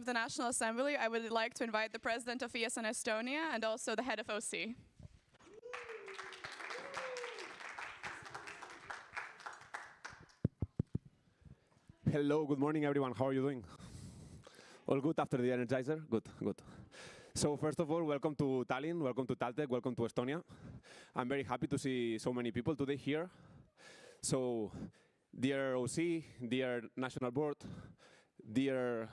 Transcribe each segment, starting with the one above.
the National Assembly, I would like to invite the President of ESN Estonia and also the head of OC. Hello, good morning, everyone. How are you doing? All good after the Energizer? Good, good. So first of all, welcome to Tallinn, welcome to Taltech, welcome to Estonia. I'm very happy to see so many people today here. So, dear OC, dear National Board, dear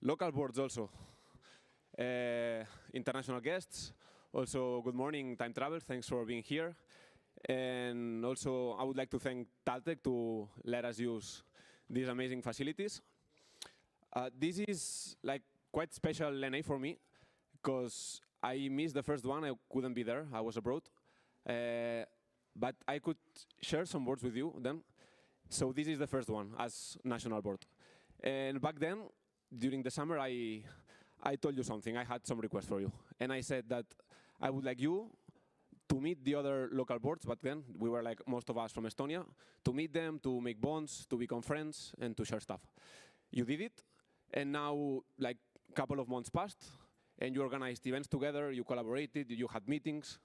local boards also, international guests, also good morning, time travel, thanks for being here. And also, I would like to thank Taltech to let us use these amazing facilities. This is like quite special NA for me, because I missed the first one. I couldn't be there. I was abroad. But I could share some words with you then. So this is the first one as National Board. And back then, during the summer, I told you something. I had some requests for you. And I said that I would like you to meet the other local boards, but then we were like most of us from Estonia, to meet them, to make bonds, to become friends, and to share stuff. You did it, and now like a couple of months passed, and you organized events together, you collaborated, you had meetings.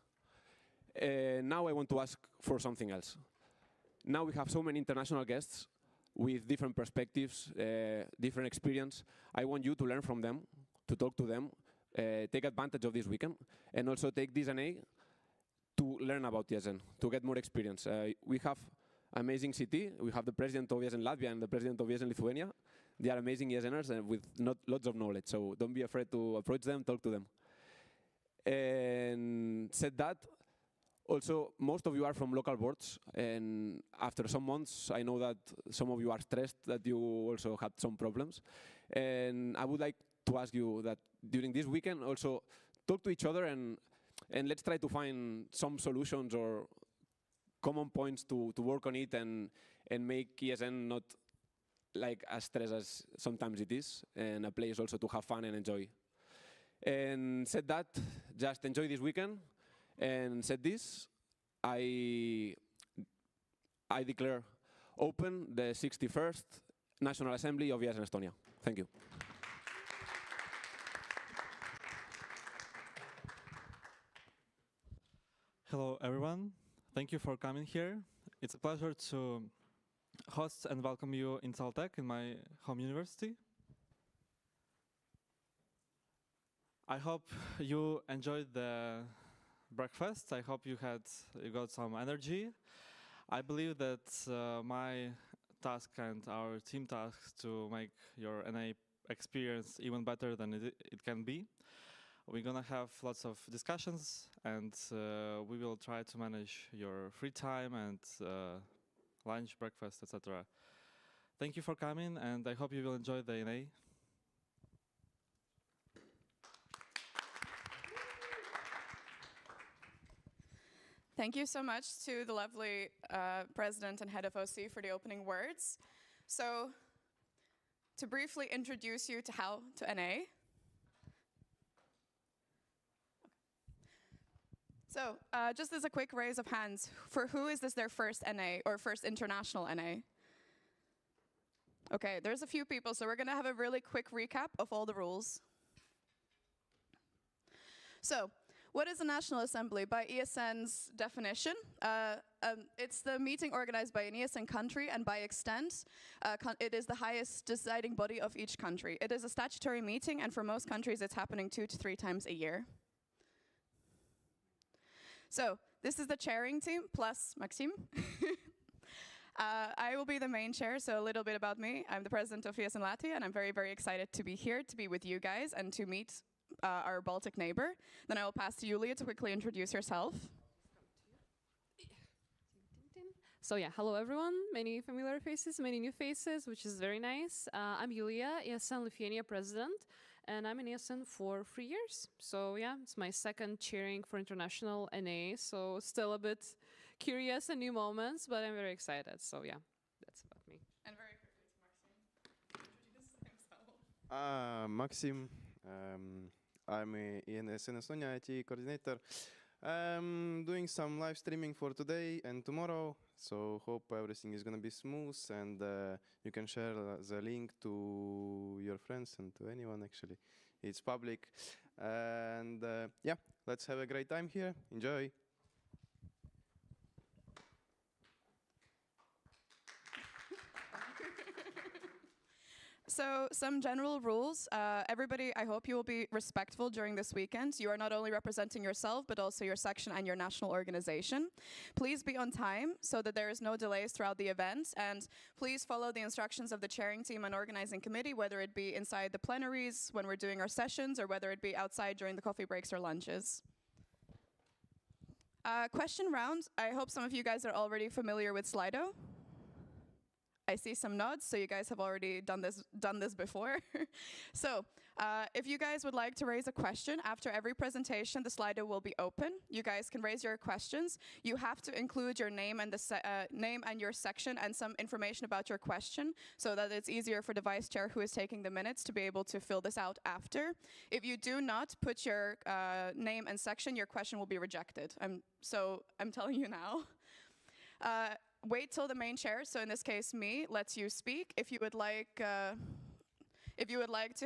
Now I want to ask for something else. Now we have so many international guests with different perspectives, different experience. I want you to learn from them, to talk to them, take advantage of this weekend, and also take this NA to learn about ESN, to get more experience. We have amazing city. We have the president of ESN Latvia and the president of ESN Lithuania. They are amazing ESNers and with lots of knowledge. So don't be afraid to approach them, talk to them. And said that, also, most of you are from local boards. And after some months, I know that some of you are stressed, that you also had some problems. And I would like to ask you that during this weekend, also talk to each other and let's try to find some solutions or common points to work on it and make ESN not like as stressed as sometimes it is, and a place also to have fun and enjoy. And said that, just enjoy this weekend. And said this, I declare open the 61st National Assembly of ESN Estonia. Thank you. Hello, everyone. Thank you for coming here. It's a pleasure to host and welcome you in Taltech, in my home university. I hope you enjoyed the breakfast. I hope you got some energy. I believe that my task and our team task to make your NA experience even better than it can be. We're gonna have lots of discussions, and we will try to manage your free time and lunch, breakfast, etc. Thank you for coming, and I hope you will enjoy the NA. Thank you so much to the lovely President and Head of OC for the opening words. So, to briefly introduce you to how to NA. So, just as a quick raise of hands, for who is this their first NA or first international NA? Okay, there's a few people, so we're going to have a really quick recap of all the rules. So, what is a National Assembly? By ESN's definition, it's the meeting organized by an ESN country, and by extent, it is the highest deciding body of each country. It is a statutory meeting, and for most countries, it's happening 2 to 3 times a year. So, this is the chairing team, plus Maxim. I will be the main chair, so a little bit about me. I'm the president of ESN Latvia, and I'm very, very excited to be here, to be with you guys, and to meet our Baltic neighbor. Then I will pass to Julia to quickly introduce herself. So yeah, hello everyone. Many familiar faces, many new faces, which is very nice. I'm Julia, ESN Lithuania president, and I'm in ESN for 3 years. So yeah, it's my second chairing for international NA, so still a bit curious and new moments, but I'm very excited. So yeah, that's about me. And very quickly to Maxim. Introduce himself. Maxim, I'm a ESN Estonia IT coordinator. I'm doing some live streaming for today and tomorrow, So hope everything is gonna be smooth, and you can share the link to your friends and to anyone actually. It's public, and yeah, let's have a great time here. Enjoy. So some general rules. Everybody, I hope you will be respectful during this weekend. You are not only representing yourself, but also your section and your national organization. Please be on time so that there is no delays throughout the event. And please follow the instructions of the chairing team and organizing committee, whether it be inside the plenaries when we're doing our sessions or whether it be outside during the coffee breaks or lunches. Question round. I hope some of you guys are already familiar with Slido. I see some nods, so you guys have already done this before. So, if you guys would like to raise a question after every presentation, the Slido will be open. You guys can raise your questions. You have to include your name and name and your section and some information about your question, so that it's easier for the vice chair who is taking the minutes to be able to fill this out after. If you do not put your name and section, your question will be rejected. I'm telling you now. Wait till the main chair, so in this case me, lets you speak. If you would like to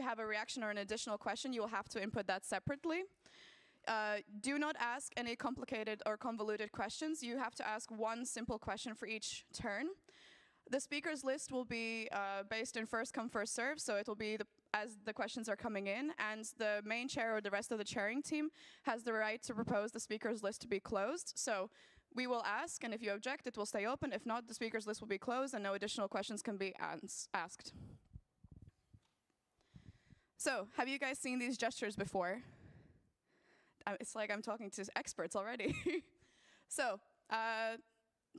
have a reaction or an additional question, you will have to input that separately. Do not ask any complicated or convoluted questions. You have to ask one simple question for each turn. The speakers list will be based in first come, first serve, so it will be as the questions are coming in, and the main chair or the rest of the chairing team has the right to propose the speakers list to be closed. So we will ask, and if you object, it will stay open. If not, the speakers list will be closed and no additional questions can be asked. So, have you guys seen these gestures before? It's like I'm talking to experts already. So,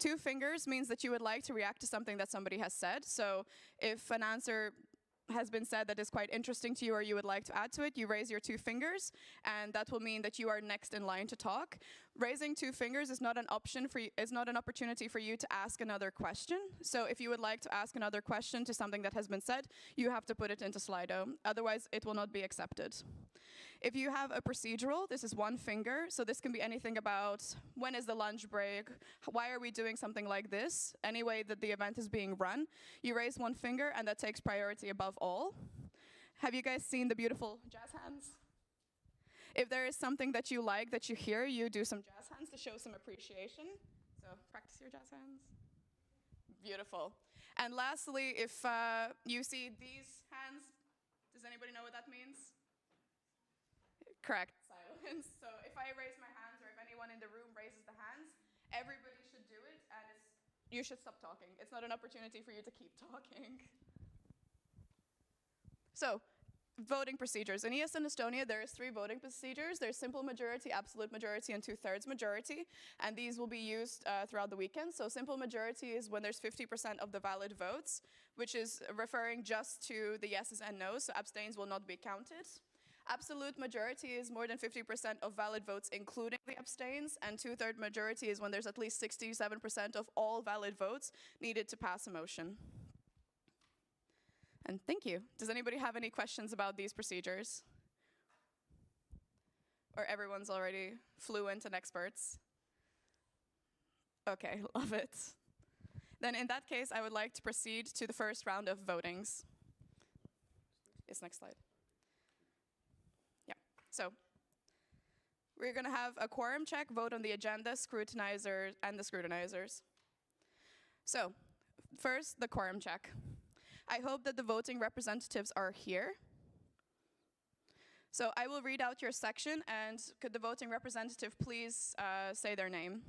2 fingers means that you would like to react to something that somebody has said. So, if an answer has been said that is quite interesting to you or you would like to add to it, you raise your 2 fingers, and that will mean that you are next in line to talk. Raising 2 fingers is not an option for you, is not an opportunity for you to ask another question. So if you would like to ask another question to something that has been said, you have to put it into Slido. Otherwise, it will not be accepted. If you have a procedural, this is 1 finger. So this can be anything about when is the lunch break, why are we doing something like this, any way that the event is being run. You raise 1 finger and that takes priority above all. Have you guys seen the beautiful jazz hands? If there is something that you like, that you hear, you do some jazz hands to show some appreciation. So practice your jazz hands. Beautiful. And lastly, if you see these hands, does anybody know what that means? Correct. Silence. So if I raise my hands or if anyone in the room raises the hands, everybody should do it and you should stop talking. It's not an opportunity for you to keep talking. So, voting procedures. In ESN Estonia, there's 3 voting procedures. There's simple majority, absolute majority, and 2/3 majority. And these will be used throughout the weekend. So simple majority is when there's 50% of the valid votes, which is referring just to the yeses and nos, so abstains will not be counted. Absolute majority is more than 50% of valid votes, including the abstains, and 2/3 majority is when there's at least 67% of all valid votes needed to pass a motion. And thank you. Does anybody have any questions about these procedures? Or everyone's already fluent and experts? Okay, love it. Then in that case, I would like to proceed to the first round of votings. Yes, next slide. Yeah, so we're gonna have a quorum check, vote on the agenda, scrutinizer, and the scrutinizers. So, first, the quorum check. I hope that the voting representatives are here. So I will read out your section, and could the voting representative please say their name?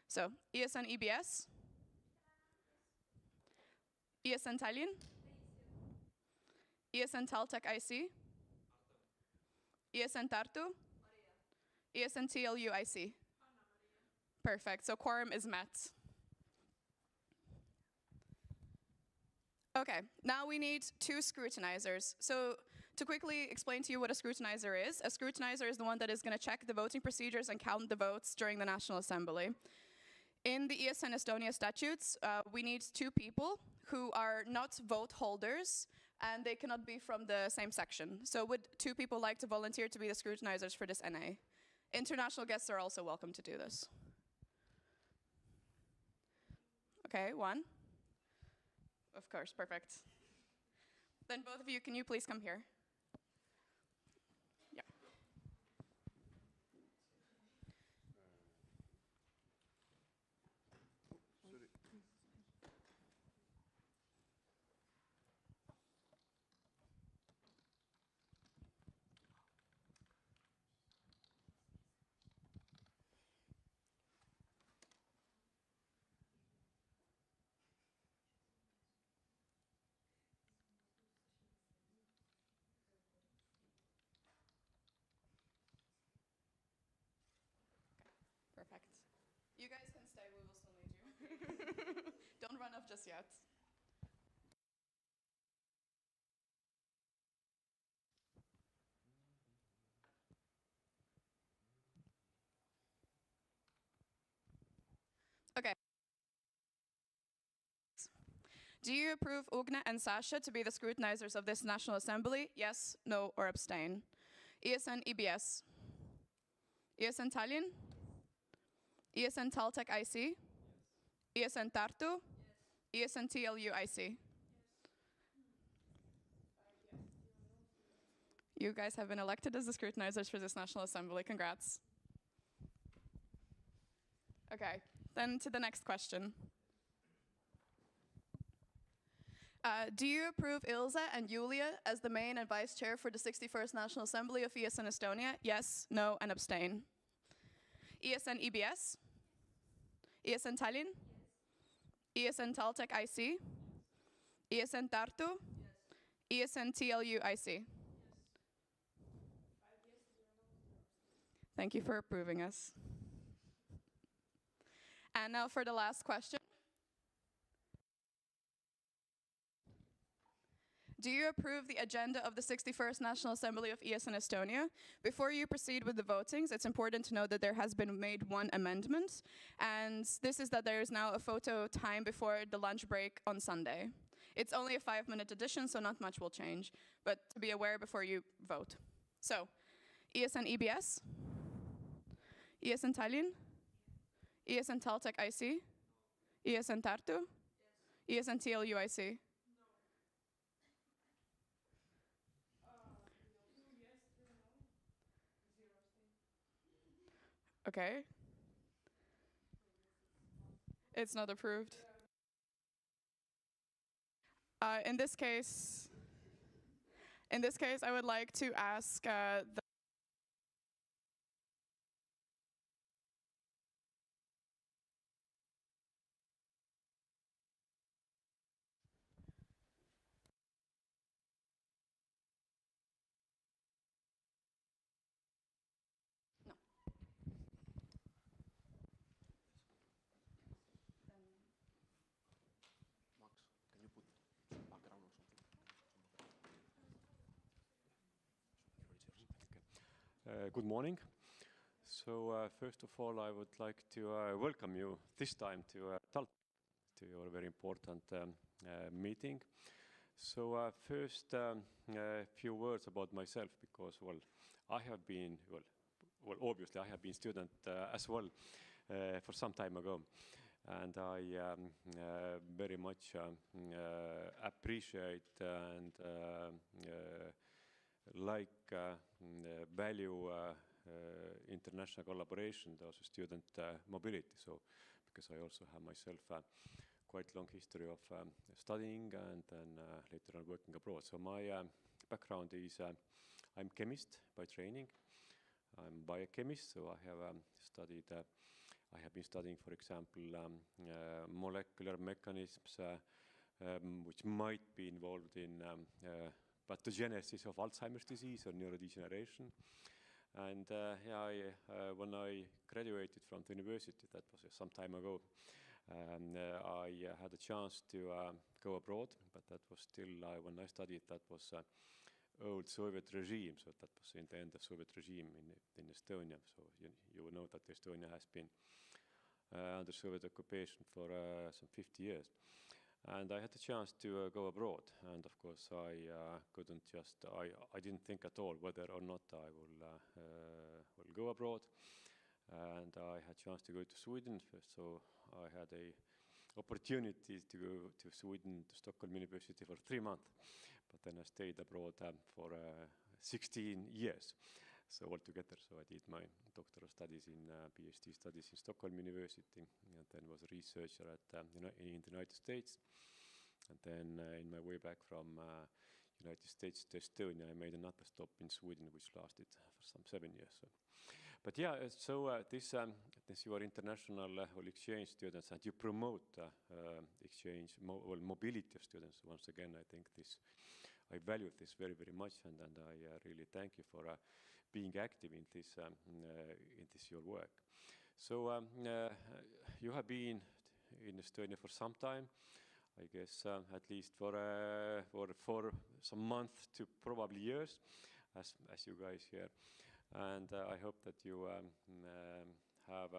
So, ESN EBS, ESN Tallinn, ESN Taltech IC, ESN Tartu, ESN TLU IC. Perfect, so quorum is met. Okay, now we need 2 scrutinizers. So to quickly explain to you what a scrutinizer is the one that is going to check the voting procedures and count the votes during the National Assembly. In the ESN Estonia statutes, we need 2 people who are not vote holders, and they cannot be from the same section. So would 2 people like to volunteer to be the scrutinizers for this NA? International guests are also welcome to do this. Okay, one. Of course, perfect. Then both of you, can you please come here? Yeah. Perfect. You guys can stay, we will still need you. Don't run off just yet. Okay. Do you approve Ugne and Sasha to be the scrutinizers of this National Assembly? Yes, no, or abstain? ESN EBS. ESN Tallinn? ESN Taltech IC? ESN Tartu? ESN TLU IC? You guys have been elected as the scrutinizers for this National Assembly. Congrats. Okay, then to the next question. Do you approve Ilse and Julia as the main and vice chair for the 61st National Assembly of ESN Estonia? Yes, no, and abstain. ESN EBS? ESN Tallinn? ESN Taltech IC? ESN Tartu? ESN TLU IC? Thank you for approving us. And now for the last question. Do you approve the agenda of the 61st National Assembly of ESN Estonia? Before you proceed with the votings, it's important to know that there has been made one amendment, and this is that there is now a photo time before the lunch break on Sunday. It's only a 5-minute addition, so not much will change, but to be aware before you vote. So, ESN EBS, ESN Tallinn, ESN Taltech IC, ESN Tartu, ESN TLU IC. Okay. It's not approved. In this case, I would like to ask the Good morning. So first of all, I would like to welcome you this time to Talt, to your very important meeting. So first, a few words about myself, because I have been obviously I have been student as well for some time ago, and I very much appreciate and value international collaboration, also student mobility. So, because I also have myself quite long history of studying and then later on working abroad. So my background is I'm chemist by training. I'm biochemist, so I have studied. I have been studying, for example, molecular mechanisms which might be involved in pathogenesis of Alzheimer's disease or neurodegeneration. And when I graduated from the university, that was some time ago, I had a chance to go abroad, but that was still, when I studied, that was old Soviet regime, so that was in the end of Soviet regime in Estonia. So you know that Estonia has been under Soviet occupation for some 50 years. And I had the chance to go abroad, and of course I I didn't think at all whether or not I will go abroad. And I had a chance to go to Sweden, so I had opportunity to go to Sweden, to Stockholm University for 3 months. But then I stayed abroad for 16 years. So altogether, so I did my doctoral studies in PhD studies in Stockholm University, and then was a researcher at in the United States. And then in my way back from United States to Estonia, I made another stop in Sweden, which lasted for some 7 years. So. But yeah, so this you are international or exchange students, and you promote exchange, mobility of students. Once again, I think this, I value this very, very much, and I really thank you for being active in this your work. So you have been in Estonia for some time, I guess at least for some months to probably years, as you guys here. And I hope that you have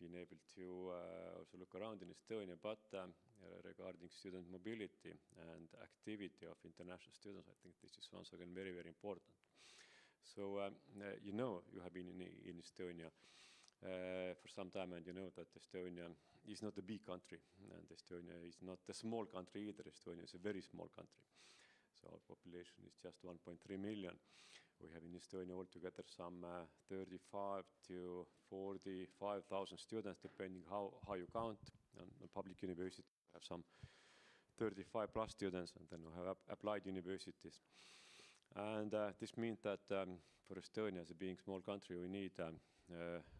been able to also look around in Estonia, but regarding student mobility and activity of international students, I think this is once again very, very important. So you know you have been in Estonia for some time, and you know that Estonia is not a big country, and Estonia is not a small country either. Estonia is a very small country. So our population is just 1.3 million. We have in Estonia altogether some 35 to 45,000 students, depending how you count. On public university, we have some 35 plus students, and then we have applied universities. And this means that for Estonia, as a being small country, we need,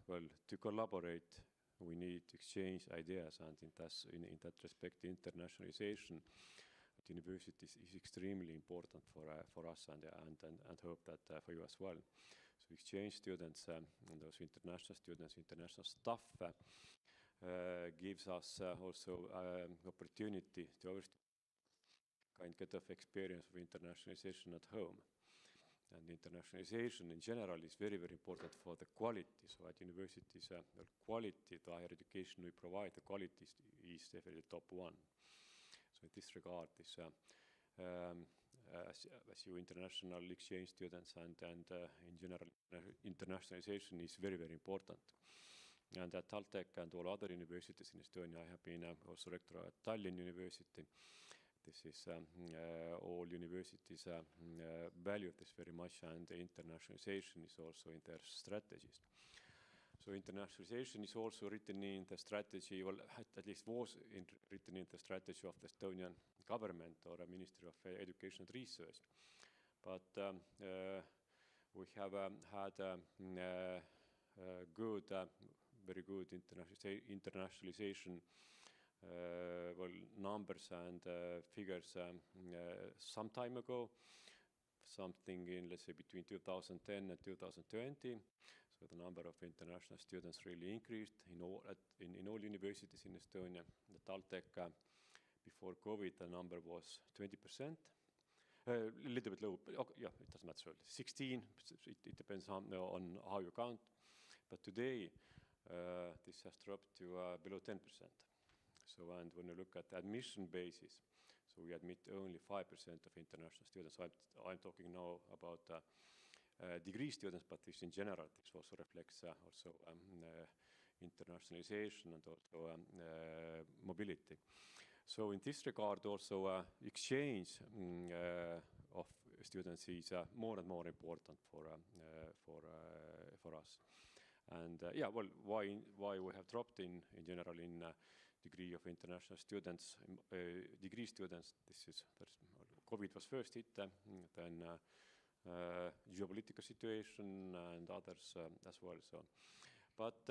well, to collaborate, we need to exchange ideas, and in that respect, internationalization at universities is extremely important for us, and hope that for you as well. So exchange students and those international students, international staff gives us also opportunity to kind of experience of internationalization at home. And internationalization in general is very, very important for the quality. So at universities, the quality, the higher education we provide, the quality is definitely top one. So in this regard, this, as you international exchange students and in general, internationalization is very, very important. And at TalTech and all other universities in Estonia, I have been also rector at Tallinn University. This is all universities value this very much, and internationalization is also in their strategies. So internationalization is also written in the strategy, well, at least was written in the strategy of the Estonian government or a Ministry of Education and Research. But we have had good, very good internationalization well, numbers and figures some time ago, something in, let's say, between 2010 and 2020. So the number of international students really increased in all universities in Estonia. The TalTech, before COVID, the number was 20%. A little bit low, but okay, yeah, it doesn't matter. 16, it depends on how you count. But today, this has dropped to below 10%. So, and when you look at the admission basis, so we admit only 5% of international students. So I'm talking now about degree students, but this in general, this also reflects also internationalization and also mobility. So in this regard, also exchange of students is more and more important for us. And yeah, well, why we have dropped in general in degree of international students, degree students. COVID was first hit, then geopolitical situation and others as well. So, but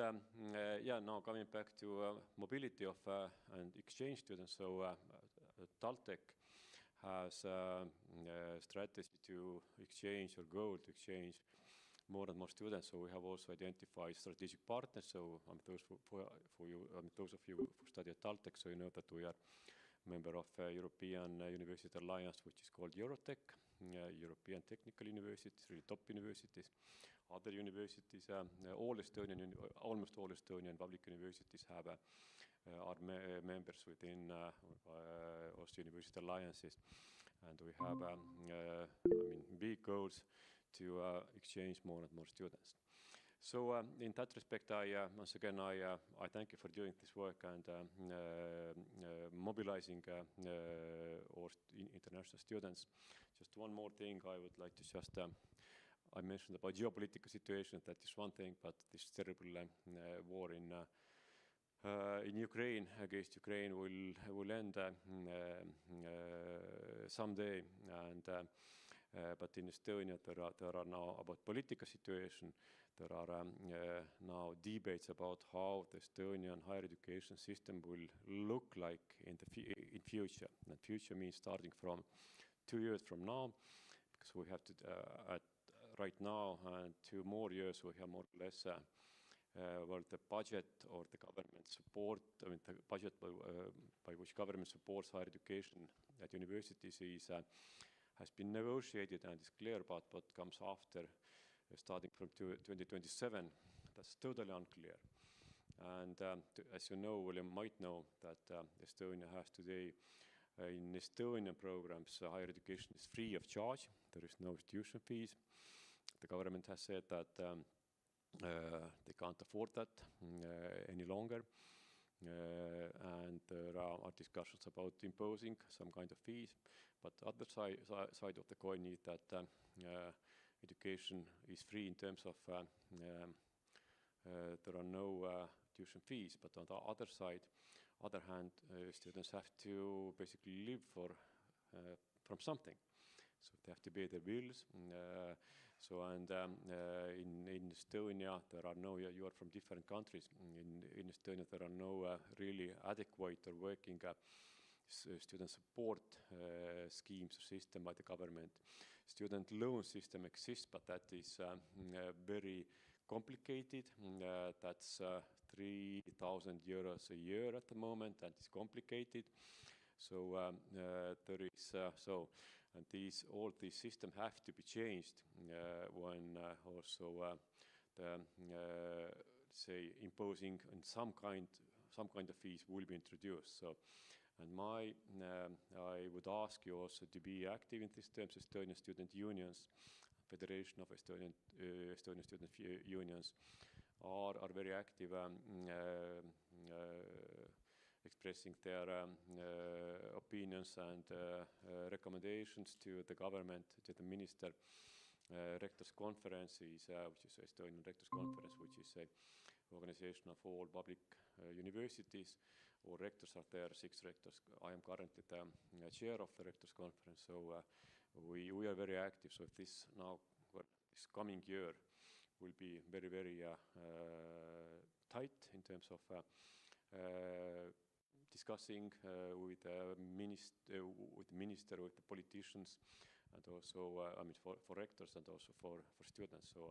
yeah, now coming back to mobility of and exchange students. So TalTech has a strategy to exchange or goal to exchange more and more students. So we have also identified strategic partners. So those for you, those of you who study at TalTech, so you know that we are member of European University Alliance, which is called Eurotech, European Technical Universities, really top universities. Other universities, almost all Estonian public universities have are members within also University Alliances, and we have I mean, big goals to exchange more and more students. So in that respect, once again, I thank you for doing this work and mobilizing our international students. Just one more thing I would like to just, I mentioned about geopolitical situation, that is one thing, but this terrible war in Ukraine, against Ukraine, will end someday. And but in Estonia, there are now about political situation. There are now debates about how the Estonian higher education system will look like in future. And future means starting from 2 years from now, because we have to right now 2 more years we have more or less. Well, the budget or the government support, I mean, the budget by which government supports higher education at universities has been negotiated and is clear, but what comes after, starting from 2027, that's totally unclear. And as you know, William might know that Estonia has today, in Estonian programs, higher education is free of charge. There is no tuition fees. The government has said that they can't afford that any longer. And there are discussions about imposing some kind of fees. But other side of the coin is that education is free in terms of there are no tuition fees. But on the other hand, students have to basically live from something. So they have to pay their bills. In Estonia, there are no, you are from different countries. In Estonia, there are no really adequate or working student support schemes or system by the government. Student loan system exists, but that is very complicated. That's 3,000 euros a year at the moment, and it's complicated. So there is and all these systems have to be changed when also say imposing and some kind of fees will be introduced. So, and I would ask you also to be active in these terms. Estonian student unions, Federation of Estonian student unions, are very active. Expressing their opinions and recommendations to the government, to the minister. Rectors' Conference which is Estonian Rectors' Conference, which is an organization of all public universities. All rectors are there, 6 rectors. I am currently the chair of the Rectors' Conference, so we are very active. So if this coming year will be very, very tight in terms of discussing with the minister, with the politicians, and also I mean for rectors and also for students. So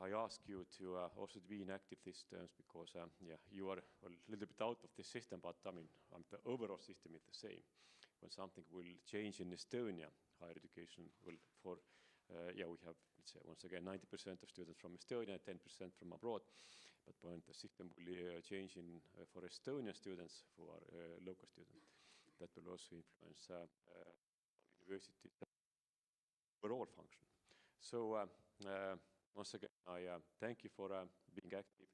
I ask you to also be in active these terms, because you are a little bit out of the system, but I mean the overall system is the same. When something will change in Estonia, higher education will we have, let's say, once again 90% of students from Estonia, 10% from abroad. But when the system will change for Estonian students, who are local students, that will also influence university overall function. So once again, I thank you for being active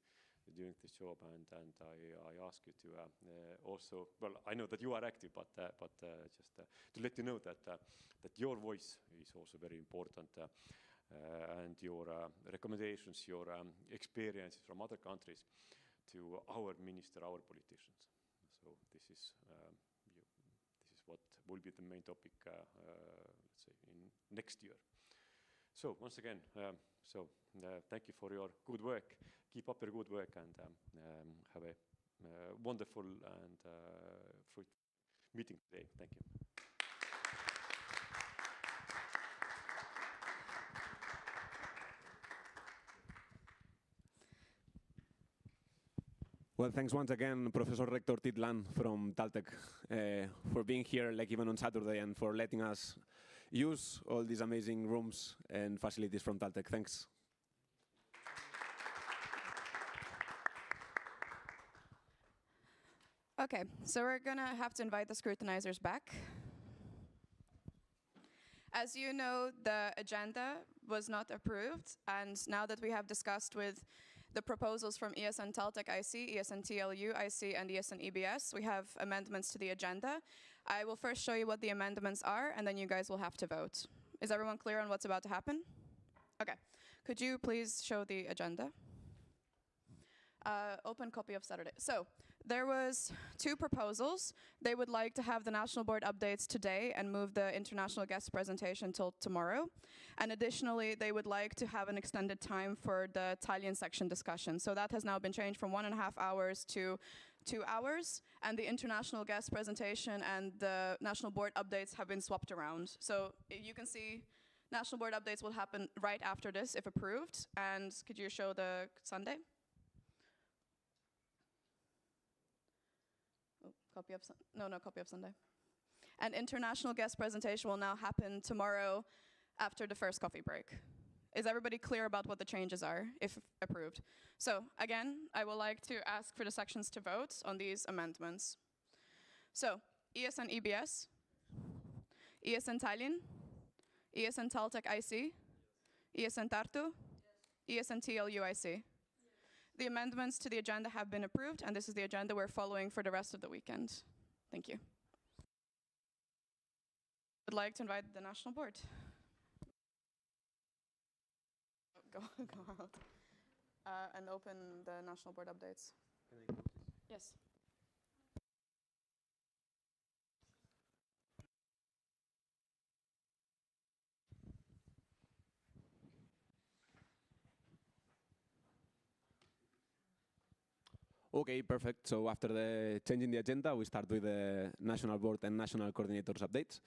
doing this job, and I ask you to also, well, I know that you are active, but just to let you know that your voice is also very important, and your recommendations, your experiences from other countries to our minister, our politicians. So this is what will be the main topic, let's say, in next year. So once again, thank you for your good work. Keep up your good work, and have a wonderful and fruitful meeting today. Thank you. Well, thanks once again, Professor Rector Titlan from Taltech, for being here, like even on Saturday, and for letting us use all these amazing rooms and facilities from Taltech. Thanks. Okay, so we're gonna have to invite the scrutinizers back. As you know, the agenda was not approved, and now that we have discussed with the proposals from ESN Taltech IC, ESN TLU IC, and ESN EBS, we have amendments to the agenda. I will first show you what the amendments are, and then you guys will have to vote. Is everyone clear on what's about to happen? Okay. Could you please show the agenda? Open copy of Saturday. So there was 2 proposals. They would like to have the national board updates today and move the international guest presentation till tomorrow. And additionally, they would like to have an extended time for the Tallinn section discussion. So that has now been changed from 1.5 hours to 2 hours, and the international guest presentation and the national board updates have been swapped around. So you can see national board updates will happen right after this if approved. And could you show the Sunday? Copy of copy of Sunday. And international guest presentation will now happen tomorrow after the first coffee break. Is everybody clear about what the changes are, if approved? So again, I would like to ask for the sections to vote on these amendments. So ESN EBS, ESN Tallinn, ESN Taltech IC, ESN Tartu, ESN TLU IC. The amendments to the agenda have been approved, and this is the agenda we're following for the rest of the weekend. Thank you. I'd like to invite the national board. Go out and open the national board updates. Yes. Okay, perfect. So after the changing the agenda, we start with the national board and national coordinators updates.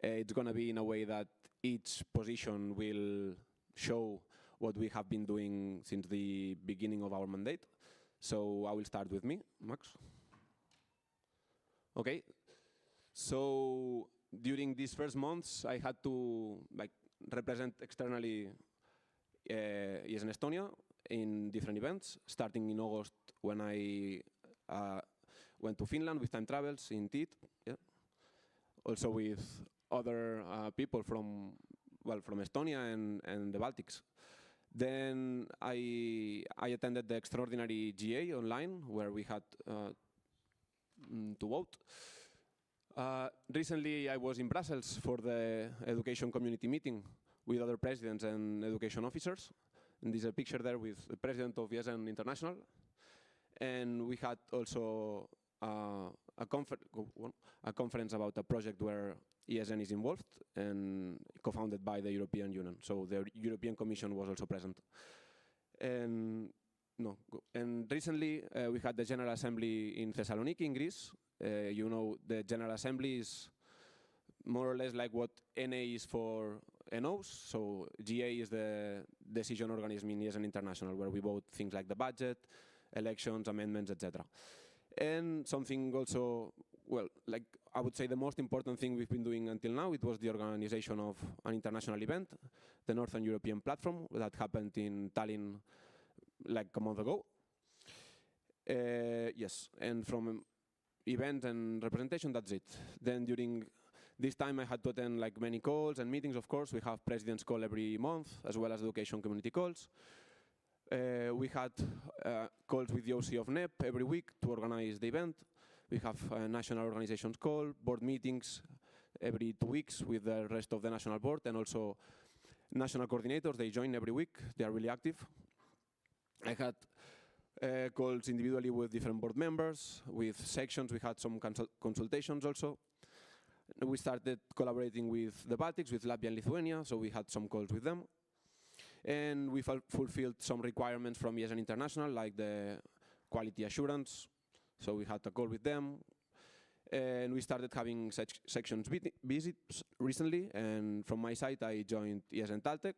It's going to be in a way that each position will show what we have been doing since the beginning of our mandate. So I will start with me, Max. Okay. So during these first months, I had to represent externally ESN Estonia in different events, starting in August when I went to Finland with time travels in TIT, yeah. Also with other people from Estonia and the Baltics. Then I attended the extraordinary GA online where we had to vote. Recently I was in Brussels for the education community meeting with other presidents and education officers. And there's a picture there with the president of ESN International. And we had also a conference about a project where ESN is involved and co-founded by the European Union. So the European Commission was also present. And recently we had the General Assembly in Thessaloniki in Greece. You know, the General Assembly is more or less like what NA is for NOs. So GA is the decision organism in ESN International, where we vote things like the budget, elections, amendments, etc. And something also, well, like I would say the most important thing we've been doing until now, it was the organization of an international event, the Northern European Platform, that happened in Tallinn like a month ago. Yes, and from event and representation, that's it. Then during this time I had to attend like many calls and meetings, of course. We have president's call every month, as well as education community calls. We had calls with the OC of NEP every week to organize the event. We have national organizations call, board meetings every 2 weeks with the rest of the national board, and also national coordinators. They join every week. They are really active. I had calls individually with different board members, with sections. We had some consultations also. We started collaborating with the Baltics, with Latvia and Lithuania, so we had some calls with them. And we fulfilled some requirements from ESN International, like the quality assurance. So we had a call with them. And we started having sections visits recently. And from my side, I joined ESN Taltech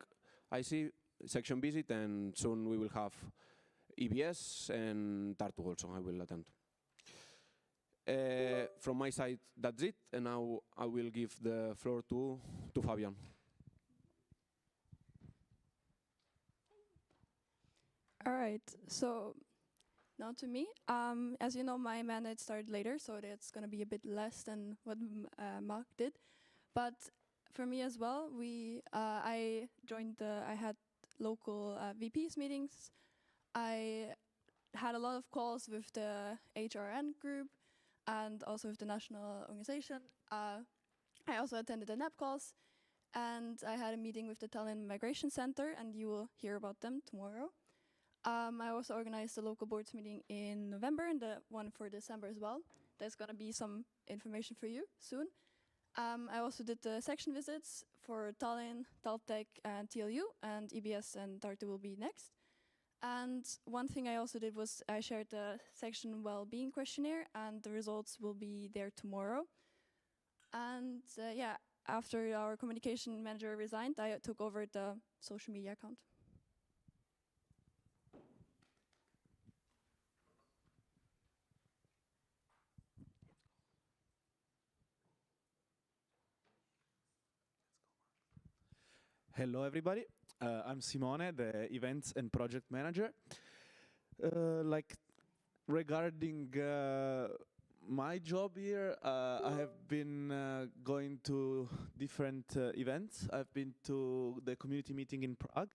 IC section visit, and soon we will have EBS and Tartu also, I will attend. From my side, that's it. And now I will give the floor to Fabian. All right, so now to me. As you know, my mandate started later, so it's going to be a bit less than what Mark did. But for me as well, I joined I had local VPs meetings. I had a lot of calls with the HRN group and also with the national organization. I also attended the NAP calls, and I had a meeting with the Tallinn Migration Center, and you will hear about them tomorrow. I also organized a local boards meeting in November and the one for December as well. There's going to be some information for you soon. I also did the section visits for Tallinn, TalTech, and TLU, and EBS and Tartu will be next. And one thing I also did was I shared the section well-being questionnaire, and the results will be there tomorrow. And yeah, after our communication manager resigned, I took over the social media account. Hello, everybody. I'm Simone, the events and project manager. Like regarding my job here, I have been going to different events. I've been to the community meeting in Prague.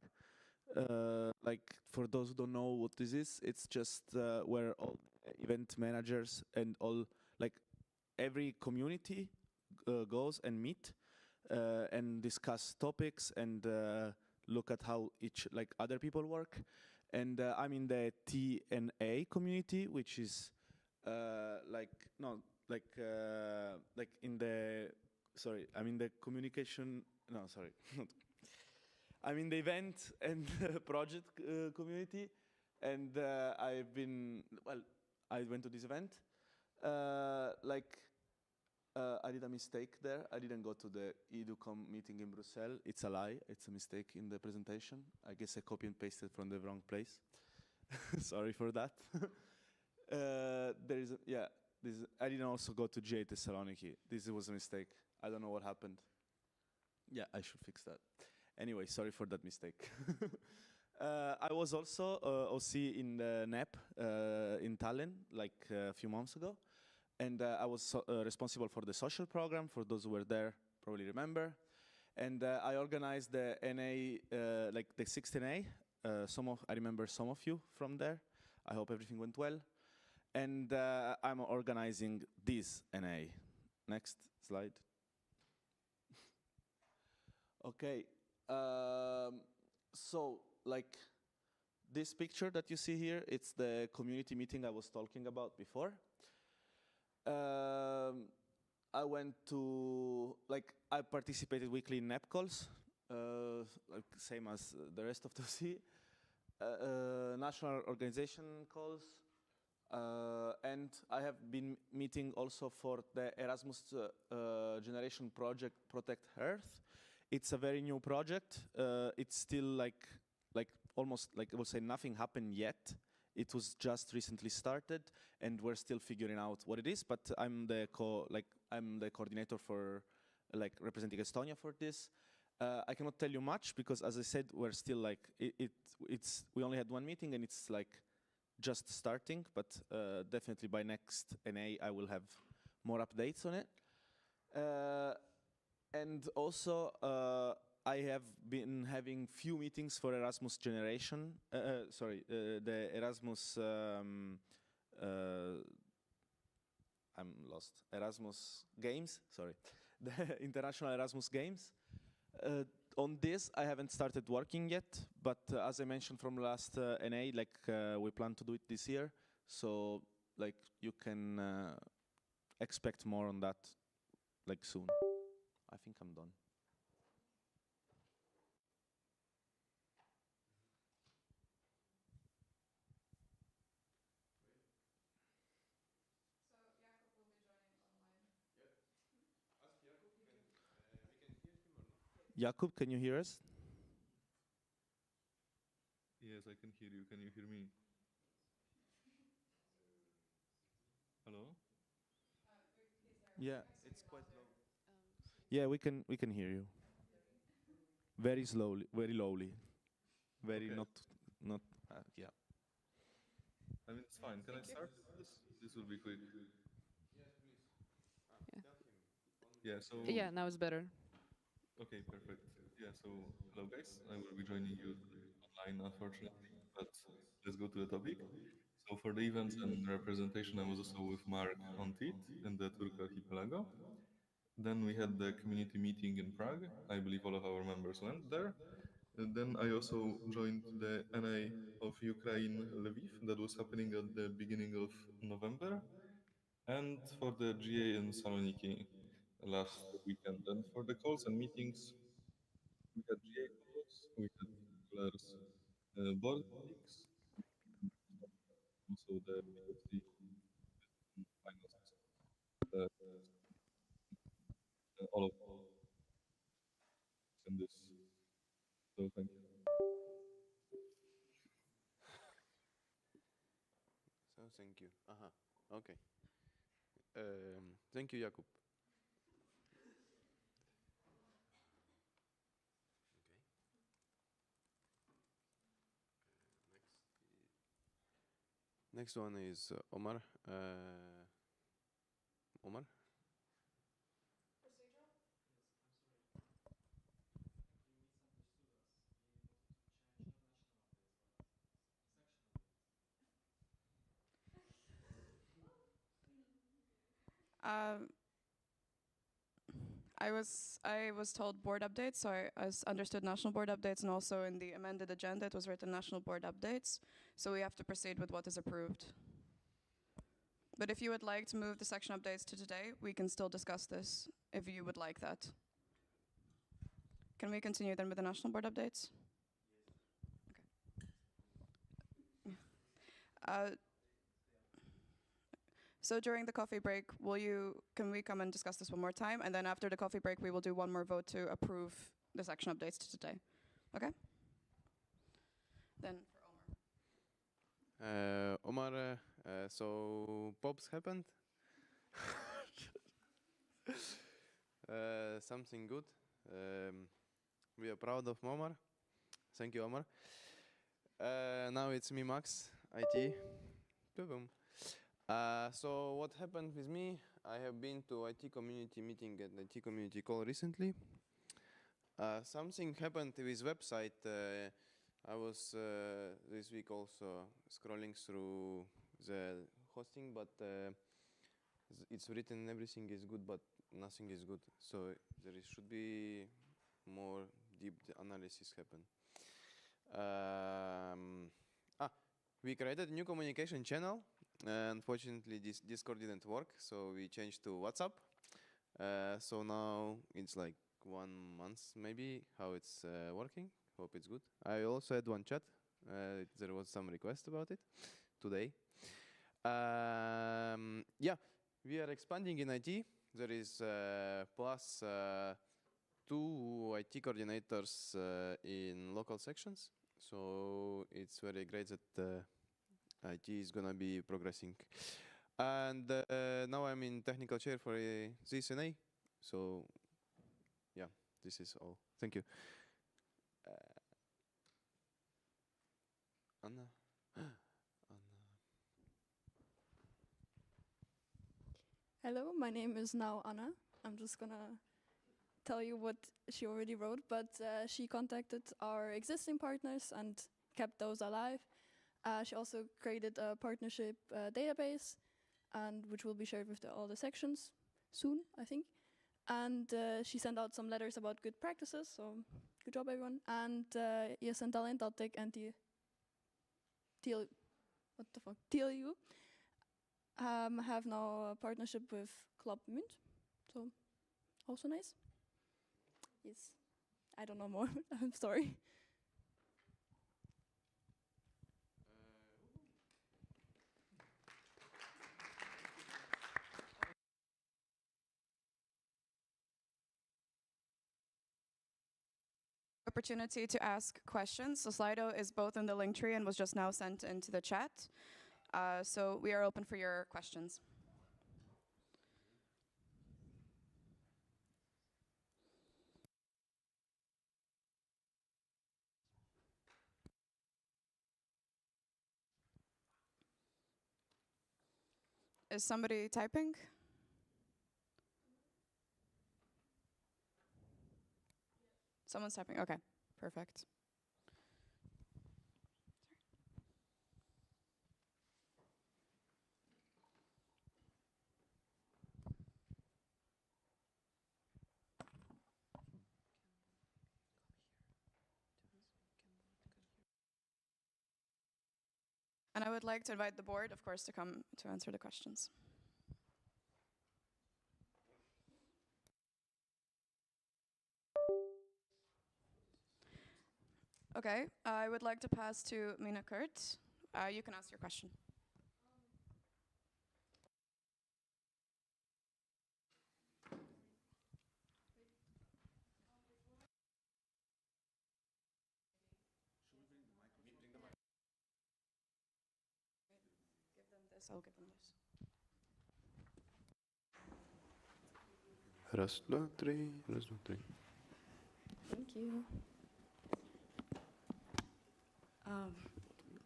Like for those who don't know what this is, it's just where all event managers and all like every community goes and meet. And discuss topics and look at how each like other people work. And I'm in the TNA community, which is like in the I'm in the communication. No, sorry, I'm in the event and project community, and I've been I went to this event. I did a mistake there. I didn't go to the EduCom meeting in Brussels. It's a lie. It's a mistake in the presentation. I guess I copy and pasted from the wrong place. Sorry for that. I didn't also go to G8 Thessaloniki. This was a mistake. I don't know what happened. Yeah, I should fix that. Anyway, sorry for that mistake. I was also OC in the NEP in Tallinn like a few months ago. And I was responsible for the social program, for those who were there, probably remember. And I organized the NA, like the 6th NA. I remember some of you from there. I hope everything went well. And I'm organizing this NA. Next slide. Okay. So, like this picture that you see here, it's the community meeting I was talking about before. I went to, I participated weekly in NEP calls, like same as the rest of the C, national organization calls, and I have been meeting also for the Erasmus Generation Project Protect Earth. It's a very new project. It's still like almost I would say nothing happened yet. It was just recently started, and we're still figuring out what it is. But I'm the coordinator for representing Estonia for this. I cannot tell you much because, as I said, we're still we only had one meeting and it's just starting. But definitely by next NA I will have more updates on it. And also I have been having few meetings for Erasmus Generation, the Erasmus, I'm lost, Erasmus Games, the International Erasmus Games. On this, I haven't started working yet, but as I mentioned from last NA, we plan to do it this year, so you can expect more on that soon. I think I'm done. Jakub, can you hear us? Yes, I can hear you. Can you hear me? Hello? Yeah, it's quite low. Yeah, we can hear you. Very slowly, very lowly. Very Okay. not yeah. I mean, it's fine. Can I start? This will be quick. Yeah, now it's better. Okay, perfect. Yeah, so hello guys. I will be joining you online, unfortunately, but let's go to the topic. So for the events and representation, I was also with Mark on TIT in the Turk archipelago. Then we had the community meeting in Prague. I believe all of our members went there. And then I also joined the NA of Ukraine Lviv that was happening at the beginning of November, and for the GA in Saloniki last weekend. And for the calls and meetings, we had GA calls, we had regulars board meetings, also the POC finals, all of in this. So thank you. So thank you. Okay. Thank you, Jakub. Next one is Omar. Omar. Um, I was told board updates, so I understood national board updates, and also in the amended agenda it was written national board updates. So we have to proceed with what is approved. But if you would like to move the section updates to today, we can still discuss this if you would like that. Can we continue then with the national board updates? Okay. So during the coffee break, can we come and discuss this one more time? And then after the coffee break, we will do one more vote to approve the section updates to today. Okay? Then for Omar. Omar, so pops happened. Something good. We are proud of Omar. Thank you, Omar. Now it's me, Max, IT. Boom. So what happened with me? I have been to IT community meeting and IT community call recently. Something happened with website. I was this week also scrolling through the hosting, but it's written everything is good, but nothing is good. So should be more deep analysis happen. We created a new communication channel. Unfortunately, this Discord didn't work, so we changed to WhatsApp. So now it's like 1 month maybe how it's working. Hope it's good. I also had one chat. There was some request about it today. Yeah, we are expanding in IT. There is plus 2 IT coordinators in local sections. So it's very great that IT is gonna be progressing. And now I'm in technical chair for ZSNA. So yeah, this is all. Thank you. Anna. Hello, my name is now Anna. I'm just gonna tell you what she already wrote, but she contacted our existing partners and kept those alive. She also created a partnership database, and which will be shared with all the sections soon, I think. And she sent out some letters about good practices, so good job, everyone. And ESN Talentatec and the TLU have now a partnership with Club Munt, so also nice. Yes, I don't know more. I'm sorry. opportunity to ask questions. The Slido is both in the link tree and was just now sent into the chat. So we are open for your questions. Is somebody typing? Someone's typing. Okay, perfect. And I would like to invite the board, of course, to come to answer the questions. Okay, I would like to pass to Mina Kurt. You can ask your question. Give them this, I'll give them this. Raz, dva, tri, raz, dva, tri. Thank you.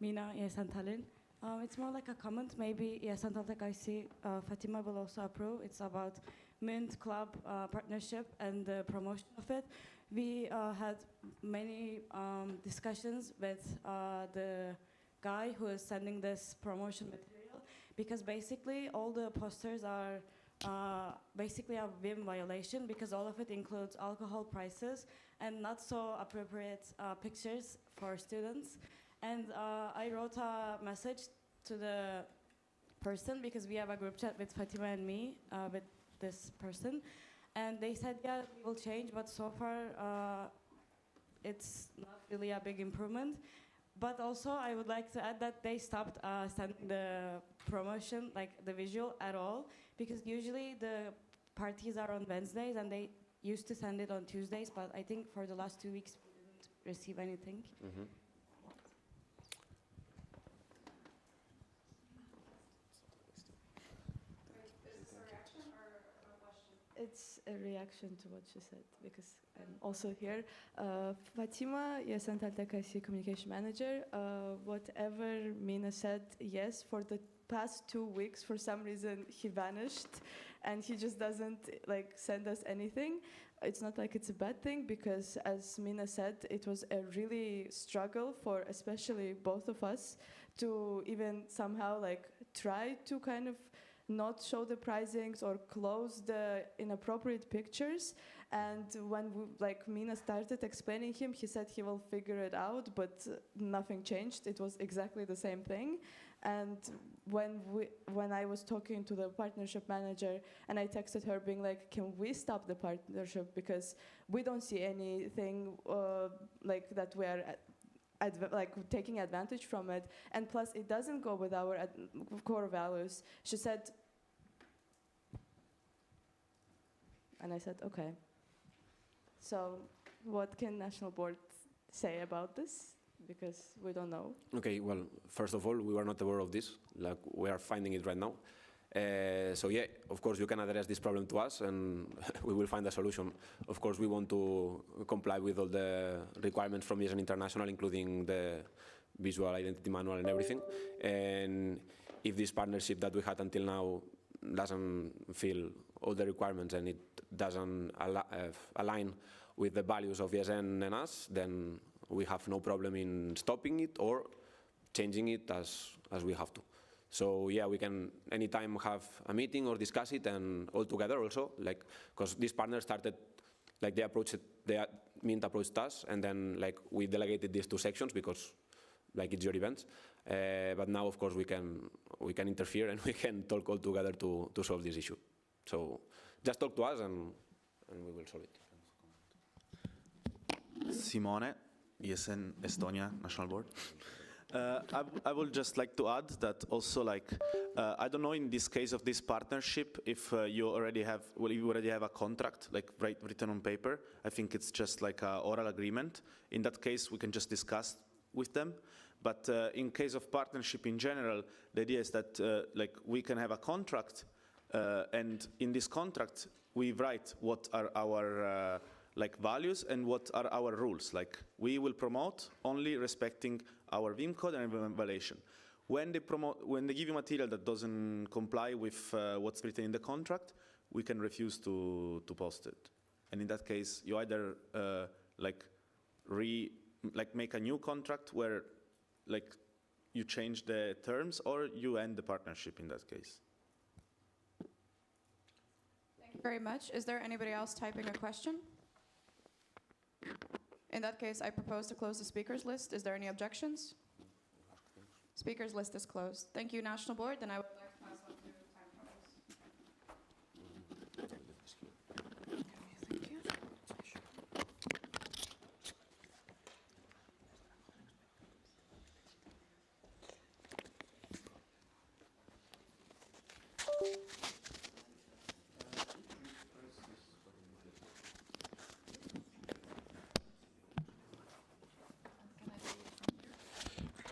Mina, ESN Tallinn. It's more like a comment. Maybe ESN Tallinn, I see Fatima will also approve. It's about Mint Club partnership and the promotion of it. We had many discussions with the guy who is sending this promotion material, because basically all the posters are basically a VIM violation, because all of it includes alcohol prices and not so appropriate pictures for students. And I wrote a message to the person, because we have a group chat with Fatima and me with this person. And they said, yeah, we will change, but so far it's not really a big improvement. But also I would like to add that they stopped sending the promotion, like the visual at all, because usually the parties are on Wednesdays and they used to send it on Tuesdays, but I think for the last 2 weeks we didn't receive anything. Mm-hmm. It's a reaction to what she said, because I'm also here. Fatima, ESN Tallinn Communication Manager. Whatever Mina said, yes, for the past 2 weeks, for some reason, he vanished, and he just doesn't send us anything. It's not like it's a bad thing, because as Mina said, it was a really struggle for especially both of us to even somehow try to kind of not show the pricings or close the inappropriate pictures. And when Mina started explaining him, he said he will figure it out, but nothing changed. It was exactly the same thing. And when I was talking to the partnership manager, and I texted her being like, can we stop the partnership, because we don't see anything that we are taking advantage from it, and plus it doesn't go with our core values. She said, and I said, okay. So what can National Board say about this? Because we don't know. Okay, well, first of all, we were not aware of this. We are finding it right now. So yeah, of course you can address this problem to us and we will find a solution. Of course we want to comply with all the requirements from ESN International, including the visual identity manual and everything. And if this partnership that we had until now doesn't fill all the requirements and it doesn't align with the values of ESN and us, then we have no problem in stopping it or changing it as we have to. So yeah, we can anytime have a meeting or discuss it, and all together also, because these partners started, Mint approached us, and then we delegated these 2 sections because it's your events. But now, of course, we can interfere and we can talk all together to solve this issue. So just talk to us and we will solve it. Simone, ESN Estonia National Board. I would just like to add that also, I don't know in this case of this partnership if you already have a contract written on paper. I think it's just like an oral agreement. In that case, we can just discuss with them. But in case of partnership in general, the idea is that we can have a contract, and in this contract we write what are our values and what are our rules. We will promote only respecting our VIM code and evaluation. When they give you material that doesn't comply with what's written in the contract, we can refuse to post it. And in that case, you either like make a new contract where like you change the terms, or you end the partnership in that case? Thank you very much. Is there anybody else typing a question? In that case, I propose to close the speakers list. Is there any objections? Speakers list is closed. Thank you, National Board. Then I would like to pass on to time travels.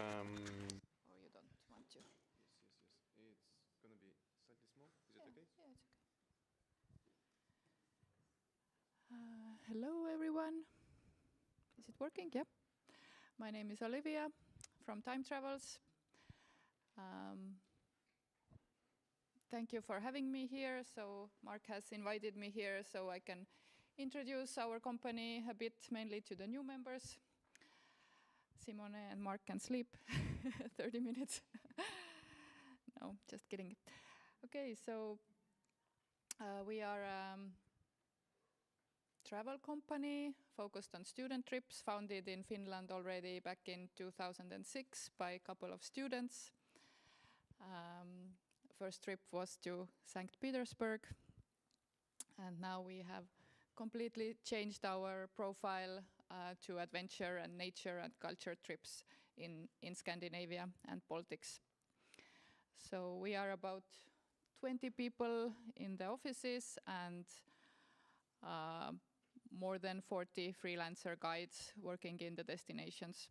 Or you don't want to? Yes. It's gonna be slightly small. Is it okay? Yeah, it's okay. Hello, everyone. Is it working? Yeah. My name is Olivia from Time Travels. Thank you for having me here. So Mark has invited me here so I can introduce our company a bit, mainly to the new members. Simone and Mark can sleep 30 minutes. No, just kidding. Okay, so we are travel company focused on student trips, founded in Finland already back in 2006 by a couple of students. First trip was to St. Petersburg, and now we have completely changed our profile to adventure and nature and culture trips in Scandinavia and Baltics. So we are about 20 people in the offices and more than 40 freelancer guides working in the destinations.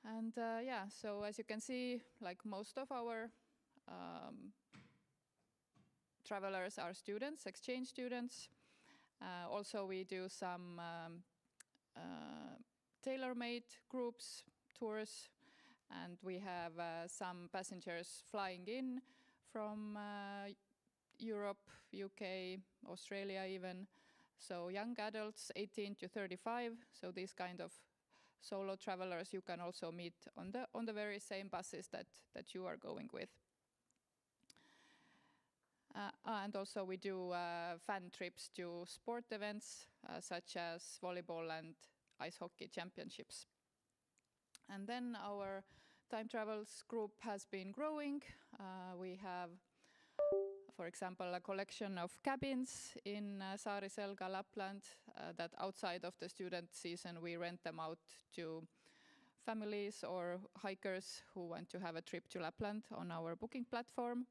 And yeah, so as you can see, like most of our travelers are students, exchange students. Also, we do some tailor-made groups, tours, and we have some passengers flying in from Europe, UK, Australia even. So young adults, 18 to 35. So these kind of solo travelers you can also meet on the very same buses that you are going with. And also we do fan trips to sport events such as volleyball and ice hockey championships. And then our Time Travels group has been growing. We have, for example, a collection of cabins in Saariselga, Lapland, that outside of the student season we rent them out to families or hikers who want to have a trip to Lapland on our booking platform.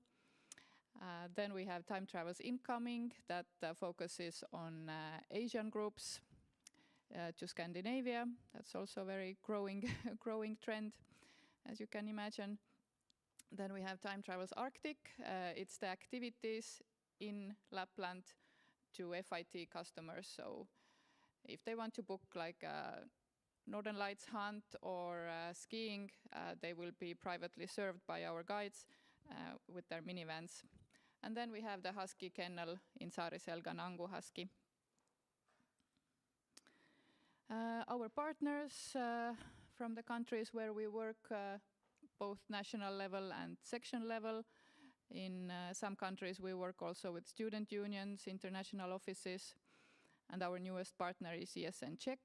Then we have Time Travels Incoming that focuses on Asian groups to Scandinavia. That's also a very growing trend, as you can imagine. Then we have Time Travels Arctic. It's the activities in Lapland to FIT customers. So if they want to book like a Northern Lights hunt or skiing, they will be privately served by our guides with their minivans. And then we have the Husky Kennel in Saariselga, Nangu Husky. Our partners from the countries where we work, both national level and section level. In some countries we work also with student unions, international offices, and our newest partner is ESN Czech.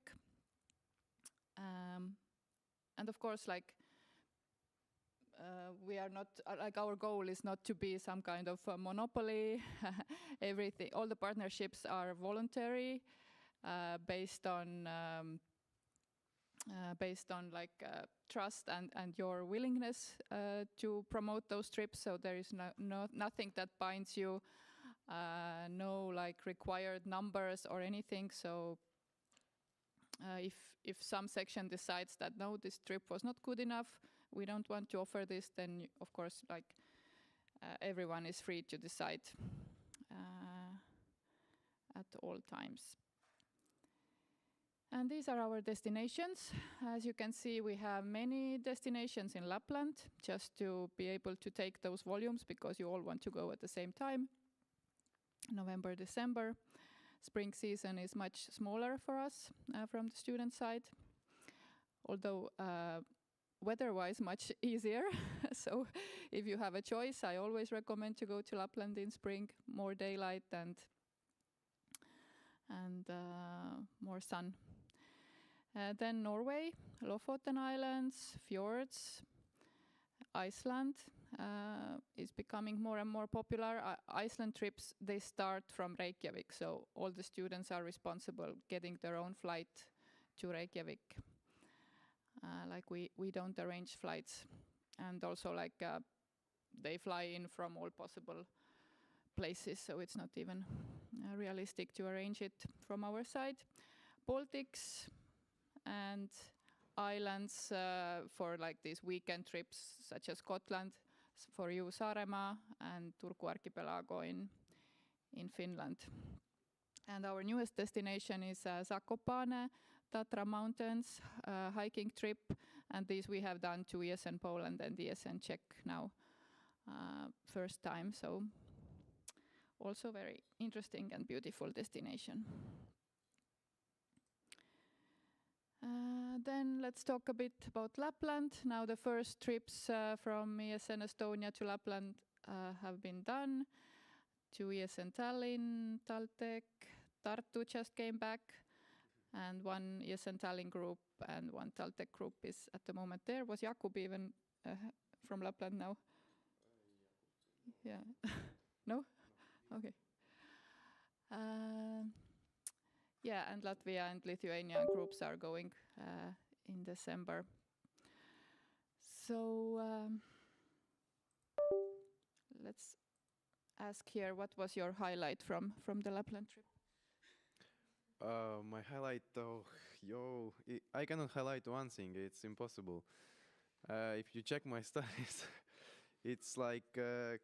And of course, like we are not like our goal is not to be some kind of a monopoly. Everything, all the partnerships are voluntary, based on like trust and your willingness to promote those trips. So there is nothing that binds you, no like required numbers or anything. So if some section decides that no, this trip was not good enough, we don't want to offer this, then of course like everyone is free to decide at all times. And these are our destinations. As you can see, we have many destinations in Lapland, just to be able to take those volumes, because you all want to go at the same time, November, December. spring season is much smaller for us from the student side, although weather-wise much easier. So if you have a choice, I always recommend to go to Lapland in spring, more daylight and more sun. Then Norway, Lofoten Islands, fjords, Iceland is becoming more and more popular. Iceland trips, they start from Reykjavik, so all the students are responsible getting their own flight to Reykjavik. Like we don't arrange flights, and also like they fly in from all possible places, so it's not even realistic to arrange it from our side. Baltics and islands for like these weekend trips, such as Scotland, for you Saaremaa, and Turku Archipelago in Finland. And our newest destination is Zakopane, Tatra Mountains hiking trip, and these we have done to ESN Poland and ESN Czech now, first time, so also very interesting and beautiful destination. Then let's talk a bit about Lapland. Now the first trips from ESN Estonia to Lapland have been done. To ESN Tallinn, TalTech, Tartu just came back, and one ESN Tallinn group and one TalTech group is at the moment there. Was Jakub even from Lapland now? Yeah. No? Okay. Yeah, and Latvia and Lithuania groups are going in December. So let's ask here, what was your highlight from the Lapland trip? My highlight, I cannot highlight one thing. It's impossible. If you check my studies, it's like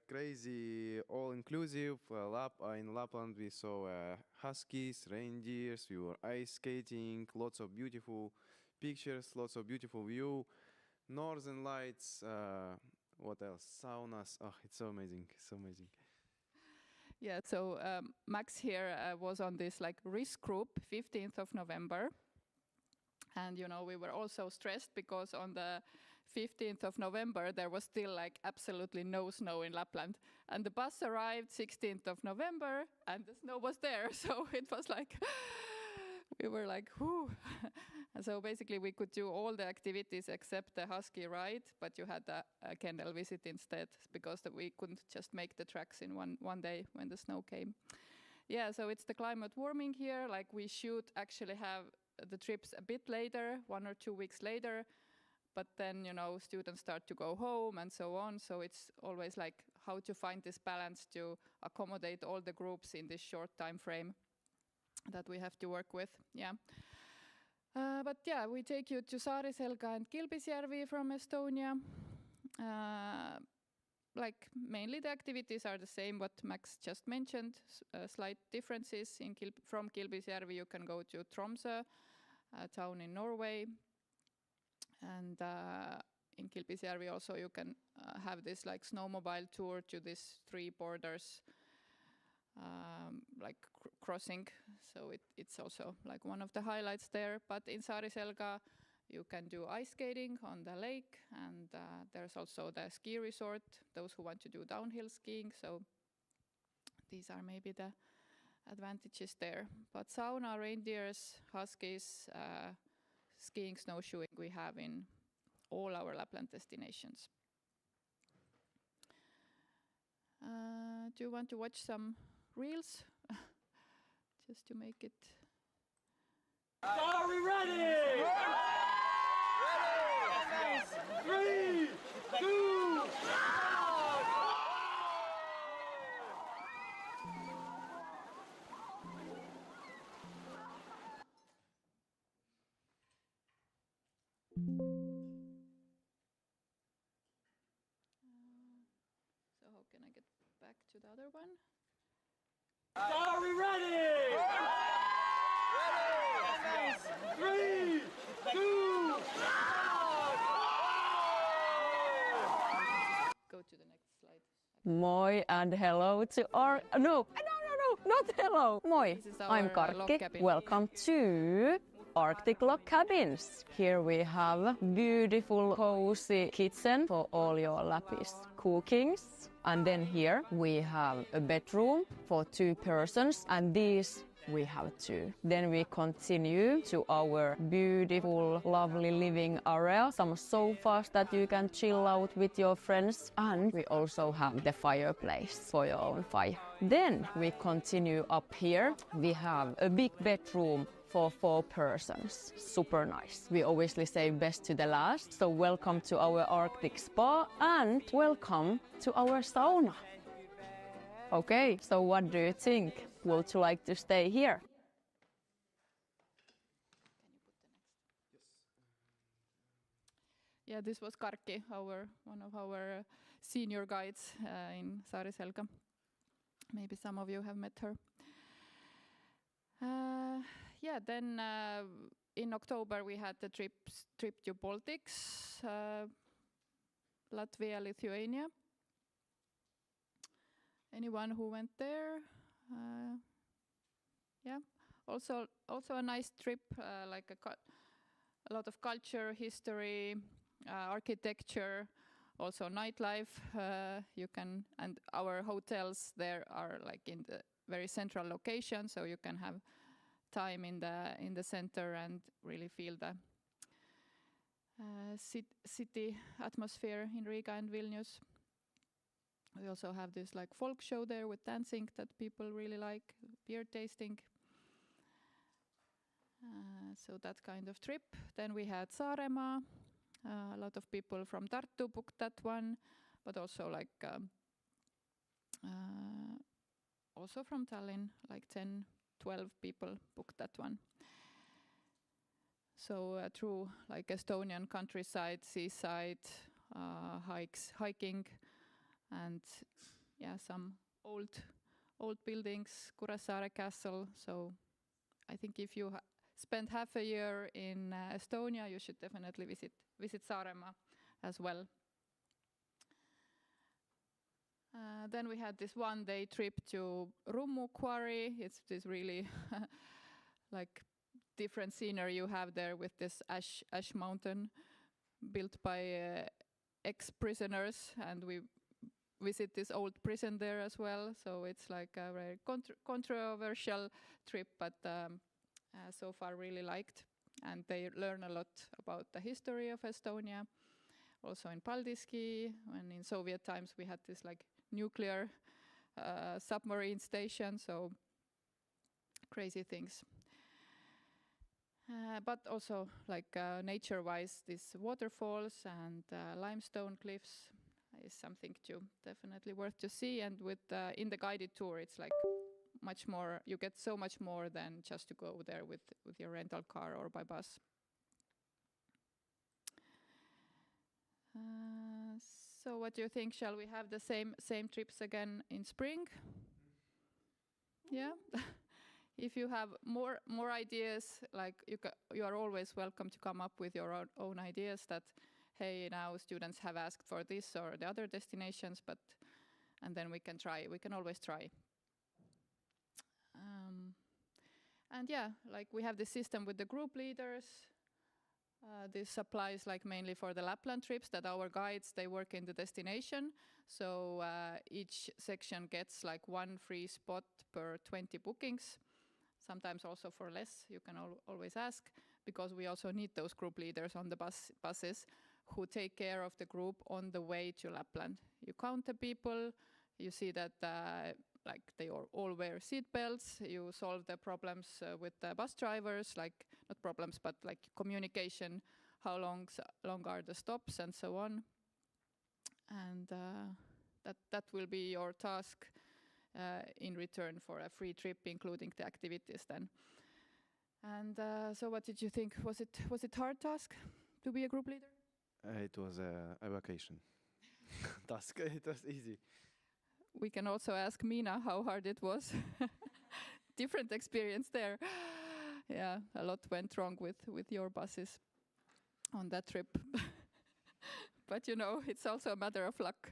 crazy, all-inclusive. In Lapland, we saw huskies, reindeers. We were ice skating. Lots of beautiful pictures. Lots of beautiful view. Northern lights. What else? Saunas. Oh, it's so amazing. So amazing. Yeah, so Max here was on this like risk group, 15th of November. And, you know, we were also stressed because on the 15th of November, there was still like absolutely no snow in Lapland. And the bus arrived 16th of November and the snow was there. So it was like, we were like, whew. And so basically we could do all the activities except the husky ride, but you had a kennel visit instead because we couldn't just make the tracks in one day when the snow came. Yeah, so it's the climate warming here. Like we should actually have the trips a bit later, 1 or 2 weeks later, but then, you know, students start to go home and so on. So it's always like how to find this balance to accommodate all the groups in this short time frame that we have to work with. Yeah. But yeah, we take you to Saariselga and Kilpisjärvi from Estonia. Like mainly the activities are the same what Max just mentioned. Slight differences. From Kilpisjärvi you can go to Tromsø, a town in Norway. And in Kilpisjärvi also you can have this like snowmobile tour to these 3 borders, like crossing. So it's also like one of the highlights there. But in Saariselga you can do ice skating on the lake, and there's also the ski resort, those who want to do downhill skiing. So these are maybe the advantages there. But sauna, reindeers, huskies, skiing, snowshoeing we have in all our Lapland destinations. Do you want to watch some reels? Just to make it. Are we ready? Ready! 3, 2, So how can I get back to the other one? Are we ready? Ready! 3, 2, Go to the next slide. Moi and hello to our... No, Not hello. Moi, This is I'm our, log Karkki. cabin. Welcome to Arctic Log Cabins. Here we have beautiful cozy kitchen for all your Lapis cookings. And then here we have a bedroom for 2 persons, and these we have 2. Then we continue to our beautiful, lovely living area. Some sofas that you can chill out with your friends. And we also have the fireplace for your own fire. Then we continue up here. We have a big bedroom for 4 persons. Super nice. We obviously save best to the last. So welcome to our Arctic spa and welcome to our sauna. Okay, so what do you think? Would you like to stay here? Yeah, this was Karkki, one of our senior guides in Saariselga. Maybe some of you have met her. Yeah, then in October we had the trip to Baltics, Latvia, Lithuania. Anyone who went there? Yeah, also a nice trip, like a lot of culture, history, architecture, also nightlife. And our hotels there are like in the very central location, so you can have time in the center and really feel the city atmosphere in Riga and Vilnius. We also have this like folk show there with dancing that people really like, beer tasting. So that kind of trip. Then we had Saaremaa. A lot of people from Tartu booked that one, but also like also from Tallinn, like 10, 12 people booked that one. So through like Estonian countryside, seaside, hiking, and yeah, some old buildings, Kuressaare Castle. So I think if you spend half a year in Estonia, you should definitely visit Saaremaa as well. Then we had this 1-day trip to Rummu Quarry. It's this really like different scenery you have there with this ash mountain built by ex-prisoners, and we visit this old prison there as well. So it's like a very controversial trip, but so far really liked. And they learn a lot about the history of Estonia. Also in Paldiski, when in Soviet times we had this like nuclear submarine station, so crazy things. But also like nature-wise, these waterfalls and limestone cliffs is something to definitely worth to see. And with in the guided tour, it's like much more. You get so much more than just to go there with your rental car or by bus. So what do you think? Shall we have the same trips again in spring? Yeah. If you have more ideas, like you are always welcome to come up with your own ideas. That hey, now students have asked for this or the other destinations, and then we can try. We can always try. And yeah, like we have this system with the group leaders. This applies like mainly for the Lapland trips, that our guides, they work in the destination. So each section gets like 1 free spot per 20 bookings. Sometimes also for less, you can always ask, because we also need those group leaders on the buses who take care of the group on the way to Lapland. You count the people, you see that like they all wear seat belts, you solve the problems with the bus drivers, like not problems, but like communication, how long are the stops and so on. And that will be your task in return for a free trip, including the activities then. And so what did you think? Was it hard task to be a group leader? It was a vacation task. It was easy. We can also ask Mina how hard it was. Different experience there. Yeah, a lot went wrong with your buses on that trip. But you know, it's also a matter of luck.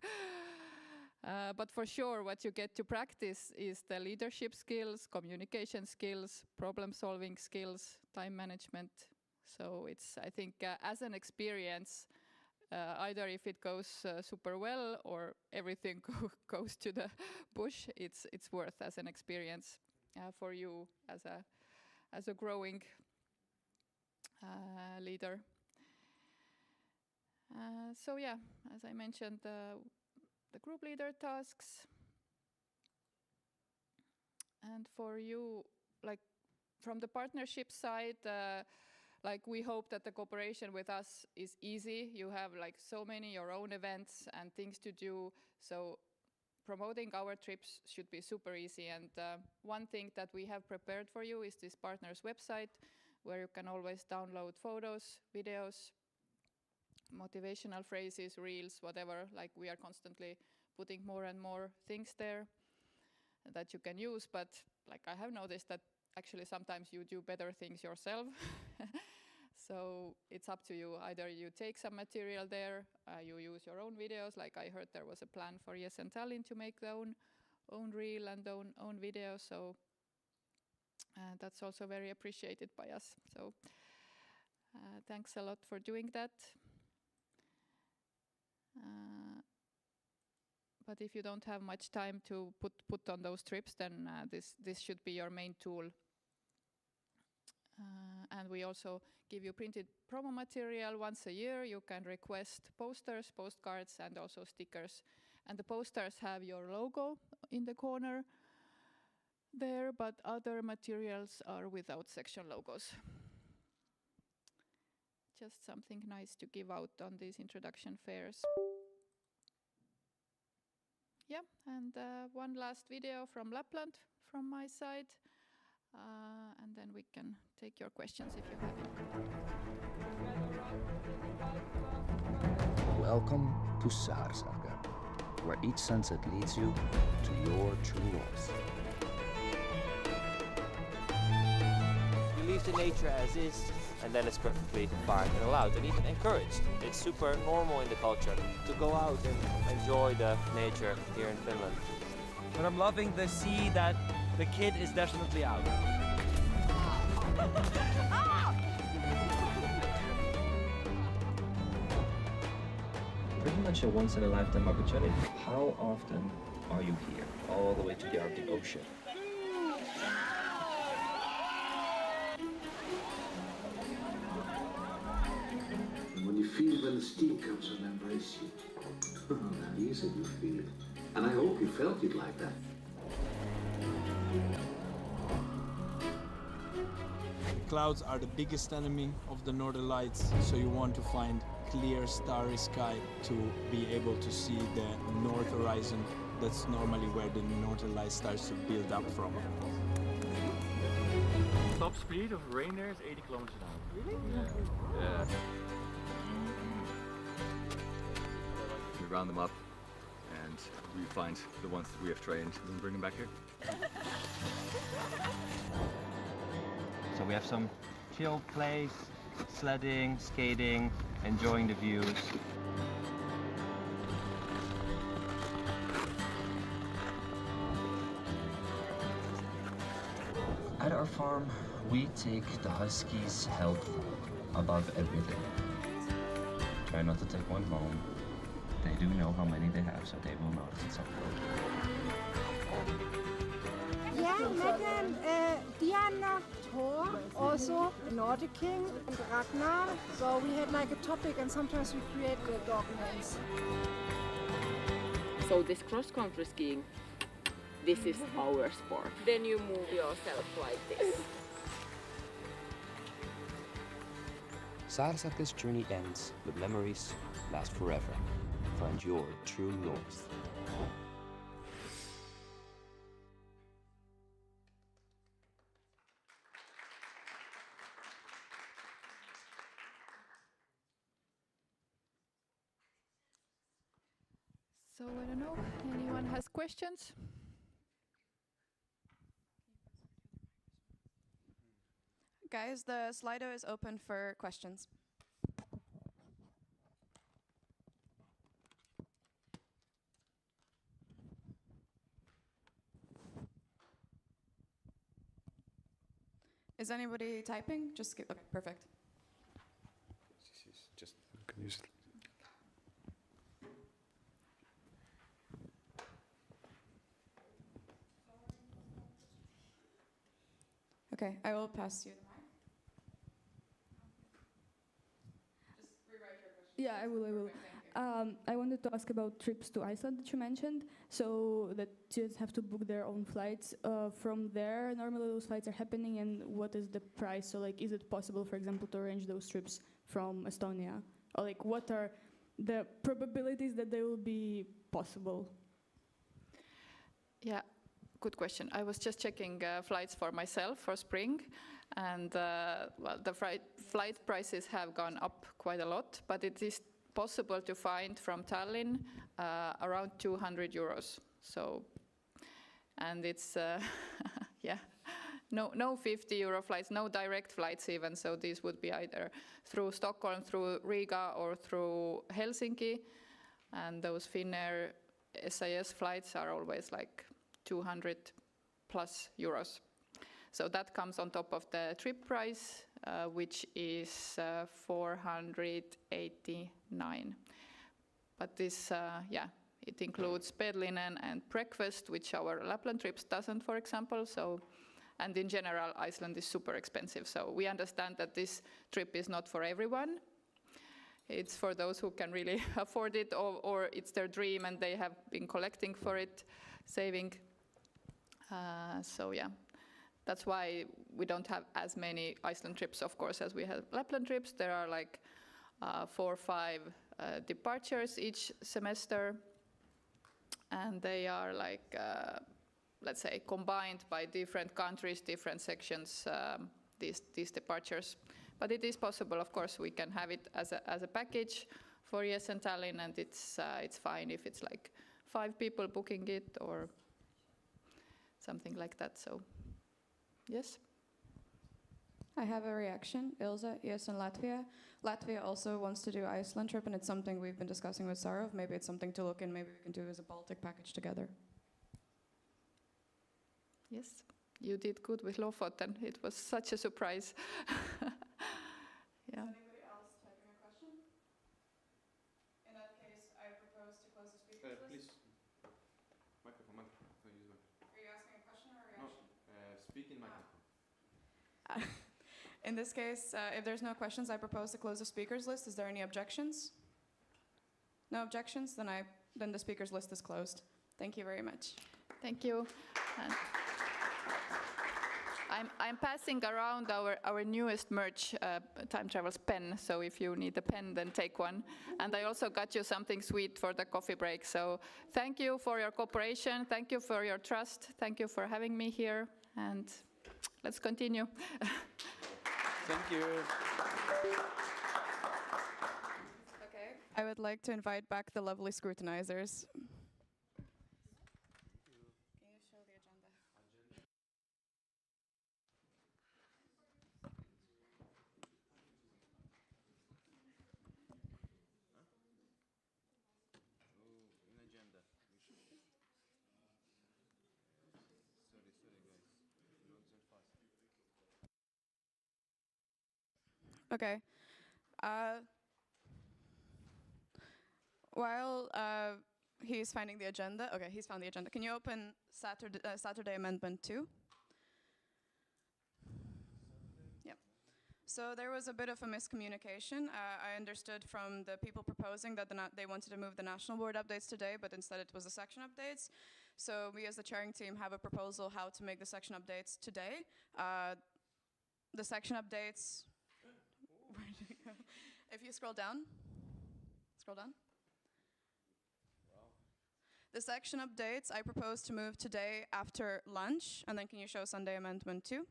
But for sure, what you get to practice is the leadership skills, communication skills, problem-solving skills, time management. So it's, I think, as an experience, either if it goes super well or everything goes to the bush, it's worth as an experience for you as a growing leader. So yeah, as I mentioned, the group leader tasks. And for you, like from the partnership side, like we hope that the cooperation with us is easy. You have like so many your own events and things to do. So promoting our trips should be super easy. And one thing that we have prepared for you is this partners website where you can always download photos, videos, motivational phrases, reels, whatever. Like we are constantly putting more and more things there that you can use. But like I have noticed that actually sometimes you do better things yourself. So it's up to you. Either you take some material there, you use your own videos. Like I heard there was a plan for ESN Tallinn to make their own reel and own video. So that's also very appreciated by us. So thanks a lot for doing that. But if you don't have much time to put on those trips, then this should be your main tool. And we also give you printed promo material once a year. You can request posters, postcards, and also stickers. And the posters have your logo in the corner there, but other materials are without section logos. Just something nice to give out on these introduction fairs. Yeah, and one last video from Lapland from my side. And then we can take your questions if you have any. Welcome to Saarsaga, where each sunset leads you to your true north. You leave the nature as is, and then it's perfectly fine and allowed and even encouraged. It's super normal in the culture to go out and enjoy the nature here in Finland. But I'm loving the sea that the kid is definitely out. Pretty much a once-in-a-lifetime opportunity. How often are you here, all the way to the Arctic Ocean? And when you feel when the steam comes and embrace you, how easy you feel. And I hope you felt it like that. Clouds are the biggest enemy of the northern lights, so you want to find clear starry sky to be able to see the north horizon. That's normally where the northern light starts to build up from. Top speed of reindeer is 80 kilometers an hour. Really? Yeah. We round them up and we find the ones that we have trained and bring them back here. So we have some chill place, sledding, skating, enjoying the views. At our farm, we take the huskies' health above everything. Try not to take one home. They do know how many they have, so they will notice at some point. Yeah, Madam Diana Thor, also Nordic King, and Ragnar. So we had like a topic, and sometimes we create the dog names. So this cross-country skiing, this is our sport. Then you move yourself like this. Saarsaka's journey ends, but memories last forever. Find your true north. So I don't know, anyone has questions? Guys, the Slido is open for questions. Is anybody typing? Just skip. Okay, perfect. Just you can use it. Okay, I will pass you the mic. Just rewrite your question. Yeah, I will. I wanted to ask about trips to Iceland that you mentioned. So that students have to book their own flights from there. Normally, those flights are happening, and what is the price? So, like, is it possible, for example, to arrange those trips from Estonia, or like, what are the probabilities that they will be possible? Yeah, good question. I was just checking flights for myself for spring, and well, the flight prices have gone up quite a lot, but it is possible to find from Tallinn around 200 euros. So, and it's yeah, no 50 euro flights, no direct flights even. So these would be either through Stockholm, through Riga, or through Helsinki, and those Finnair SAS flights are always like 200 plus euros. So that comes on top of the trip price, which is 489. But this, yeah, it includes bed linen and breakfast, which our Lapland trips doesn't, for example. So, and in general, Iceland is super expensive. So we understand that this trip is not for everyone. It's for those who can really afford it, or it's their dream and they have been collecting for it, saving. So yeah, that's why we don't have as many Iceland trips, of course, as we have Lapland trips. There are like 4 or 5 departures each semester, and they are like, let's say, combined by different countries, different sections, these departures. But it is possible, of course, we can have it as a package for ESN Tallinn, and it's fine if it's like 5 people booking it or something like that. So, yes. I have a reaction. Ilza, ESN Latvia. Latvia also wants to do Iceland trip, and it's something we've been discussing with Sarov. Maybe it's something to look in. Maybe we can do as a Baltic package together. Yes, you did good with Lofoten. It was such a surprise. Yeah. Is anybody else typing a question? In that case, I propose to close the speakers list. Please. Microphone. Use microphone. Are you asking a question or a reaction? No, speak in microphone. In this case, if there's no questions, I propose to close the speakers list. Is there any objections? No objections? Then the speakers list is closed. Thank you very much. Thank you. And I'm passing around our newest merch, Time Travel's pen, so if you need a pen, then take one. And I also got you something sweet for the coffee break. So thank you for your cooperation, thank you for your trust, thank you for having me here, and let's continue. Thank you. Okay. I would like to invite back the lovely scrutinizers. Okay. While he's finding the agenda, okay, he's found the agenda. Can you open Saturday Amendment 2? Yep. So there was a bit of a miscommunication. I understood from the people proposing that they wanted to move the national board updates today, but instead it was the section updates. So we as the chairing team have a proposal how to make the section updates today. The section updates... Where did it go? If you scroll down. Wow. The section updates I propose to move today after lunch, and then can you show Sunday Amendment 2?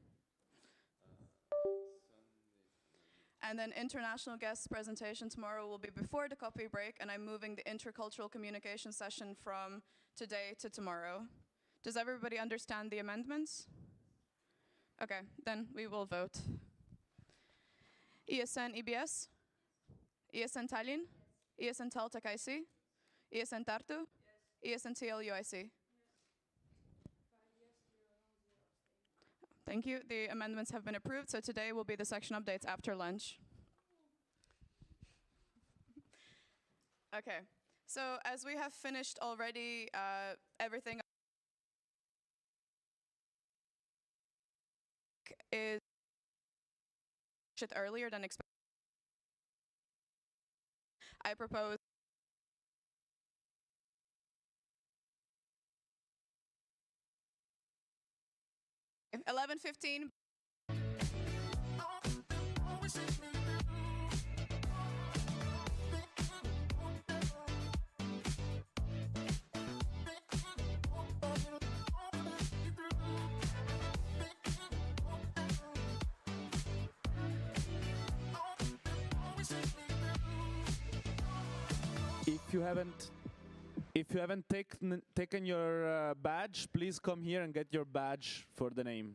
And then international guest presentation tomorrow will be before the coffee break, and I'm moving the intercultural communication session from today to tomorrow. Does everybody understand the amendments? Okay, then we will vote. ESN EBS, ESN Tallinn, ESN Taltek IC, ESN Tartu, ESN TL UIC. Thank you. The amendments have been approved, so today will be the section updates after lunch. Okay, so as we have finished already everything is earlier than expected. I propose 11:15. If you haven't taken your badge, please come here and get your badge for the name.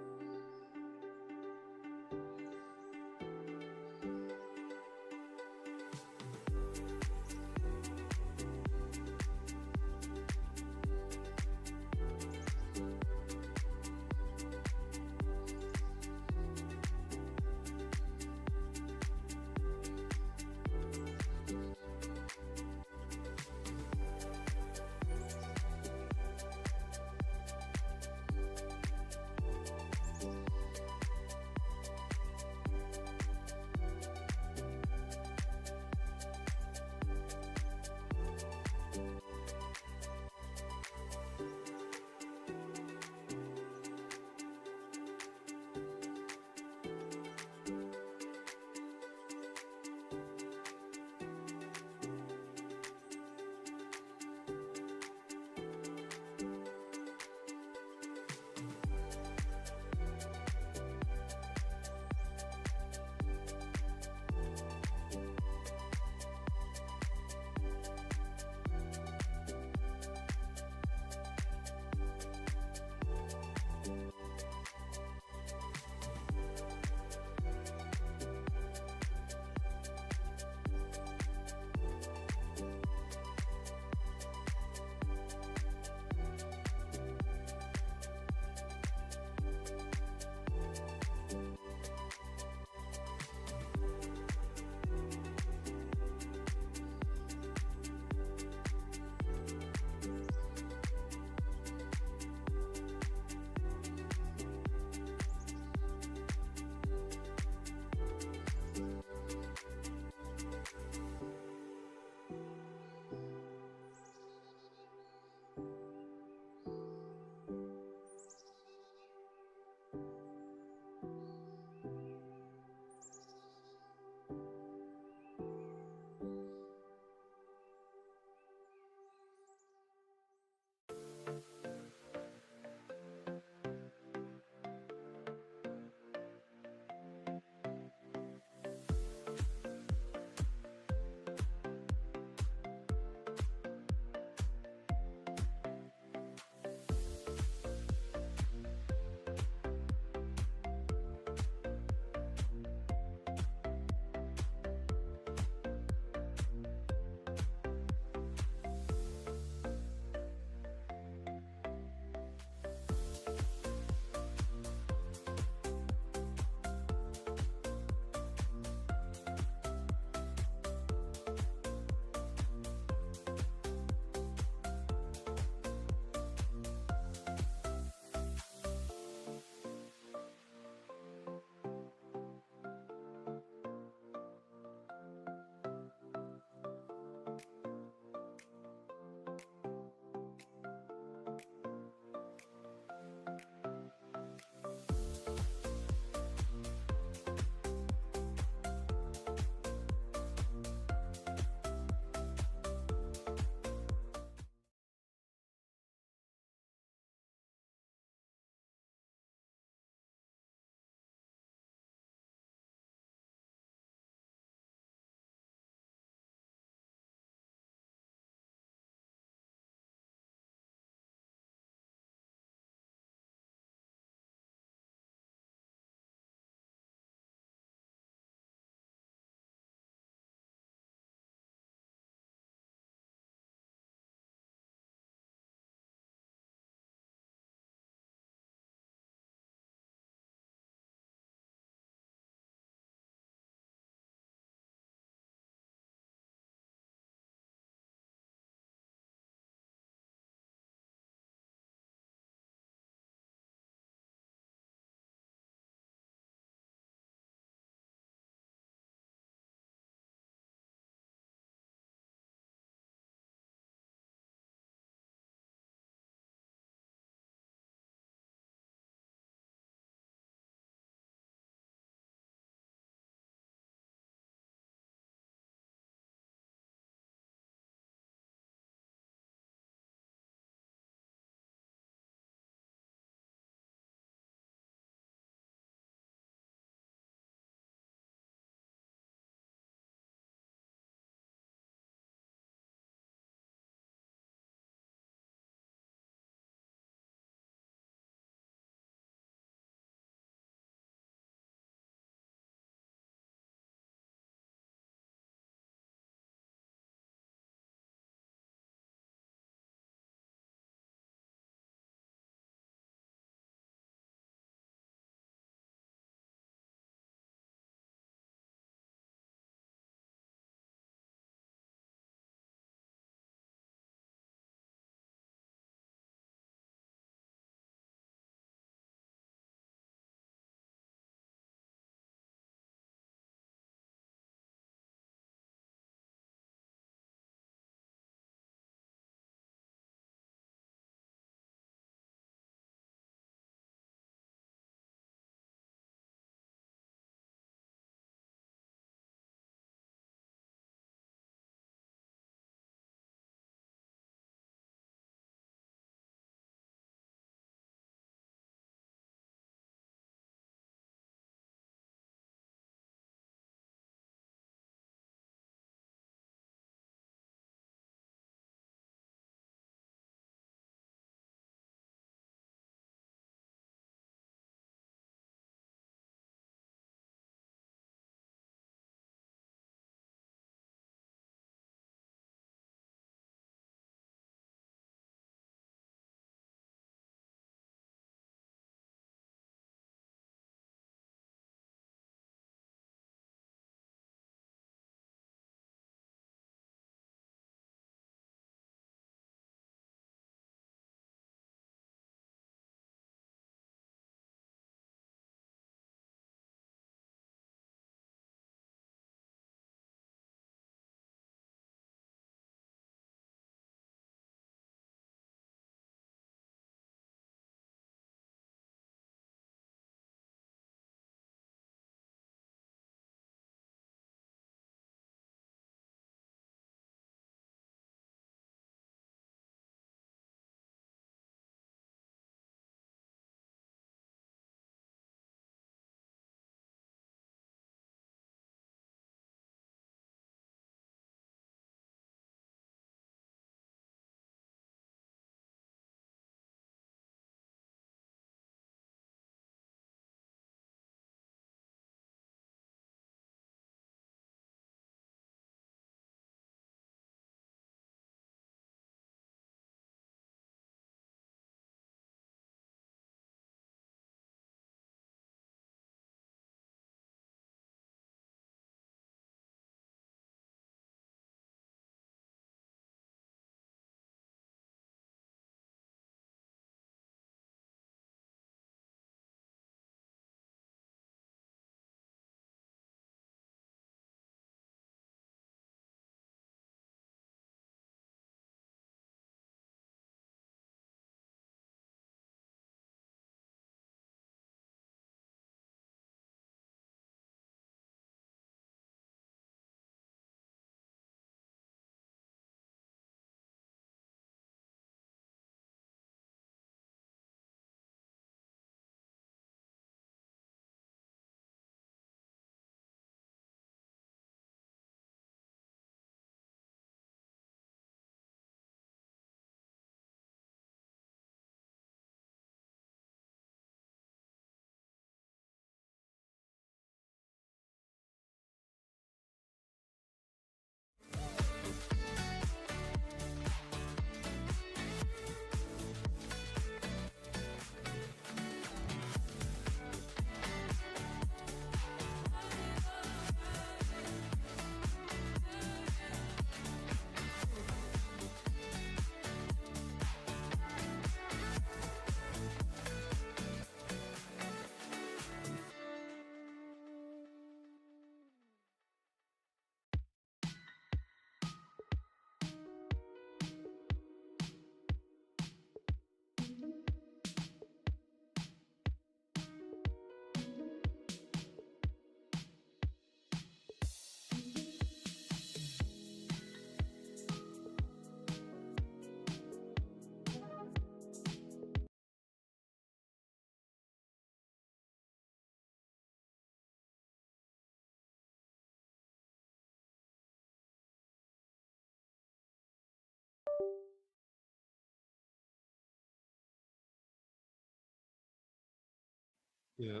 Yeah.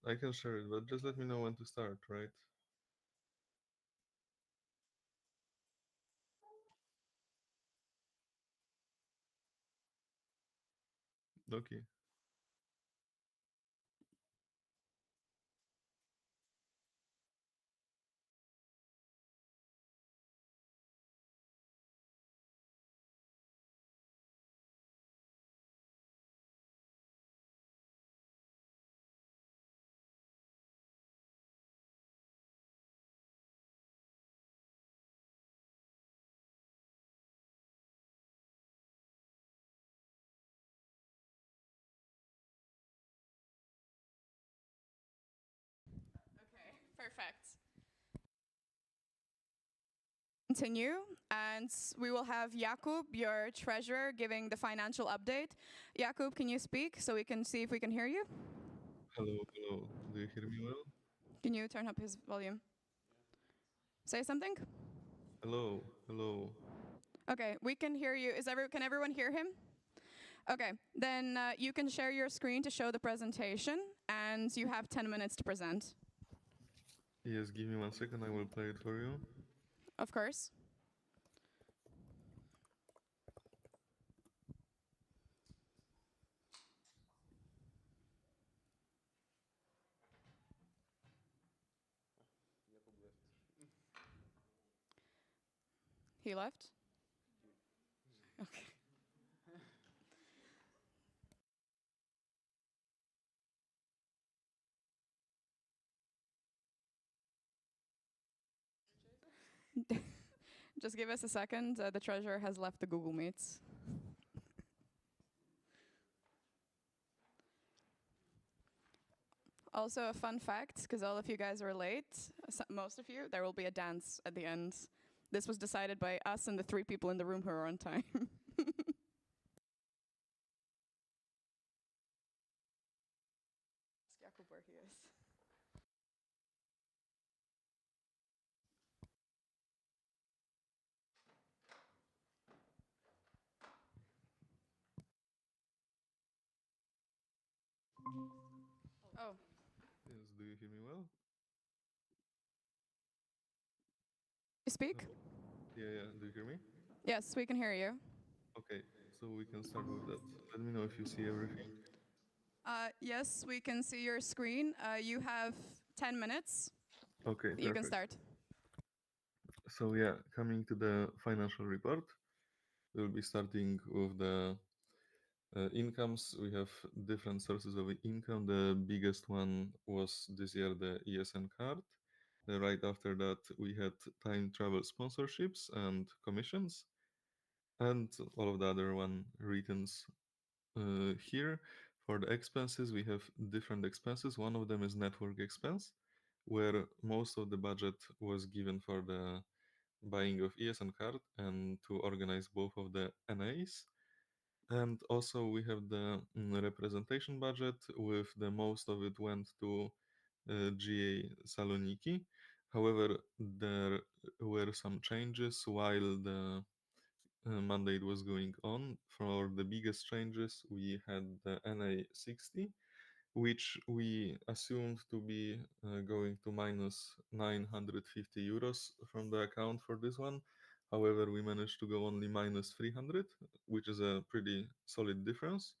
I can share it, but just let me know when to start, right? Okay. Perfect. Continue, and we will have Jakub, your treasurer, giving the financial update. Jakub, can you speak so we can see if we can hear you? Hello, hello. Do you hear me well? Can you turn up his volume? Say something? Hello, hello. Okay, we can hear you. Can everyone hear him? Okay, then you can share your screen to show the presentation, and you have 10 minutes to present. Yes, give me 1 second, I will play it for you. Of course. He left? Okay. Just give us a second. The treasurer has left the Google Meets. Also, a fun fact, because all of you guys are late, most of you, there will be a dance at the end. This was decided by us and the 3 people in the room who are on time. Ask Jakub where he is. Oh. Yes, do you hear me well? You speak? Hello. Yeah, do you hear me? Yes, we can hear you. Okay, so we can start with that. Let me know if you see everything. Yes, we can see your screen. You have 10 minutes. Okay, You can perfect. start. So yeah, coming to the financial report, we'll be starting with the incomes. We have different sources of income. The biggest one was this year the ESN card. Right after that, we had time travel sponsorships and commissions, and all of the other one returns here. For the expenses, we have different expenses. One of them is network expense, where most of the budget was given for the buying of ESN card and to organize both of the NAs. And also we have the representation budget, with the most of it went to GA Saloniki. However, there were some changes while the mandate was going on. For the biggest changes, we had the NA 60, which we assumed to be going to minus 950 euros from the account for this one. However, we managed to go only minus 300, which is a pretty solid difference.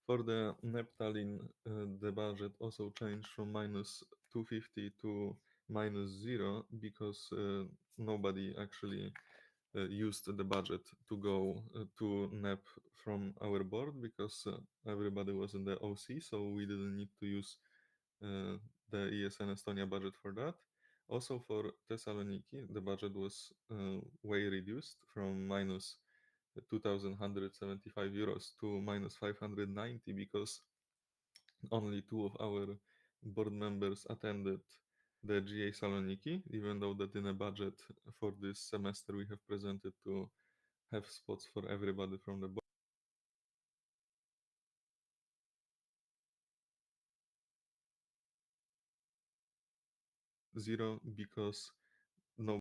For the Neptalin, the budget also changed from minus 250 to minus 0, because nobody actually used the budget to go to NEP from our board, because everybody was in the OC, so we didn't need to use the ESN Estonia budget for that. Also for Thessaloniki, the budget was way reduced from minus 2,175 euros to minus 590, because only 2 of our board members attended the GA Saloniki, even though that in a budget for this semester we have presented to have spots for everybody from the board. 0, because no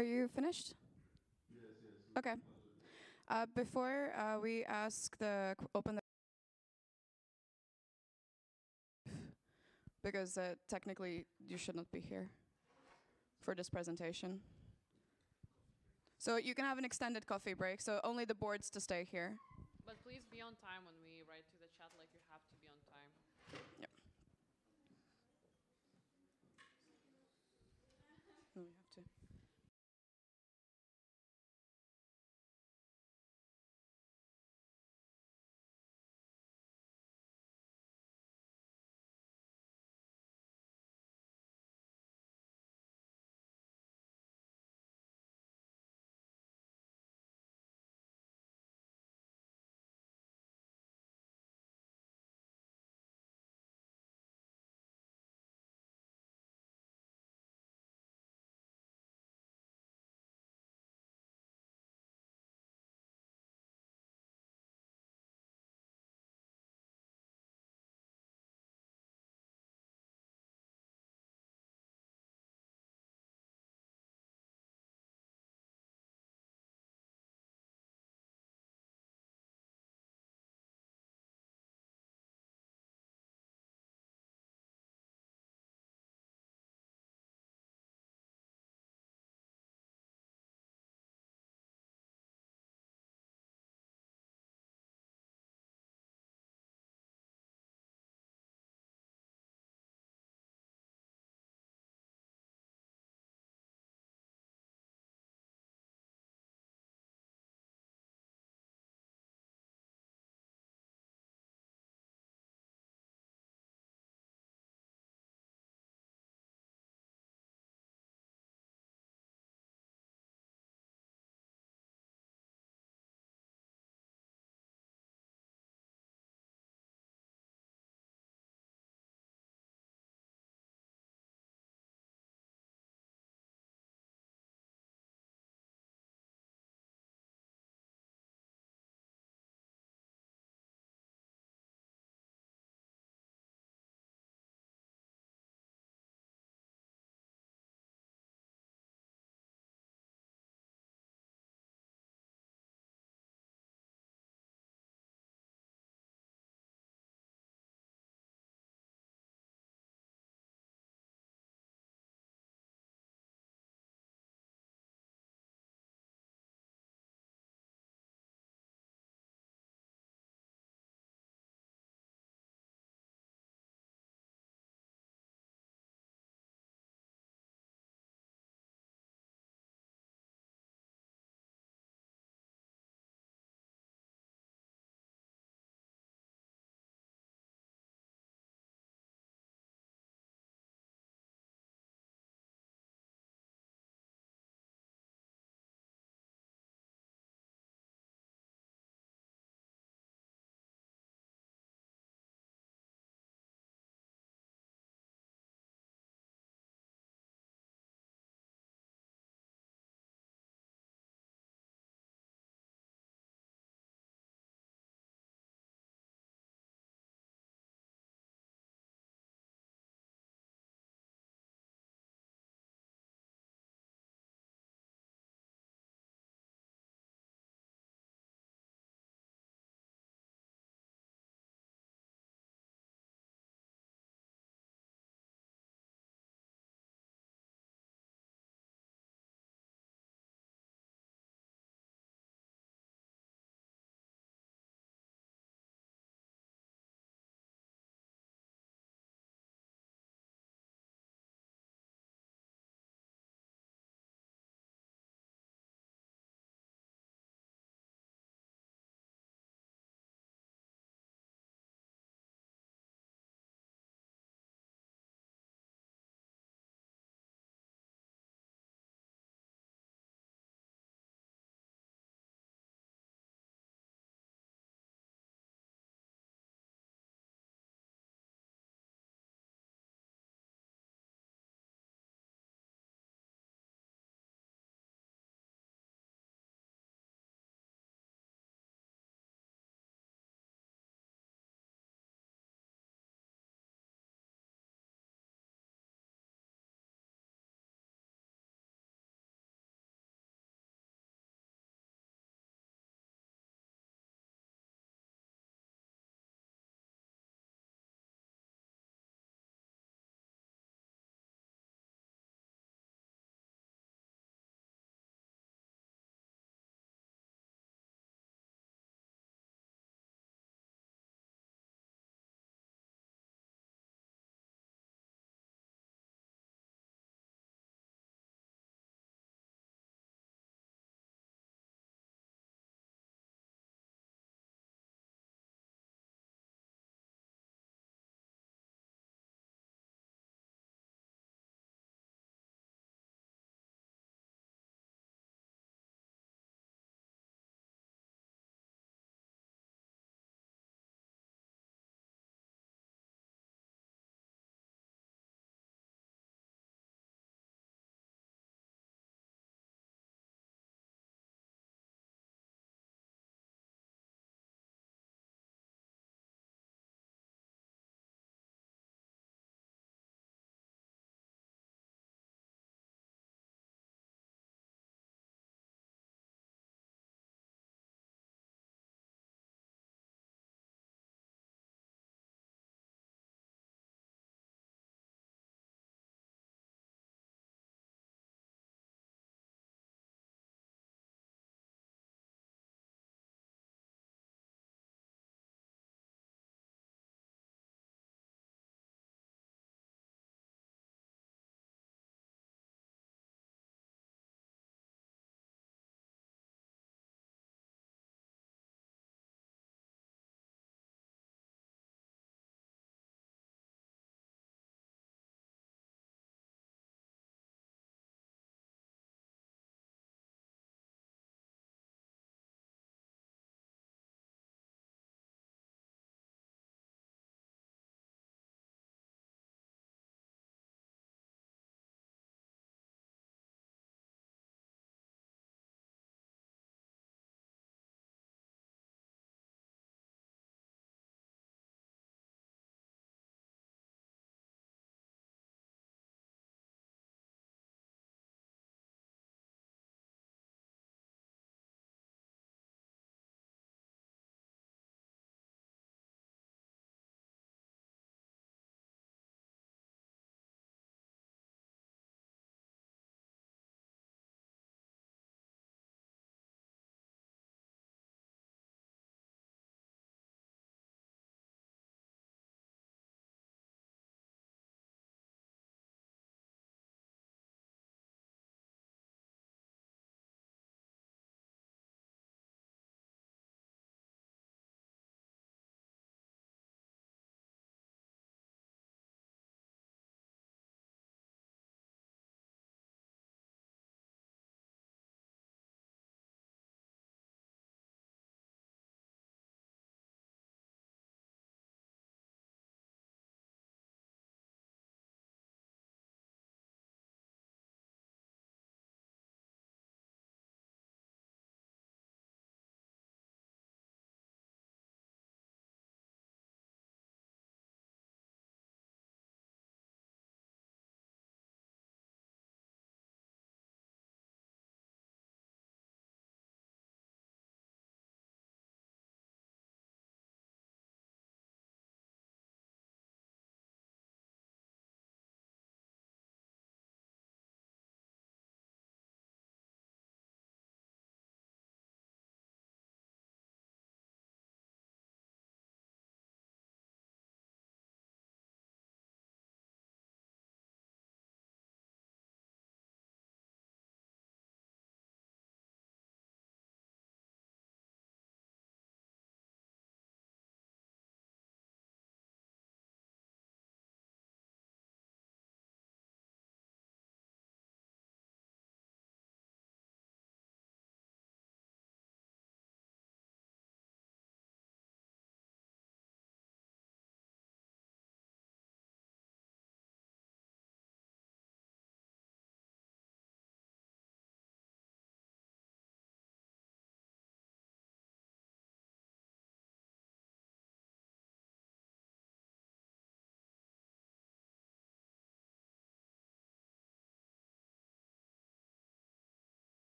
Are you finished? Okay. Before we ask open the because technically you should not be here for this presentation. So you can have an extended coffee break, so only the boards to stay here. But please be on time when we write to the chat, like you have to be on time. Yep. No, we have to.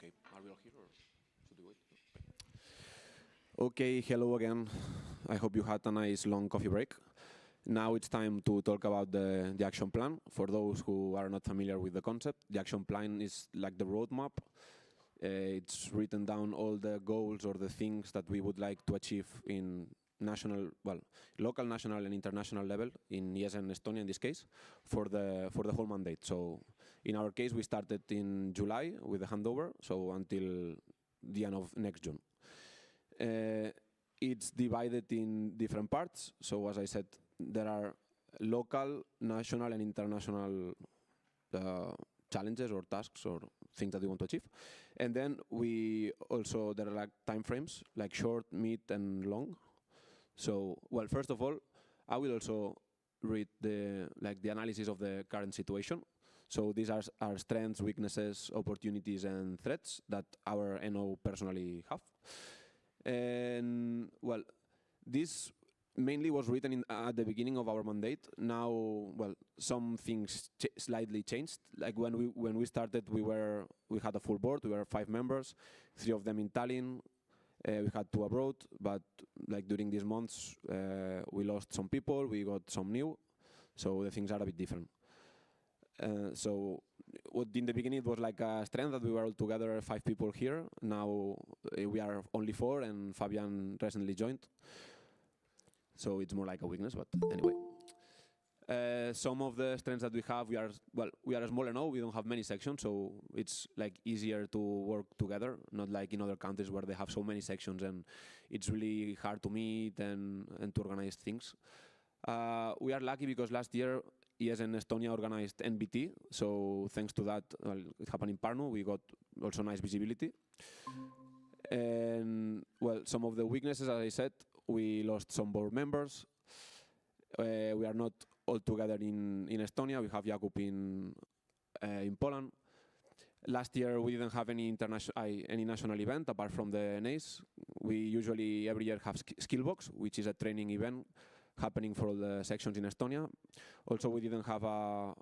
Okay, are we all here or should we wait? Okay, hello again. I hope you had a nice long coffee break. Now it's time to talk about the action plan. For those who are not familiar with the concept, the action plan is like the roadmap. It's written down all the goals or the things that we would like to achieve in national, well, local, national, and international level in ESN Estonia in this case for the whole mandate. So in our case, we started in July with the handover, so until the end of next June. It's divided in different parts. So as I said, there are local, national, and international challenges or tasks or things that we want to achieve. And then there are like time frames, like short, mid, and long. So, well, first of all, I will also read the analysis of the current situation. So these are our strengths, weaknesses, opportunities, and threats that our NO personally have. And, well, this mainly was written at the beginning of our mandate. Now, well, some things slightly changed. Like when we started, we had a full board. We were 5 members, 3 of them in Tallinn. We had 2 abroad, but like during these months, we lost some people. We got some new, so the things are a bit different. So what in the beginning it was like a strength that we were all together 5 people here. Now we are only 4, and Fabian recently joined. So it's more like a weakness, but anyway. Some of the strengths that we have, we are a smaller now, we don't have many sections, so it's like easier to work together, not like in other countries where they have so many sections and it's really hard to meet and to organize things. We are lucky because last year ESN Estonia organized NBT, so thanks to that, it happened in Pärnu, we got also nice visibility. And well, some of the weaknesses, as I said, we lost some board members. We are not all together in Estonia. We have Jakub in Poland. Last year we didn't have any national event apart from the NAs. We usually every year have Skillbox, which is a training event happening for all the sections in Estonia. Also, we didn't have a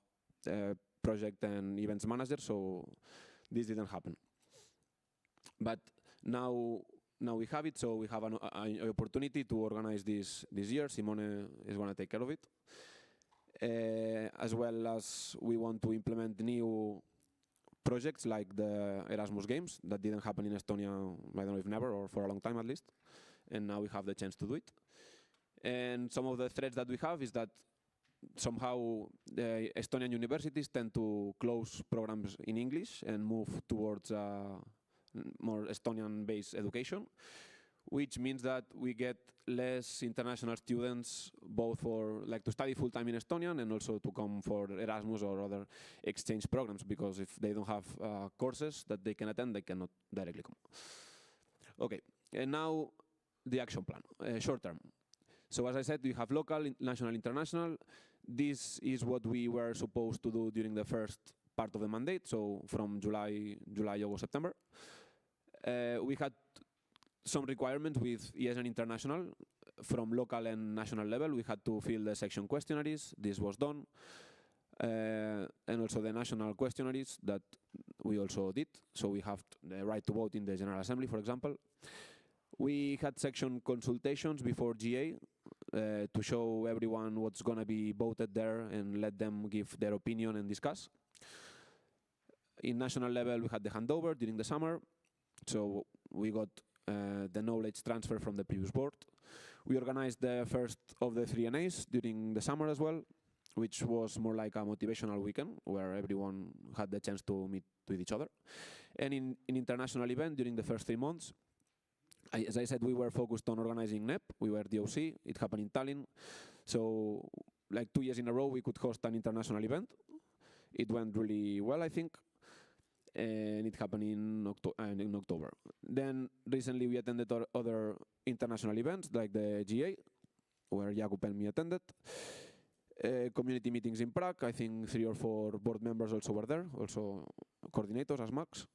project and events manager, so this didn't happen. But now we have it, so we have an opportunity to organize this year. Simone is going to take care of it. As well as we want to implement new projects like the Erasmus Games that didn't happen in Estonia, I don't know if never or for a long time at least. And now we have the chance to do it. And some of the threats that we have is that somehow the Estonian universities tend to close programs in English and move towards more Estonian-based education, which means that we get less international students, both for like to study full-time in Estonian and also to come for Erasmus or other exchange programs, because if they don't have courses that they can attend, they cannot directly come. Okay, and now the action plan, short term. So as I said, we have local, national, international. This is what we were supposed to do during the first part of the mandate, so from July, August, September. We had some requirements with ESN International from local and national level. We had to fill the section questionnaires. This was done. And also the national questionnaires that we also did. So we have the right to vote in the General Assembly, for example. We had section consultations before GA to show everyone what's going to be voted there and let them give their opinion and discuss. In national level, we had the handover during the summer. So we got the knowledge transfer from the previous board. We organized the first of the 3 NAs during the summer as well, which was more like a motivational weekend where everyone had the chance to meet with each other. And in international event during the first 3 months, as I said, we were focused on organizing NEP. We were DOC. It happened in Tallinn. So like 2 years in a row, we could host an international event. It went really well, I think. And it happened in October. Then recently we attended other international events like the GA, where Jakub and me attended. Community meetings in Prague. I think 3 or 4 board members also were there, also coordinators as Max.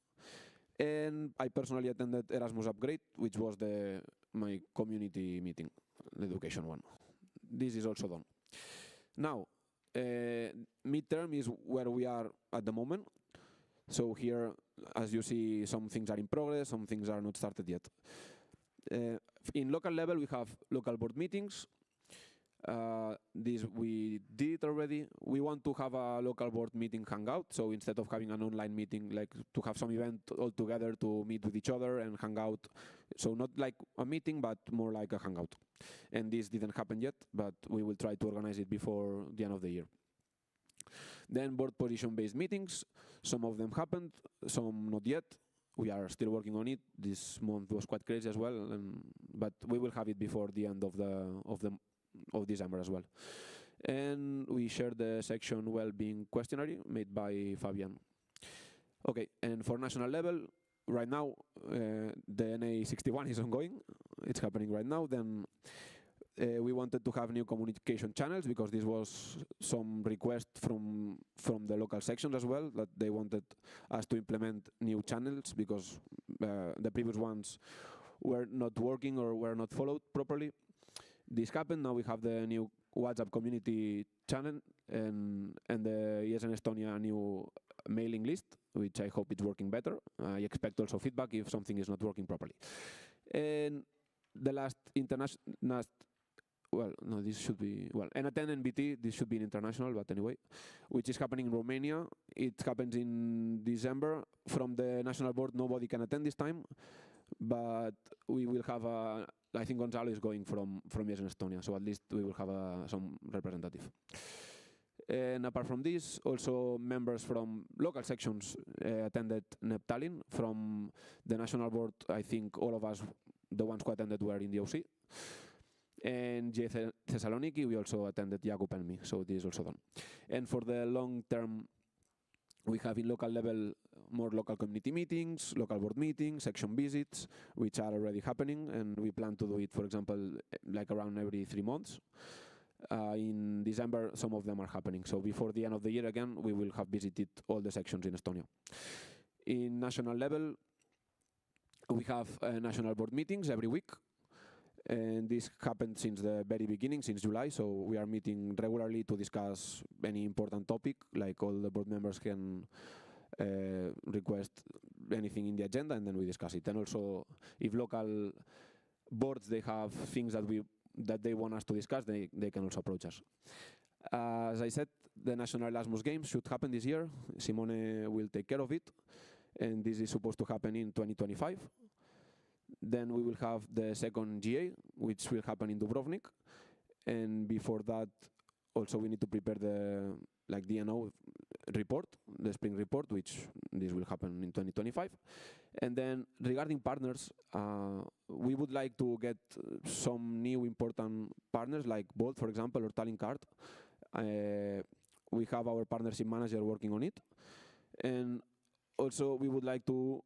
And I personally attended Erasmus Upgrade, which was my community meeting, the education one. This is also done. Now, midterm is where we are at the moment. So here, as you see, some things are in progress, some things are not started yet. In local level, we have local board meetings. This we did already. We want to have a local board meeting hangout. So instead of having an online meeting, like to have some event all together to meet with each other and hang out. So not like a meeting, but more like a hangout. And this didn't happen yet, but we will try to organize it before the end of the year. Then board position-based meetings. Some of them happened, some not yet. We are still working on it. This month was quite crazy as well, but we will have it before the end of December as well. And we shared the section well-being questionnaire made by Fabian. Okay, and for national level, right now the NA61 is ongoing. It's happening right now. Then we wanted to have new communication channels because this was some request from the local sections as well, that they wanted us to implement new channels because the previous ones were not working or were not followed properly. This happened. Now we have the new WhatsApp community channel and the ESN Estonia new mailing list, which I hope it's working better. I expect also feedback if something is not working properly. And the last international, well, no, this should be, well, and attend NBT, this should be an international, but anyway, which is happening in Romania. It happens in December. From the national board, nobody can attend this time, but we will have a, I think Gonzalo is going from ESN Estonia, so at least we will have some representative. And apart from this, also members from local sections attended NEP Tallinn. From the national board, I think all of us, the ones who attended, were in the OC. And J Thessaloniki, we also attended, Jakub and me, so this is also done. And for the long term, we have in local level more local community meetings, local board meetings, section visits, which are already happening, and we plan to do it, for example, like around every 3 months. In December, some of them are happening, so before the end of the year again, we will have visited all the sections in Estonia. In national level, we have national board meetings every week. And this happened since the very beginning, since July, so we are meeting regularly to discuss any important topic, like all the board members can request anything in the agenda, and then we discuss it. And also, if local boards, they have things that they want us to discuss, they can also approach us. As I said, the National Erasmus Games should happen this year. Simone will take care of it, and this is supposed to happen in 2025. Then we will have the second GA, which will happen in Dubrovnik. And before that, also we need to prepare the DNO report, the spring report, which this will happen in 2025. And then regarding partners, we would like to get some new important partners like Bolt, for example, or Tallinn Card. We have our partnership manager working on it. And also we would like to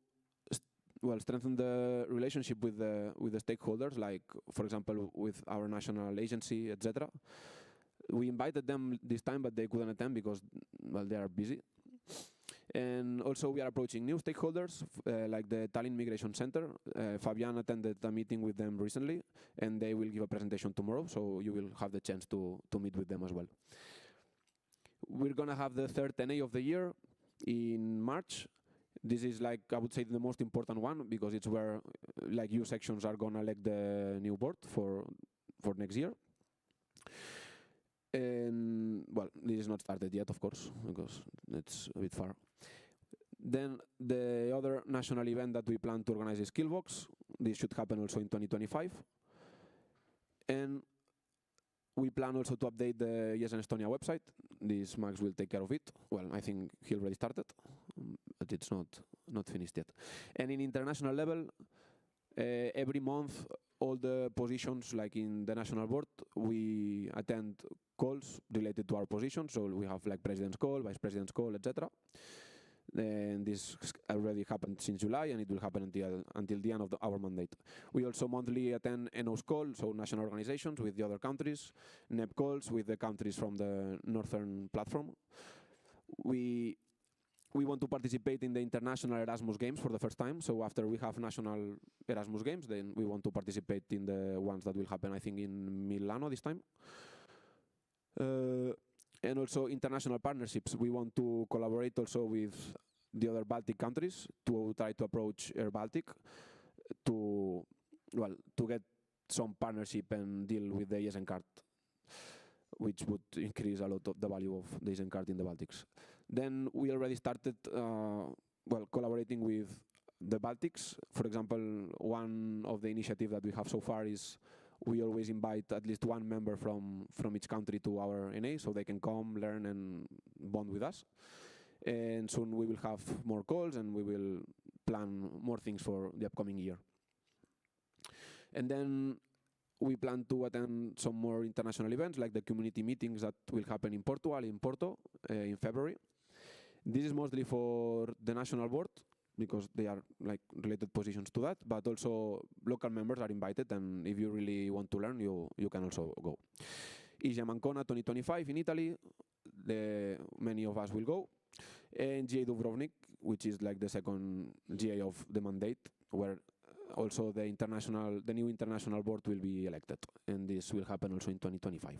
strengthen the relationship with the stakeholders, like, for example, with our national agency, etc. We invited them this time, but they couldn't attend because, well, they are busy. And also we are approaching new stakeholders, like the Tallinn Migration Center. Fabian attended a meeting with them recently, and they will give a presentation tomorrow, so you will have the chance to meet with them as well. We're going to have the third NA of the year in March. This is, like, I would say, the most important one, because it's where, like, you sections are going to elect the new board for next year. And, well, this is not started yet, of course, because it's a bit far. Then the other national event that we plan to organize is Skillbox. This should happen also in 2025. And we plan also to update the ESN Estonia website. This Max will take care of it. Well, I think he already started, but it's not finished yet. And in international level, every month, all the positions, like in the national board, we attend calls related to our position. So we have like president's call, vice president's call, etc. And this already happened since July, and it will happen until the end of our mandate. We also monthly attend NO's call, so national organizations with the other countries, NEP calls with the countries from the Northern Platform. We want to participate in the International Erasmus Games for the first time, so after we have national Erasmus Games, then we want to participate in the ones that will happen, I think, in Milano this time. And also international partnerships. We want to collaborate also with the other Baltic countries to try to approach Air Baltic to get some partnership and deal with the ESN card, which would increase a lot of the value of the ESN card in the Baltics. Then we already started collaborating with the Baltics. For example, one of the initiatives that we have so far is we always invite at least one member from each country to our NA so they can come, learn and bond with us. And soon we will have more calls and we will plan more things for the upcoming year. And then we plan to attend some more international events like the community meetings that will happen in Portugal, in Porto, in February. This is mostly for the national board because they are like related positions to that, but also local members are invited, and if you really want to learn, you can also go. ISIA Ancona 2025 in Italy, many of us will go. And GA Dubrovnik, which is like the second GA of the mandate, where also the new international board will be elected, and this will happen also in 2025.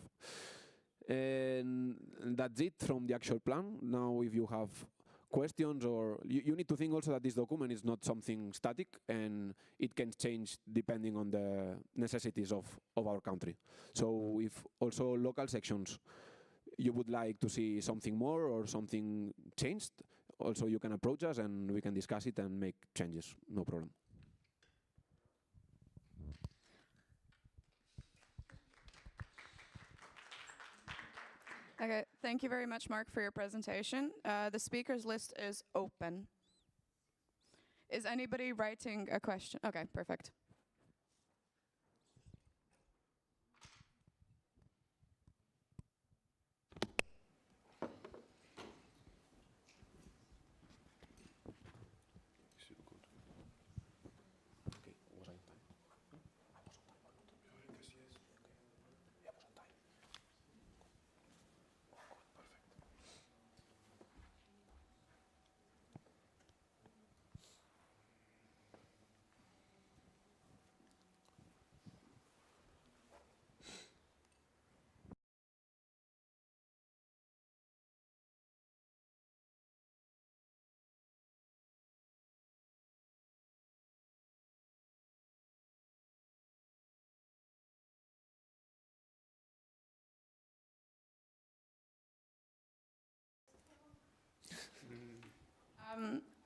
And that's it from the actual plan. Now, if you have questions, or you need to think also that this document is not something static, and it can change depending on the necessities of our country. So if also local sections you would like to see something more or something changed, also you can approach us and we can discuss it and make changes, no problem. Okay, thank you very much, Mark, for your presentation. The speakers list is open. Is anybody writing a question? Okay, perfect.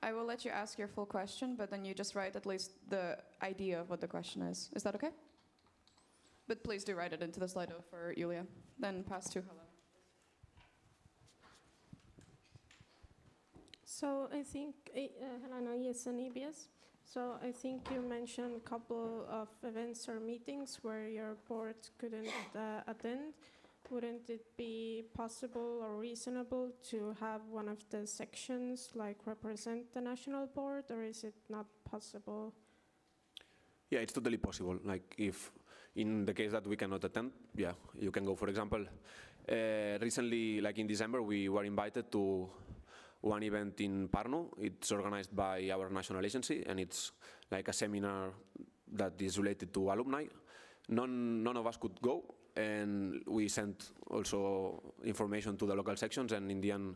I will let you ask your full question, but then you just write at least the idea of what the question is. Is that okay? But please do write it into the Slido for Julia. Then pass to Helena. So I think, Helena, ESN EBS. So I think you mentioned a couple of events or meetings where your board couldn't attend. Wouldn't it be possible or reasonable to have one of the sections like represent the national board, or is it not possible? Yeah, it's totally possible. Like if in the case that we cannot attend, yeah, you can go. For example, recently, like in December, we were invited to one event in Parno. It's organized by our national agency, and it's like a seminar that is related to alumni. None of us could go, and we sent also information to the local sections, and in the end,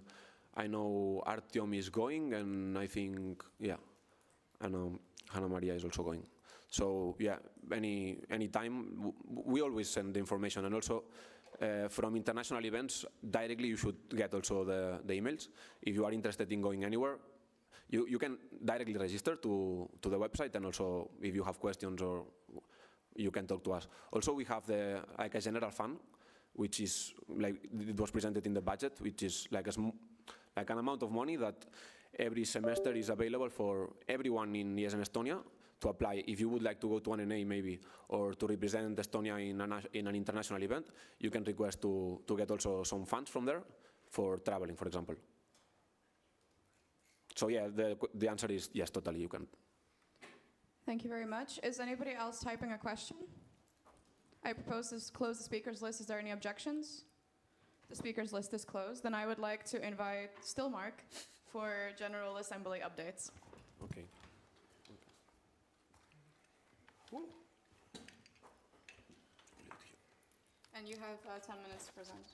I know Artyom is going, and I think, yeah, I know Hanna Maria is also going. So yeah, any time, we always send the information, and also from international events, directly you should get also the emails. If you are interested in going anywhere, you can directly register to the website, and also if you have questions, or you can talk to us. Also, we have like a general fund, which is like it was presented in the budget, which is like an amount of money that every semester is available for everyone in ESN Estonia to apply. If you would like to go to an NA maybe, or to represent Estonia in an international event, you can request to get also some funds from there for traveling, for example. So yeah, the answer is yes, totally, you can. Thank you very much. Is anybody else typing a question? I propose to close the speakers list. Is there any objections? The speakers list is closed. Then I would like to invite still Mark for General Assembly updates. Okay. And you have 10 minutes to present.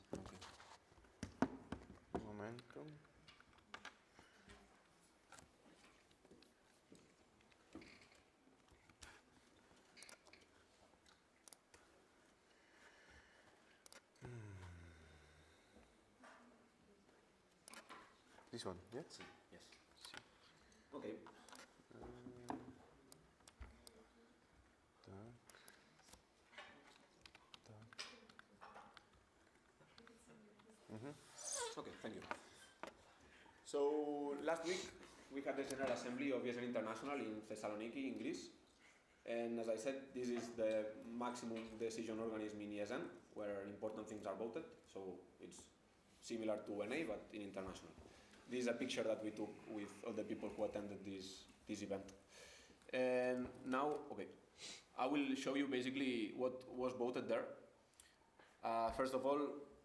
Momentum. This one, yeah? Yes. Okay. Okay, thank you. So last week we had the General Assembly of ESN International in Thessaloniki, in Greece. And as I said, this is the maximum decision organism in ESN, where important things are voted. So it's similar to NA, but in international. This is a picture that we took with all the people who attended this event. And now, okay, I will show you basically what was voted there. First of all,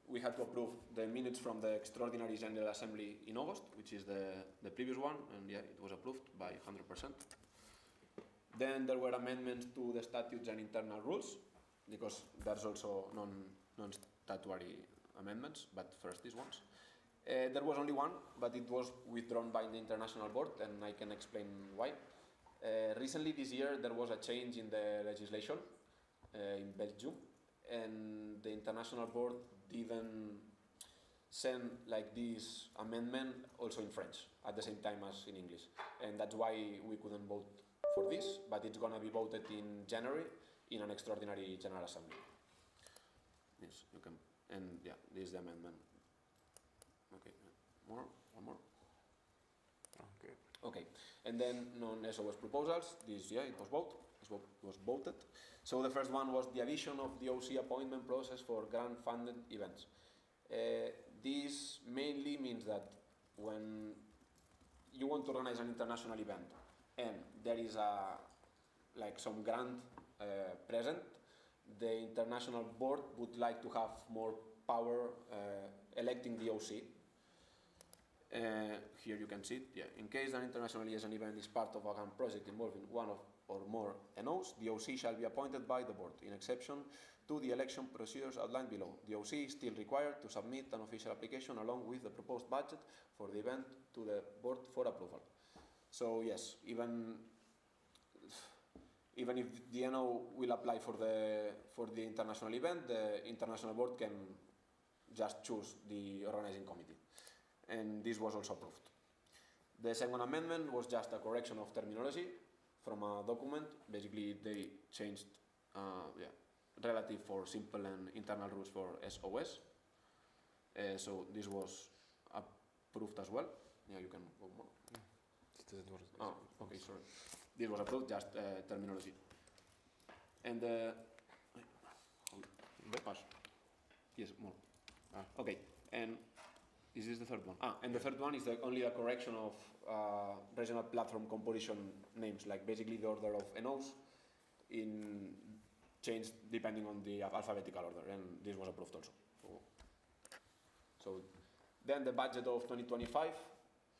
we had to approve the minutes from the Extraordinary General Assembly in August, which is the previous one, and yeah, it was approved by 100%. Then there were amendments to the statutes and internal rules, because there's also non-statutory amendments, but first these ones. There was only one, but it was withdrawn by the International Board, and I can explain why. Recently this year there was a change in the legislation in Belgium, and the International Board didn't send like this amendment also in French at the same time as in English, and that's why we couldn't vote for this, but it's going to be voted in January in an extraordinary General Assembly. Yes, you can, and yeah, this is the amendment. Okay, one more. Okay. Okay, and then non-SOS proposals. This, yeah, it was voted. So the first one was the addition of the OC appointment process for grant-funded events. This mainly means that when you want to organize an international event and there is some grant present, the international board would like to have more power electing the OC. Here you can see it. Yeah. In case an international ESN event is part of a grant project involving one or more NOs, the OC shall be appointed by the board, in exception to the election procedures outlined below. The OC is still required to submit an official application along with the proposed budget for the event to the board for approval. So yes, even if the NO will apply for the international event, the international board can just choose the organizing committee. And this was also approved. The second amendment was just a correction of terminology from a document. Basically, they changed relative for simple and internal rules for SOS. So this was approved as well. Yeah, you can go more. Oh, okay, sorry. This was approved, just terminology. And pass. Yes, more. Okay, and this is the third one. And the third one is only a correction of regional platform composition names, like basically the order of NOs in changed depending on the alphabetical order, and this was approved also. So then the budget of 2025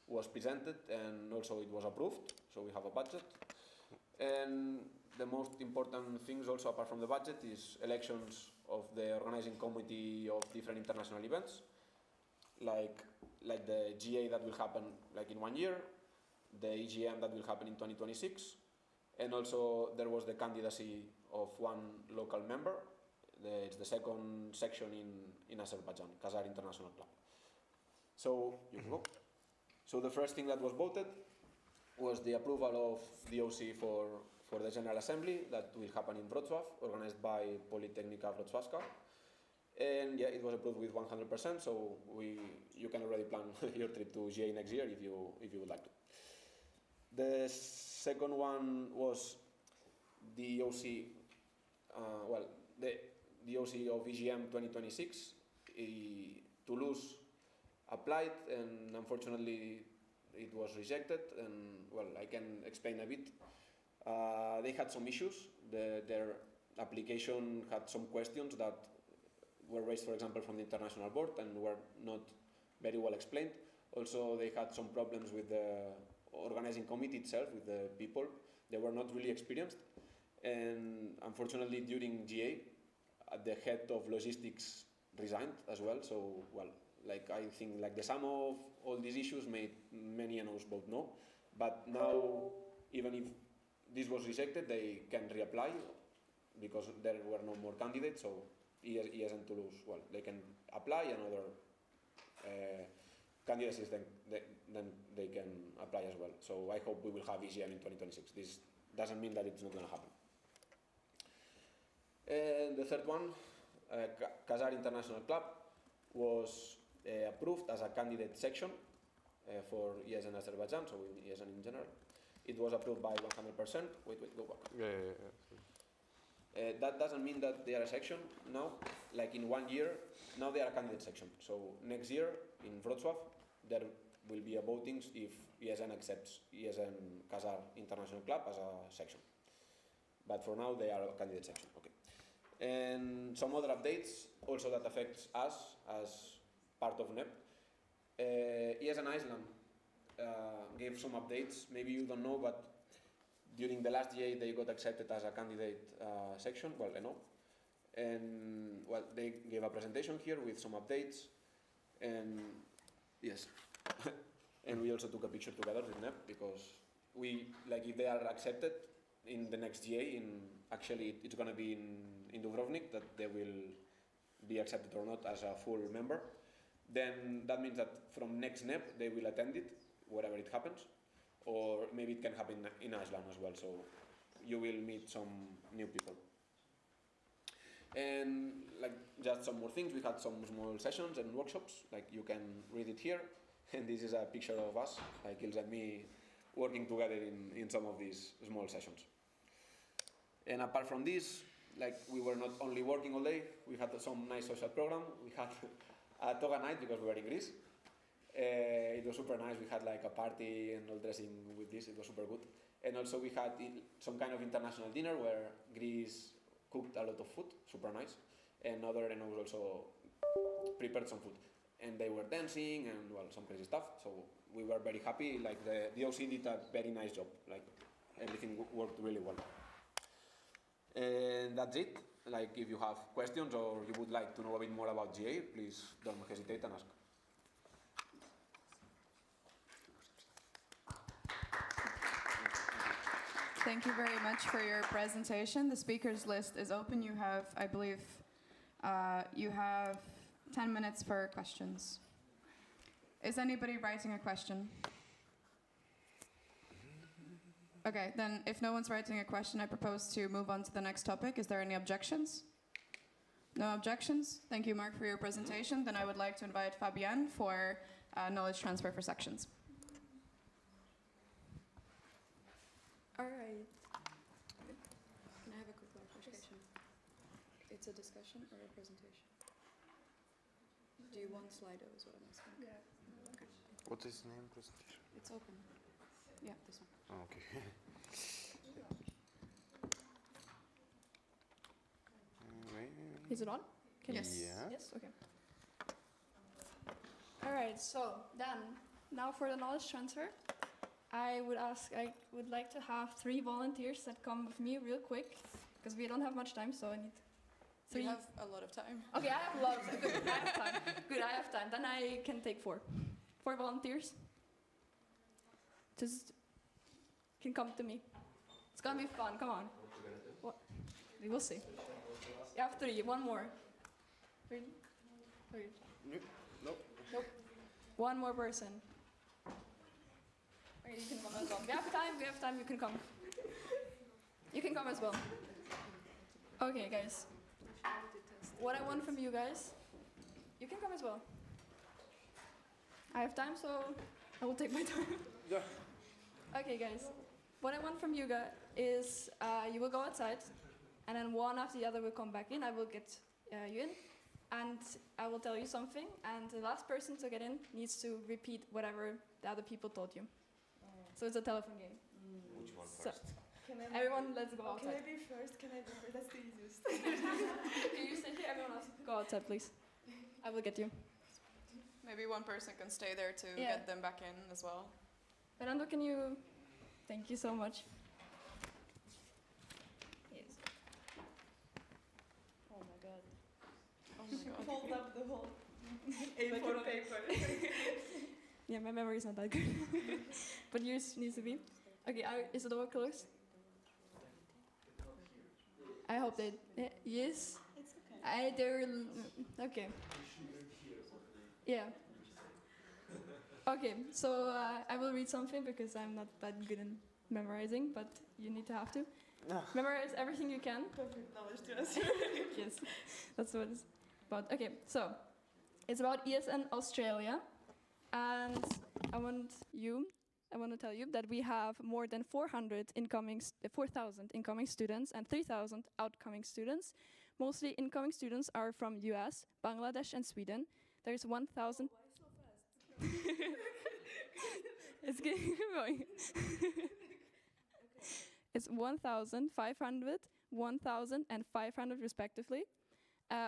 was presented and also it was approved, so we have a budget. And the most important things also apart from the budget is elections of the organizing committee of different international events, like the GA that will happen like in 1 year, the EGM that will happen in 2026, and also there was the candidacy of one local member. It's the second section in Azerbaijan, Kazar International Club. So you can go. So the first thing that was voted was the approval of the OC for the General Assembly that will happen in Wrocław, organized by Politechnika Wrocławska. And yeah, it was approved with 100%, so you can already plan your trip to GA next year if you would like to. The second one was the OC, the OC of EGM 2026. Toulouse applied, and unfortunately it was rejected, and well, I can explain a bit. They had some issues. Their application had some questions that were raised, for example, from the International Board and were not very well explained. Also, they had some problems with the organizing committee itself, with the people. They were not really experienced. And unfortunately, during GA, the head of logistics resigned as well. So, well, like I think like the sum of all these issues made many NOs vote no. But now, even if this was rejected, they can reapply because there were no more candidates. So ESN Toulouse, well, they can apply another candidacies, then they can apply as well. So I hope we will have EGM in 2026. This doesn't mean that it's not going to happen. And the third one, Kazar International Club, was approved as a candidate section for ESN Azerbaijan, so in ESN in general. It was approved by 100%. Wait, go back. That doesn't mean that they are a section now. Like in 1 year, now they are a candidate section. So next year in Wrocław, there will be a voting if ESN accepts ESN Kazar International Club as a section. But for now, they are a candidate section. Okay. And some other updates also that affects us as part of NEP. ESN Iceland gave some updates. Maybe you don't know, but during the last GA they got accepted as a candidate section. Well, I know. And well, they gave a presentation here with some updates. And yes, and we also took a picture together with NEP because we like if they are accepted in the next GA. Actually, it's going to be in Dubrovnik that they will be accepted or not as a full member. Then that means that from next NEP they will attend it, wherever it happens, or maybe it can happen in Iceland as well. So you will meet some new people. And like just some more things, we had some small sessions and workshops. Like you can read it here, and this is a picture of us, like Ilse and me, working together in some of these small sessions. And apart from this, like we were not only working all day, we had some nice social program. We had a toga night because we were in Greece. It was super nice. We had like a party and all dressing with this. It was super good. And also we had some kind of international dinner where Greece cooked a lot of food, super nice. And other NOs also prepared some food. And they were dancing and well, some crazy stuff. So we were very happy. Like the OC did a very nice job. Like everything worked really well. And that's it. Like if you have questions or you would like to know a bit more about GA, please don't hesitate and ask. Thank you very much for your presentation. The speakers list is open. You have, I believe, you have 10 minutes for questions. Is anybody writing a question? Okay, then if no one's writing a question, I propose to move on to the next topic. Is there any objections? No objections? Thank you, Mark, for your presentation. Then I would like to invite Fabienne for knowledge transfer for sections. All right. Can I have a quick clarification? It's a discussion or a presentation? Do you want Slido is what I'm asking? Yeah. Okay. What is the name of the presentation? It's open. Yeah, this one. Oh, okay. Is it on? Yes. Yes, okay. All right, so then, now for the knowledge transfer. I would like to have 3 volunteers that come with me real quick, because we don't have much time, so I need 3. We have a lot of time. Okay, I have a lot of time. Good, I have time. Good, I have time. Then I can take 4. 4 volunteers. Just can come to me. It's gonna be fun, come on. What? We will see. You have 3, 1 more. Really? Nope. Nope. 1 more person. Okay, you can come as well. We have time, you can come. You can come as well. Okay, guys. What I want from you guys, you can come as well. I have time, so I will take my time. Yeah. Okay, guys. What I want from you guys is you will go outside, and then one after the other will come back in. I will get you in, and I will tell you something, and the last person to get in needs to repeat whatever the other people told you. So it's a telephone game. Which one So, first? everyone, let's go outside. Can I be first? That's the easiest. Can you stay here? Everyone else, go outside, please. I will get you. Maybe one person can stay there to Yeah. get them back in as well. Fernando, can you? Thank you so much. Yes. Oh my god. Oh my god. Hold up the whole A4 paper. Yeah, my memory is not that good. But yours needs to be. Okay, is the door closed? I hope they. Yes? It's okay. They're. Okay. Yeah. Okay, so I will read something because I'm not that good in memorizing, but you need to have to. Memorize everything you can. Perfect knowledge to us. Yes, that's what it's about. Okay, so it's about ESN Australia, and I want to tell you that we have more than 4,000 incoming students and 3,000 outgoing students. Mostly incoming students are from US, Bangladesh, and Sweden. There's 1,000. Why so fast? It's getting going. It's 1,500, 1,500 respectively.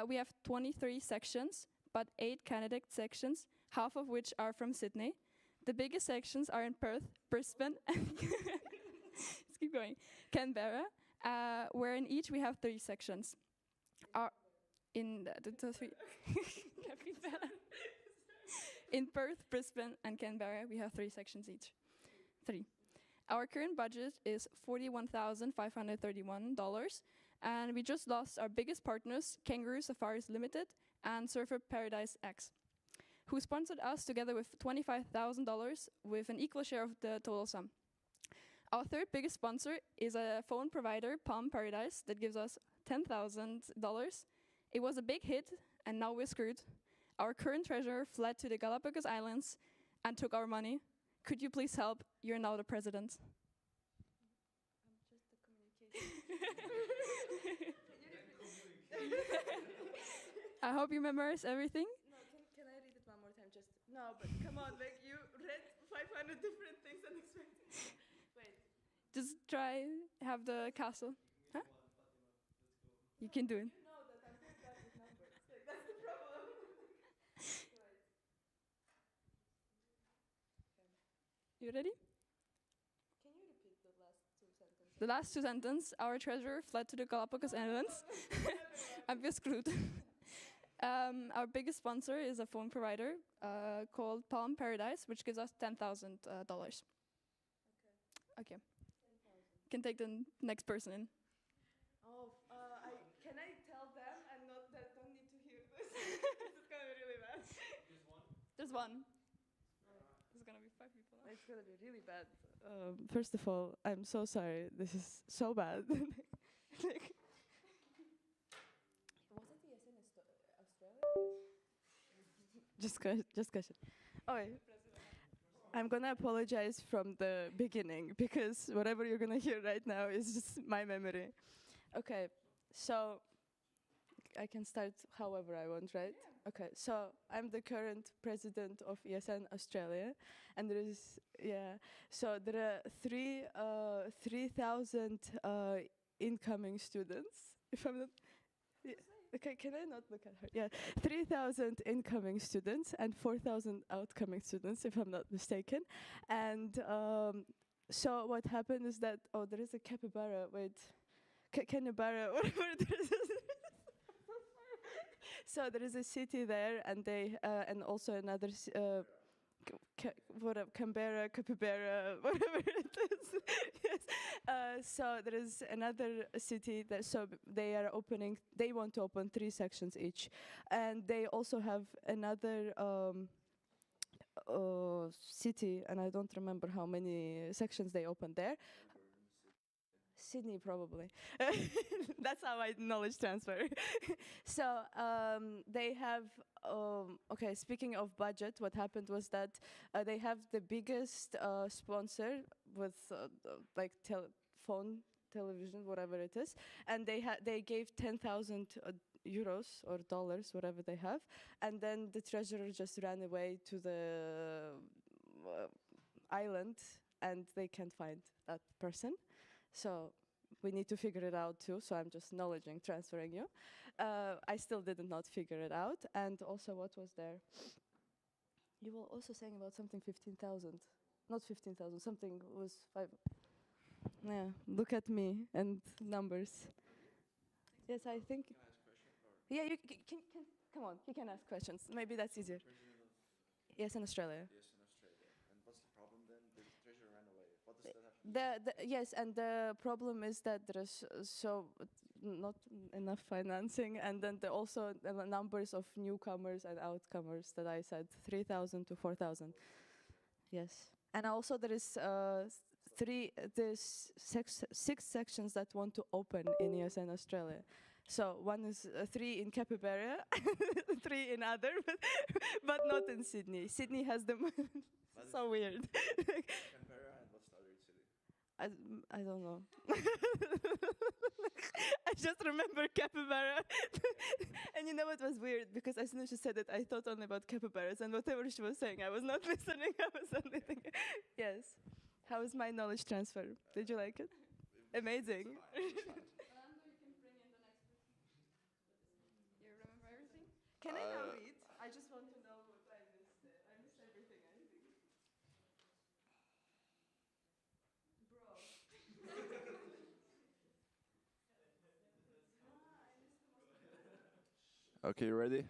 We have 23 sections, but 8 candidate sections, half of which are from Sydney. The biggest sections are in Perth, Brisbane, and let's keep going, Canberra, where in each we have 3 sections. In the 3. In Perth, Brisbane, and Canberra, we have 3 sections each. 3. Our current budget is $41,531, and we just lost our biggest partners, Kangaroo Safaris Limited and Surfer Paradise X, who sponsored us together with $25,000 with an equal share of the total sum. Our third biggest sponsor is a phone provider, Palm Paradise, that gives us $10,000. It was a big hit, and now we're screwed. Our current treasurer fled to the Galapagos Islands and took our money. Could you please help? You're now the president. I'm just the communication. I hope you memorize everything. No, can I read it one more time? Just no, but come on, like you read 500 different things and expected. Wait. Just try have the castle. Huh? You can do it. You know that I'm very bad with numbers. Like that's the problem. You ready? Can you repeat the last 2 sentences? The last 2 sentences, our treasurer fled to the Galapagos Islands. I'm just screwed. Our biggest sponsor is a phone provider called Palm Paradise, which gives us $10,000. Okay. You can take the next person in. Oh, can I tell them and not that don't need to hear this? This is gonna be really bad. There's one. There's gonna be 5 people. It's gonna be really bad. First of all, I'm so sorry. This is so bad. Like, wasn't ESN Australia? Just question. Oh, I'm gonna apologize from the beginning because whatever you're gonna hear right now is just my memory. Okay, so I can start however I want, right? Yeah. Okay, so I'm the current president of ESN Australia, and so there are 3,000 incoming students. If I'm not, okay, can I not look at her? Yeah, 3,000 incoming students and 4,000 outgoing students, if I'm not mistaken. And so what happened is that there is a capybara. Wait, capybara, whatever there is. So there is a city there, and they and also another Canberra, capybara, whatever it is. Yes. So there is another city that they want to open 3 sections each, and they also have another city, and I don't remember how many sections they opened there. Sydney, probably. That's how I knowledge transfer. So they have, okay, speaking of budget, what happened was that they have the biggest sponsor with like phone, television, whatever it is, and they gave 10,000 euros or dollars, whatever they have, and then the treasurer just ran away to the island, and they can't find that person. So we need to figure it out too. So I'm just transferring you. I still did not figure it out. And also, what was there? You were also saying about something 15,000. Not 15,000, something was 5. Yeah, look at me and numbers. Yes, I think. Yeah, you can come on, you can ask questions. Maybe that's easier. Yes, in Australia. Yes, in Australia. And what's the problem then? The treasure ran away. What does that have to do? Yes, and the problem is that there is not enough financing, and then there also the numbers of newcomers and outcomers that I said, 3,000 to 4,000. Yes. And also there is six sections that want to open in ESN Australia. So one is 3 in Capybara, 3 in other, but not in Sydney. Sydney has them. So weird. Canberra, and what's the other city? I don't know. I just remember capybara. And you know what was weird? Because as soon as she said it, I thought only about capybaras, and whatever she was saying, I was not listening. I was only thinking, yes. How is my knowledge transfer? Did you like it? Amazing. You remember everything? Can I now read? I just want to know what I missed. I missed everything, I think. Okay, you ready?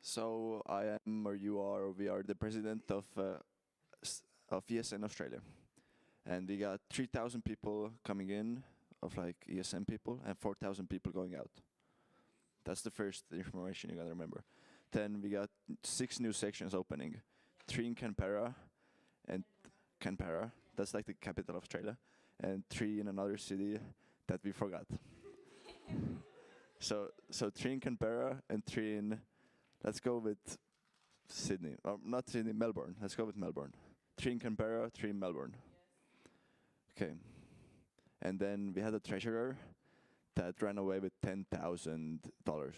So I am, or you are, or we are the president of ESN Australia, and we got 3,000 people coming in, of like ESN people, and 4,000 people going out. That's the first information you gotta remember. Then we got 6 new sections opening, 3 in Canberra, and Canberra. That's like the capital of Australia, and 3 in another city that we forgot. So 3 in Canberra and 3 in, let's go with Sydney, or not Sydney, Melbourne. Let's go with Melbourne. 3 in Canberra, 3 in Melbourne. Okay. And then we had a treasurer that ran away with $10,000.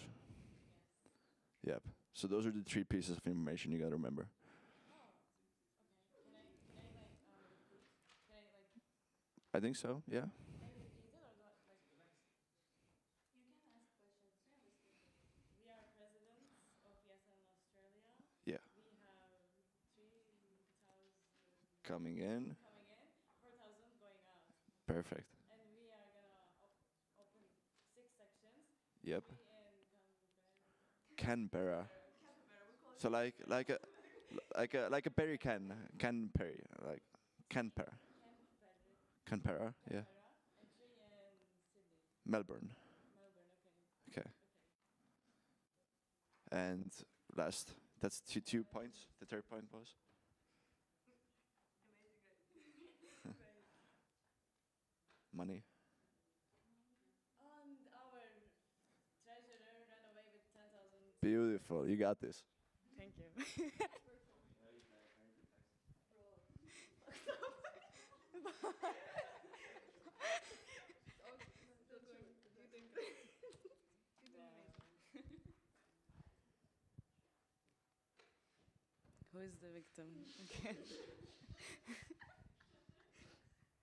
Yep. So those are the 3 pieces of information you gotta remember. I think so, yeah. Yeah. Coming in. 4,000 going out. Perfect. And we are gonna open 6 sections. Yep. 3 in Canberra. So like a berry can berry, like Canberra. Canberra, yeah. and 3 in Sydney. Melbourne. Melbourne, okay. Okay. And last, that's 2 points. The third point was. Money. And our treasurer ran away with 10,000. Beautiful. You got this. Thank you. Who is the victim? Okay.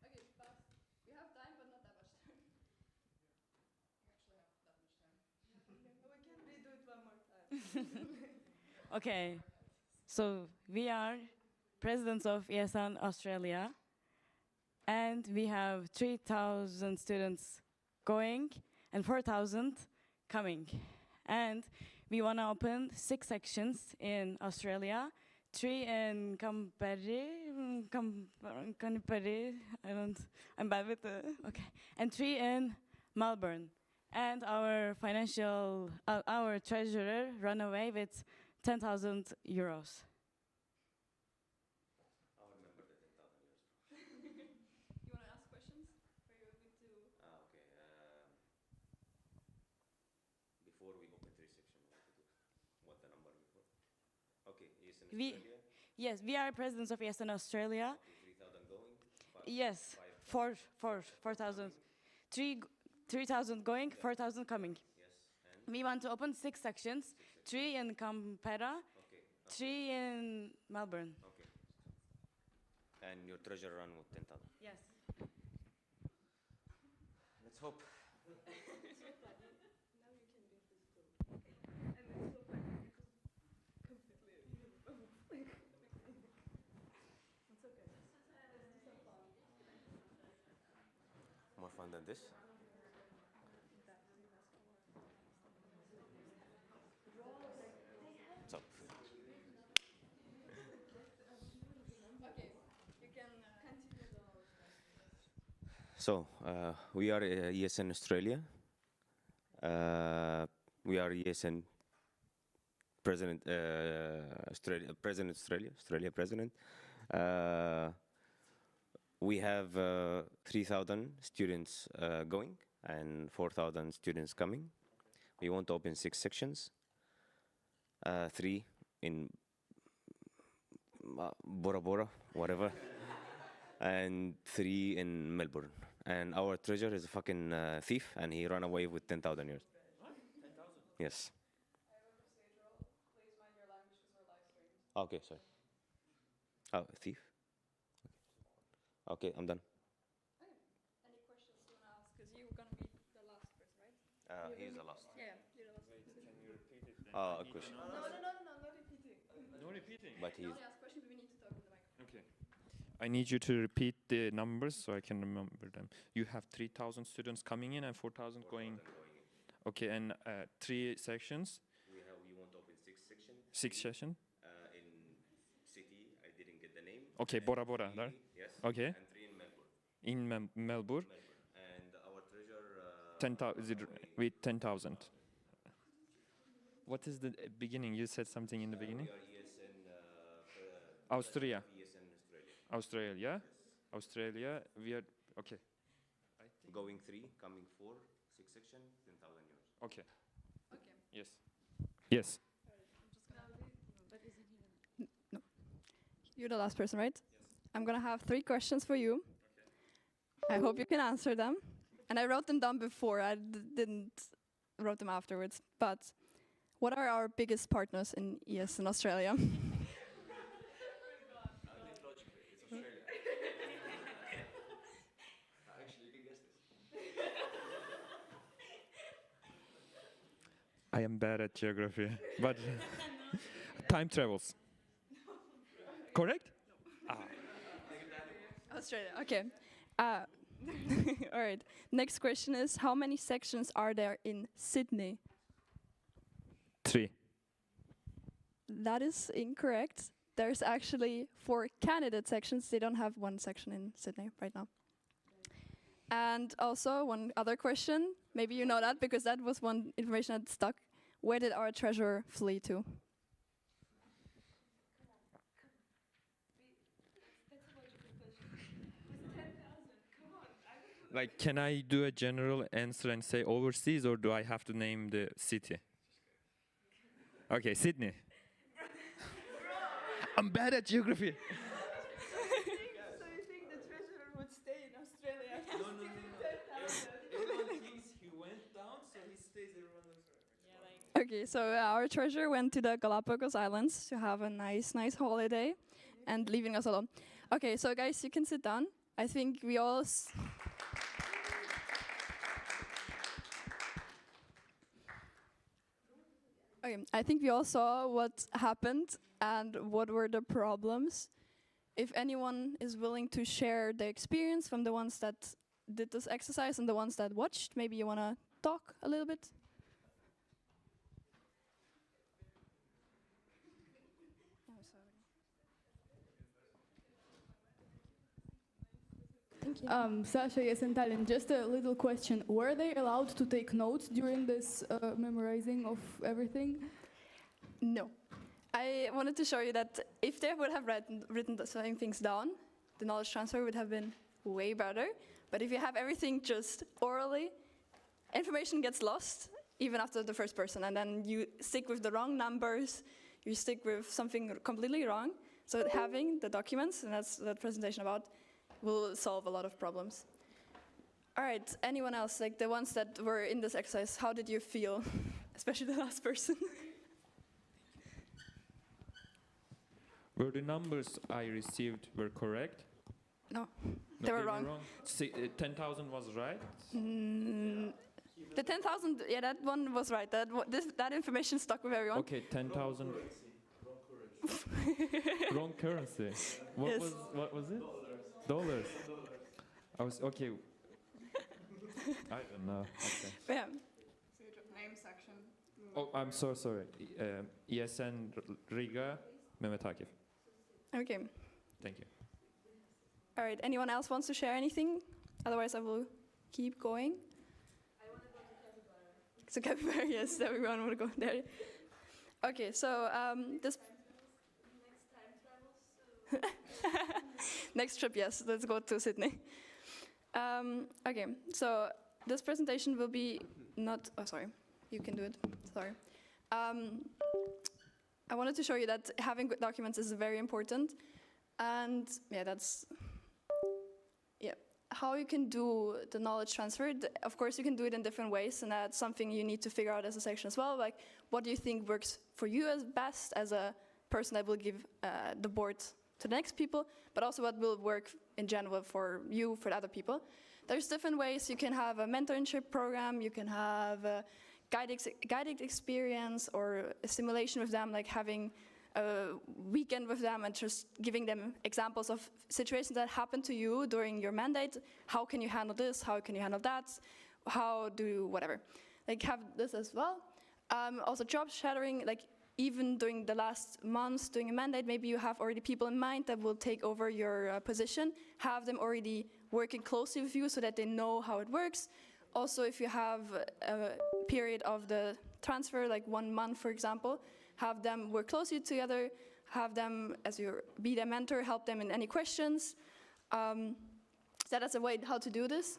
Okay, but we have time, but not that much time. We actually have that much time. We can redo it one more time. Okay, so we are presidents of ESN Australia, and we have 3,000 students going and 4,000 coming. And we want to open 6 sections in Australia, 3 in Canberra, I'm bad with the, okay, and 3 in Melbourne. And our our treasurer ran away with 10,000 euros. I remember the 10,000 euros. You want to ask questions? Or you want me to? Okay. Before we open 3 sections, what the number before? Okay, ESN Australia. Yes, we are presidents of ESN Australia. Okay, 3,000 going. Yes, 4,000. 3,000 going, 4,000 coming. Yes, and We want to open 6 sections, 3 in Canberra, 3 in Melbourne. Okay. And your treasurer run with 10,000. Yes. Let's hope. More fun than this? What's up? Okay, you can continue the knowledge transfer. So, we are ESN Australia. We are ESN Australia president. We have 3,000 students going and 4,000 students coming. We want to open 6 sections, 3 in Bora Bora, whatever, and 3 in Melbourne. And our treasurer is a fucking thief, and he ran away with 10,000 euros. What? 10,000? Yes. Okay, sorry. Oh, thief? Okay, I'm done. Any questions you want to ask? Because you're going to be the last person, right? He's the last. Yeah, you're the last person. Can you repeat it? A question. No, not repeating. No repeating? But he's... Only ask questions, we need to talk with the microphone. Okay. I need you to repeat the numbers so I can remember them. You have 3,000 students coming in and 4,000 going. Okay, and 3 sections. We want to open 6 sections. 6 sessions. In city, I didn't get the name. Okay, Bora Bora. Yes. Okay. And 3 in Melbourne. In Melbourne. And our treasurer... 10,000 with 10,000. What is the beginning? You said something in the beginning. We are ESN... Austria. ESN Australia. Australia. Yes. Australia. We are okay. Going 3, coming 4, 6 section, 10,000 euros. Okay. Okay. Yes. Yes. No. You're the last person, right? Yes. I'm going to have 3 questions for you. Okay. I hope you can answer them. And I wrote them down before. I didn't wrote them afterwards. But what are our biggest partners in ESN Australia? I am bad at geography, but time travels. Correct? No. Australia, okay. All right. Next question is, how many sections are there in Sydney? 3. That is incorrect. There's actually 4 candidate sections. They don't have 1 section in Sydney right now. And also one other question, maybe you know that because that was one information that stuck. Where did our treasurer flee to? Like, can I do a general answer and say overseas, or do I have to name the city? Okay, Sydney. I'm bad at geography. So you think the treasurer would stay in Australia? No. Everyone thinks he went down, so he stays everyone else. Okay, so our treasurer went to the Galapagos Islands to have a nice holiday and leaving us alone. Okay, so guys, you can sit down. I think we all... Okay, I think we all saw what happened and what were the problems. If anyone is willing to share the experience from the ones that did this exercise and the ones that watched, maybe you want to talk a little bit? Sasha, yes, and Tallinn, just a little question. Were they allowed to take notes during this memorizing of everything? No. I wanted to show you that if they would have written the same things down, the knowledge transfer would have been way better. But if you have everything just orally, information gets lost even after the first person, and then you stick with the wrong numbers, you stick with something completely wrong. So having the documents, and that's that presentation about, will solve a lot of problems. All right, anyone else, like the ones that were in this exercise, how did you feel? Especially the last person. Were the numbers I received were correct? No, they were wrong. 10,000 was right? The 10,000, yeah, that one was right. That information stuck with everyone. Okay, 10,000. Wrong currency. What was it? Dollars. I was okay. I don't know. Okay. Yeah. Name section. Oh, I'm so sorry. ESN Riga, Mehmet Akif. Okay. Thank you. All right. Anyone else wants to share anything? Otherwise, I will keep going. I want to go to Capybara. So Capybara, yes, everyone want to go there. Okay, so this next trip, yes, let's go to Sydney. Okay, so this presentation will be not. Oh, sorry, you can do it. Sorry. I wanted to show you that having good documents is very important, and yeah, that's how you can do the knowledge transfer. Of course, you can do it in different ways, and that's something you need to figure out as a section as well. Like, what do you think works for you as best as a person that will give the board to the next people, but also what will work in general for you, for the other people. There's different ways. You can have a mentorship program, you can have a guided experience or a simulation with them, like having a weekend with them and just giving them examples of situations that happened to you during your mandate. How can you handle this? How can you handle that? How do you, whatever. Like have this as well. Also job shadowing, like even during the last months doing a mandate, maybe you have already people in mind that will take over your position. Have them already working closely with you so that they know how it works. Also, if you have a period of the transfer, like 1 month, for example, have them work closely together, have them as be their mentor, help them in any questions. That is a way how to do this.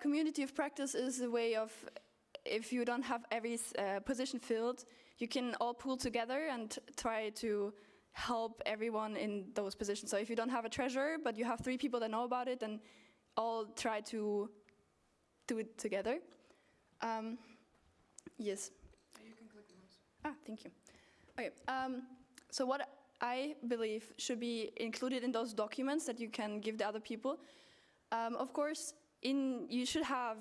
Community of practice is a way of, if you don't have every position filled, you can all pool together and try to help everyone in those positions. So if you don't have a treasurer, but you have 3 people that know about it, then all try to do it together. Yes. You can click the mouse. Thank you. Okay. So what I believe should be included in those documents that you can give the other people. Of course, you should have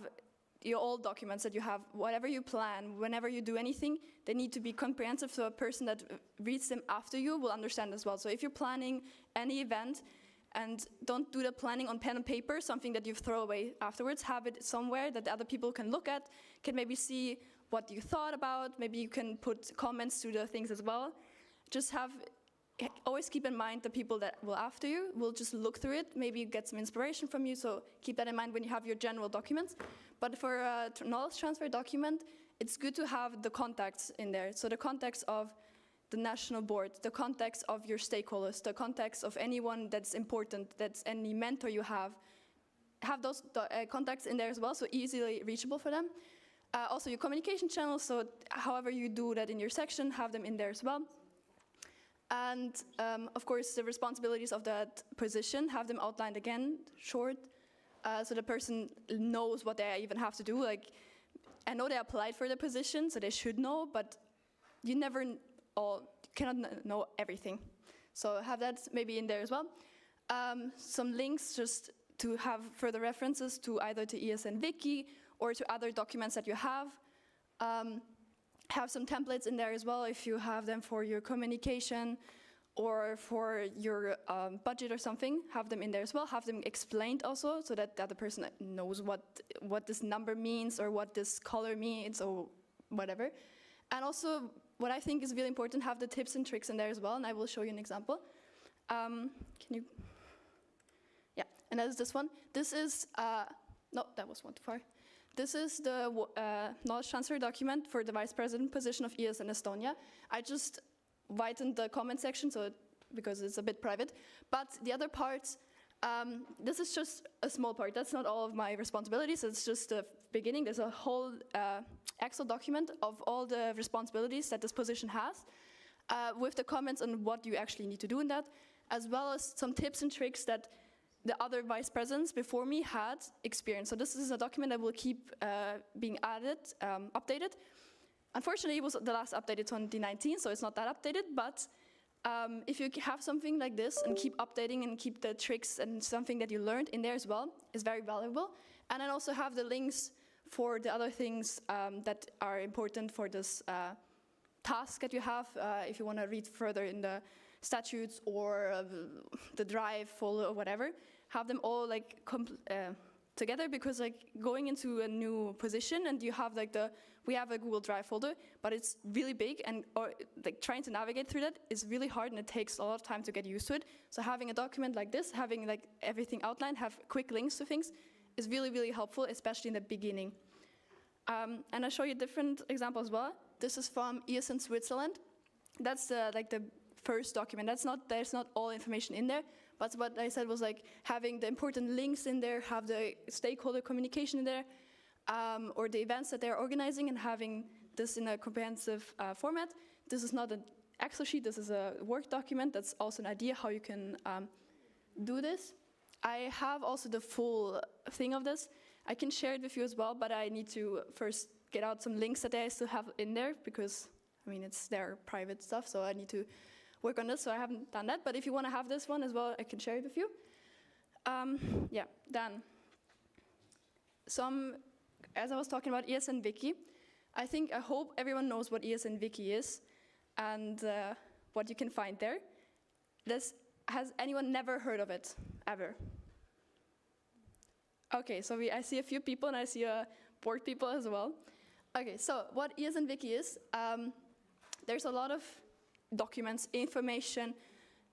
your old documents that you have, whatever you plan, whenever you do anything, they need to be comprehensive so a person that reads them after you will understand as well. So if you're planning any event, and don't do the planning on pen and paper, something that you throw away afterwards. Have it somewhere that the other people can look at, can maybe see what you thought about. Maybe you can put comments to the things as well. Just always keep in mind the people that will after you will just look through it. Maybe you get some inspiration from you, so keep that in mind when you have your general documents. But for a knowledge transfer document, it's good to have the contacts in there. So the contacts of the national board, the context of your stakeholders, the context of anyone that's important, that's any mentor you have those contacts in there as well, so easily reachable for them. Also your communication channels, so however you do that in your section, have them in there as well. And of course the responsibilities of that position, have them outlined again, short, so the person knows what they even have to do. Like, I know they applied for the position, so they should know, but you never cannot know everything. So have that maybe in there as well. Some links just to have further references to either to ESN Wiki or to other documents that you have. Have some templates in there as well if you have them for your communication or for your budget or something. Have them in there as well. Have them explained also so that the other person knows what this number means or what this color means or whatever. And also, what I think is really important, have the tips and tricks in there as well, and I will show you an example. Can you? Yeah, and that is this one. This is, no, that was one too far. This is the knowledge transfer document for the vice president position of ESN Estonia. I just widened the comment section because it's a bit private, but the other parts, this is just a small part. That's not all of my responsibilities. It's just the beginning. There's a whole Excel document of all the responsibilities that this position has, with the comments on what you actually need to do in that, as well as some tips and tricks that the other vice presidents before me had experienced. So this is a document that will keep being added, updated. Unfortunately, it was the last updated 2019, so it's not that updated, but if you have something like this and keep updating and keep the tricks and something that you learned in there as well, is very valuable. And then also have the links for the other things that are important for this task that you have, if you want to read further in the statutes or the drive folder or whatever. Have them all like together, because like going into a new position and you have like we have a Google Drive folder, but it's really big, and like trying to navigate through that is really hard, and it takes a lot of time to get used to it. So having a document like this, having like everything outlined, have quick links to things, is really, really helpful, especially in the beginning. And I'll show you a different example as well. This is from ESN Switzerland. That's the first document. There's not all information in there, but what I said was like having the important links in there, have the stakeholder communication in there, or the events that they're organizing, and having this in a comprehensive format. This is not an Excel sheet, this is a Word document. That's also an idea how you can do this. I have also the full thing of this. I can share it with you as well, but I need to first get out some links that I still have in there, because I mean, it's their private stuff, so I need to work on this, so I haven't done that. But if you want to have this one as well, I can share it with you. Yeah, then as I was talking about ESN Wiki, I hope everyone knows what ESN Wiki is and what you can find there. Has anyone never heard of it, ever? Okay, so I see a few people, and I see board people as well. Okay, so what ESN Wiki is, there's a lot of documents, information.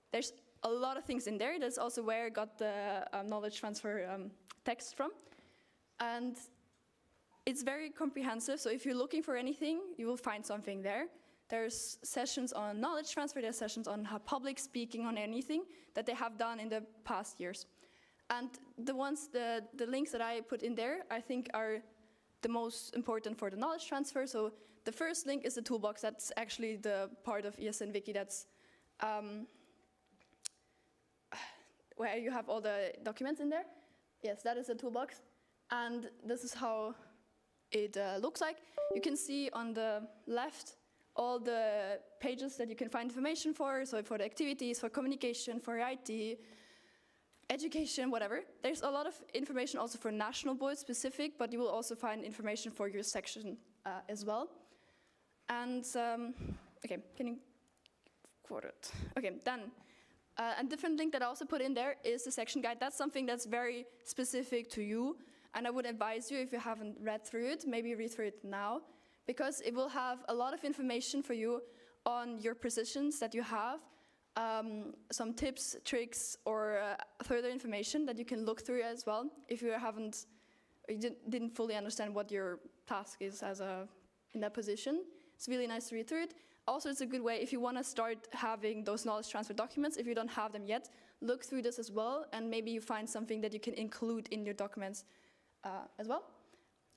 There's a lot of things in there. That's also where I got the knowledge transfer text from. And it's very comprehensive, so if you're looking for anything, you will find something there. There's sessions on knowledge transfer, there's sessions on public speaking, on anything that they have done in the past years. And the links that I put in there, I think are the most important for the knowledge transfer. So the first link is the toolbox. That's actually the part of ESN Wiki that's where you have all the documents in there. Yes, that is the toolbox. And this is how it looks like. You can see on the left all the pages that you can find information for, so for the activities, for communication, for IT, education, whatever. There's a lot of information also for national board specific, but you will also find information for your section as well. And, okay, can you quote it? Okay, then, a different link that I also put in there is the section guide. That's something that's very specific to you, and I would advise you, if you haven't read through it, maybe read through it now, because it will have a lot of information for you on your positions that you have, some tips, tricks, or further information that you can look through as well if you didn't fully understand what your task is in that position. It's really nice to read through it. Also, it's a good way if you want to start having those knowledge transfer documents. If you don't have them yet, look through this as well, and maybe you find something that you can include in your documents as well.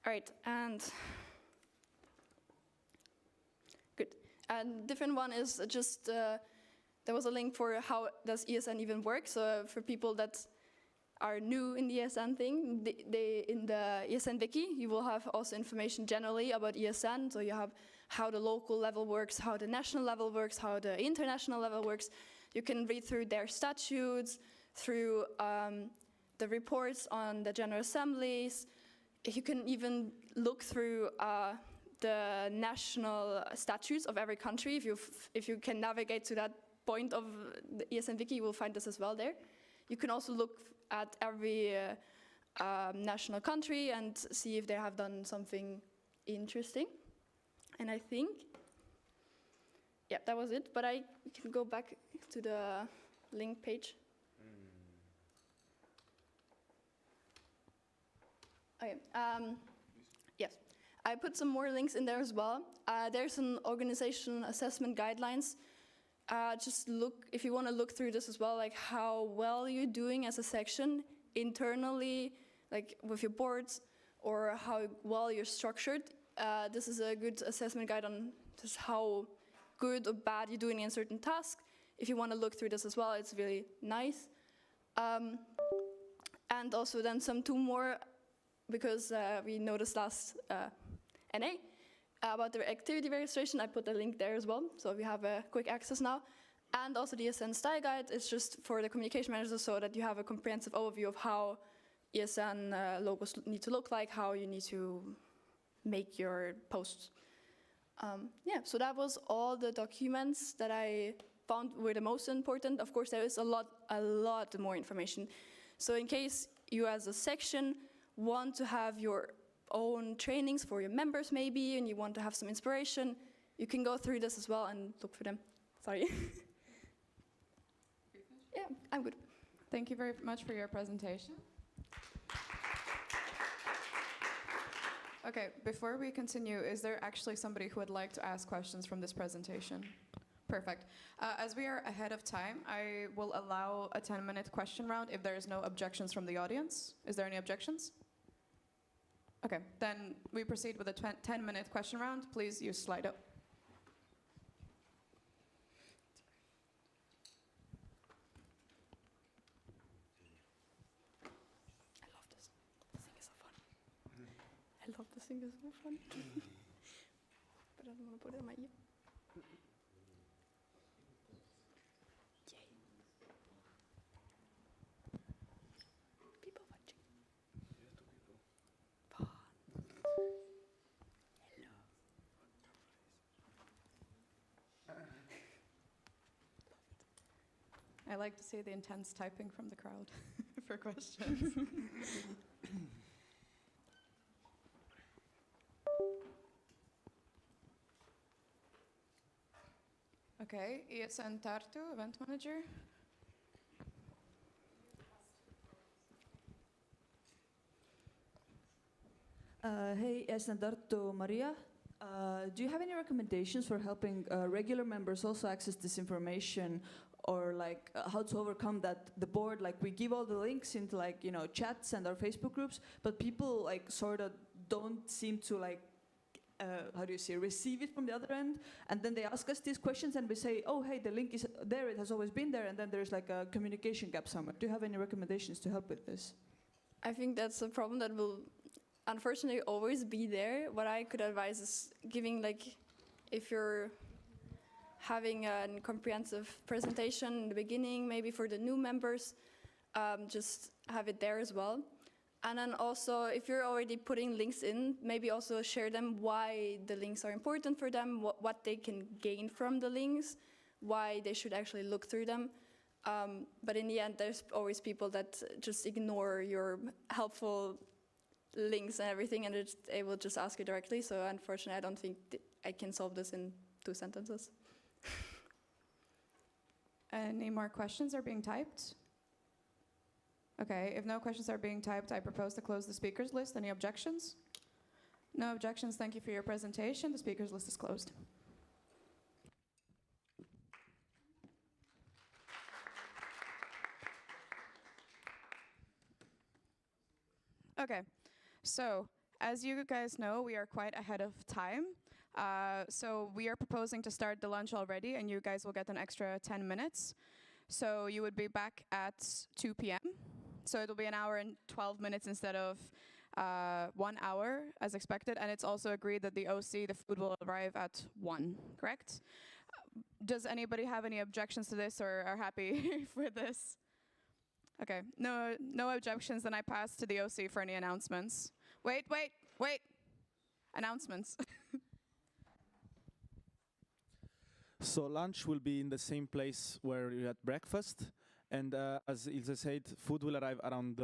All right, and good. And different one is just, there was a link for how does ESN even work. So for people that are new in the ESN thing, in the ESN Wiki, you will have also information generally about ESN. So you have how the local level works, how the national level works, how the international level works. You can read through their statutes, through the reports on the General Assemblies. You can even look through the national statutes of every country. If you can navigate to that point of the ESN Wiki, you will find this as well there. You can also look at every national country and see if they have done something interesting. And I think, yeah, that was it. But I can go back to the link page. Okay. Yes, I put some more links in there as well. There's an organization assessment guidelines. Just look, if you want to look through this as well, like how well you're doing as a section internally, like with your boards, or how well you're structured. This is a good assessment guide on just how good or bad you're doing in certain tasks. If you want to look through this as well, it's really nice. And also then two more, because we noticed last NA, about the activity registration. I put a link there as well, so we have a quick access now. And also the ESN style guide is just for the communication managers, so that you have a comprehensive overview of how ESN logos need to look like, how you need to make your posts. Yeah, so that was all the documents that I found were the most important. Of course, there is a lot more information. So in case you as a section want to have your own trainings for your members maybe, and you want to have some inspiration, you can go through this as well and look for them. Sorry. Yeah, I'm good. Thank you very much for your presentation. Okay, before we continue, is there actually somebody who would like to ask questions from this presentation? Perfect. As we are ahead of time, I will allow a 10-minute question round if there is no objections from the audience. Is there any objections? Okay, then we proceed with a 10-minute question round. Please use Slido. I love this thing, it's so fun. But I don't want to put it in my ear. Yay. People watching. Fun. Hello. I like to see the intense typing from the crowd for questions. Okay, ESN Tartu, event manager. Hey, ESN Tartu, Maria. Do you have any recommendations for helping regular members also access this information, or like how to overcome that the board, like we give all the links into like, you know, chats and our Facebook groups, but people like sort of don't seem to like, how do you say, receive it from the other end, and then they ask us these questions and we say, oh, hey, the link is there, it has always been there, and then there's like a communication gap somewhere. Do you have any recommendations to help with this? I think that's a problem that will unfortunately always be there. What I could advise is giving, like, if you're having a comprehensive presentation in the beginning, maybe for the new members, just have it there as well. And then also, if you're already putting links in, maybe also share them why the links are important for them, what they can gain from the links, why they should actually look through them. But in the end, there's always people that just ignore your helpful links and everything, and they will just ask you directly. So unfortunately, I don't think I can solve this in 2 sentences. Any more questions are being typed? Okay, if no questions are being typed, I propose to close the speakers list. Any objections? No objections, thank you for your presentation. The speakers list is closed. Okay, so as you guys know, we are quite ahead of time. So we are proposing to start the lunch already, and you guys will get an extra 10 minutes. So you would be back at 2 p.m. So it'll be an hour and 12 minutes instead of 1 hour as expected. And it's also agreed that the OC, the food will arrive at 1, correct? Does anybody have any objections to this or are happy for this? Okay, no objections, then I pass to the OC for any announcements. Wait. Announcements. So lunch will be in the same place where you had breakfast. And as Ilse said, food will arrive around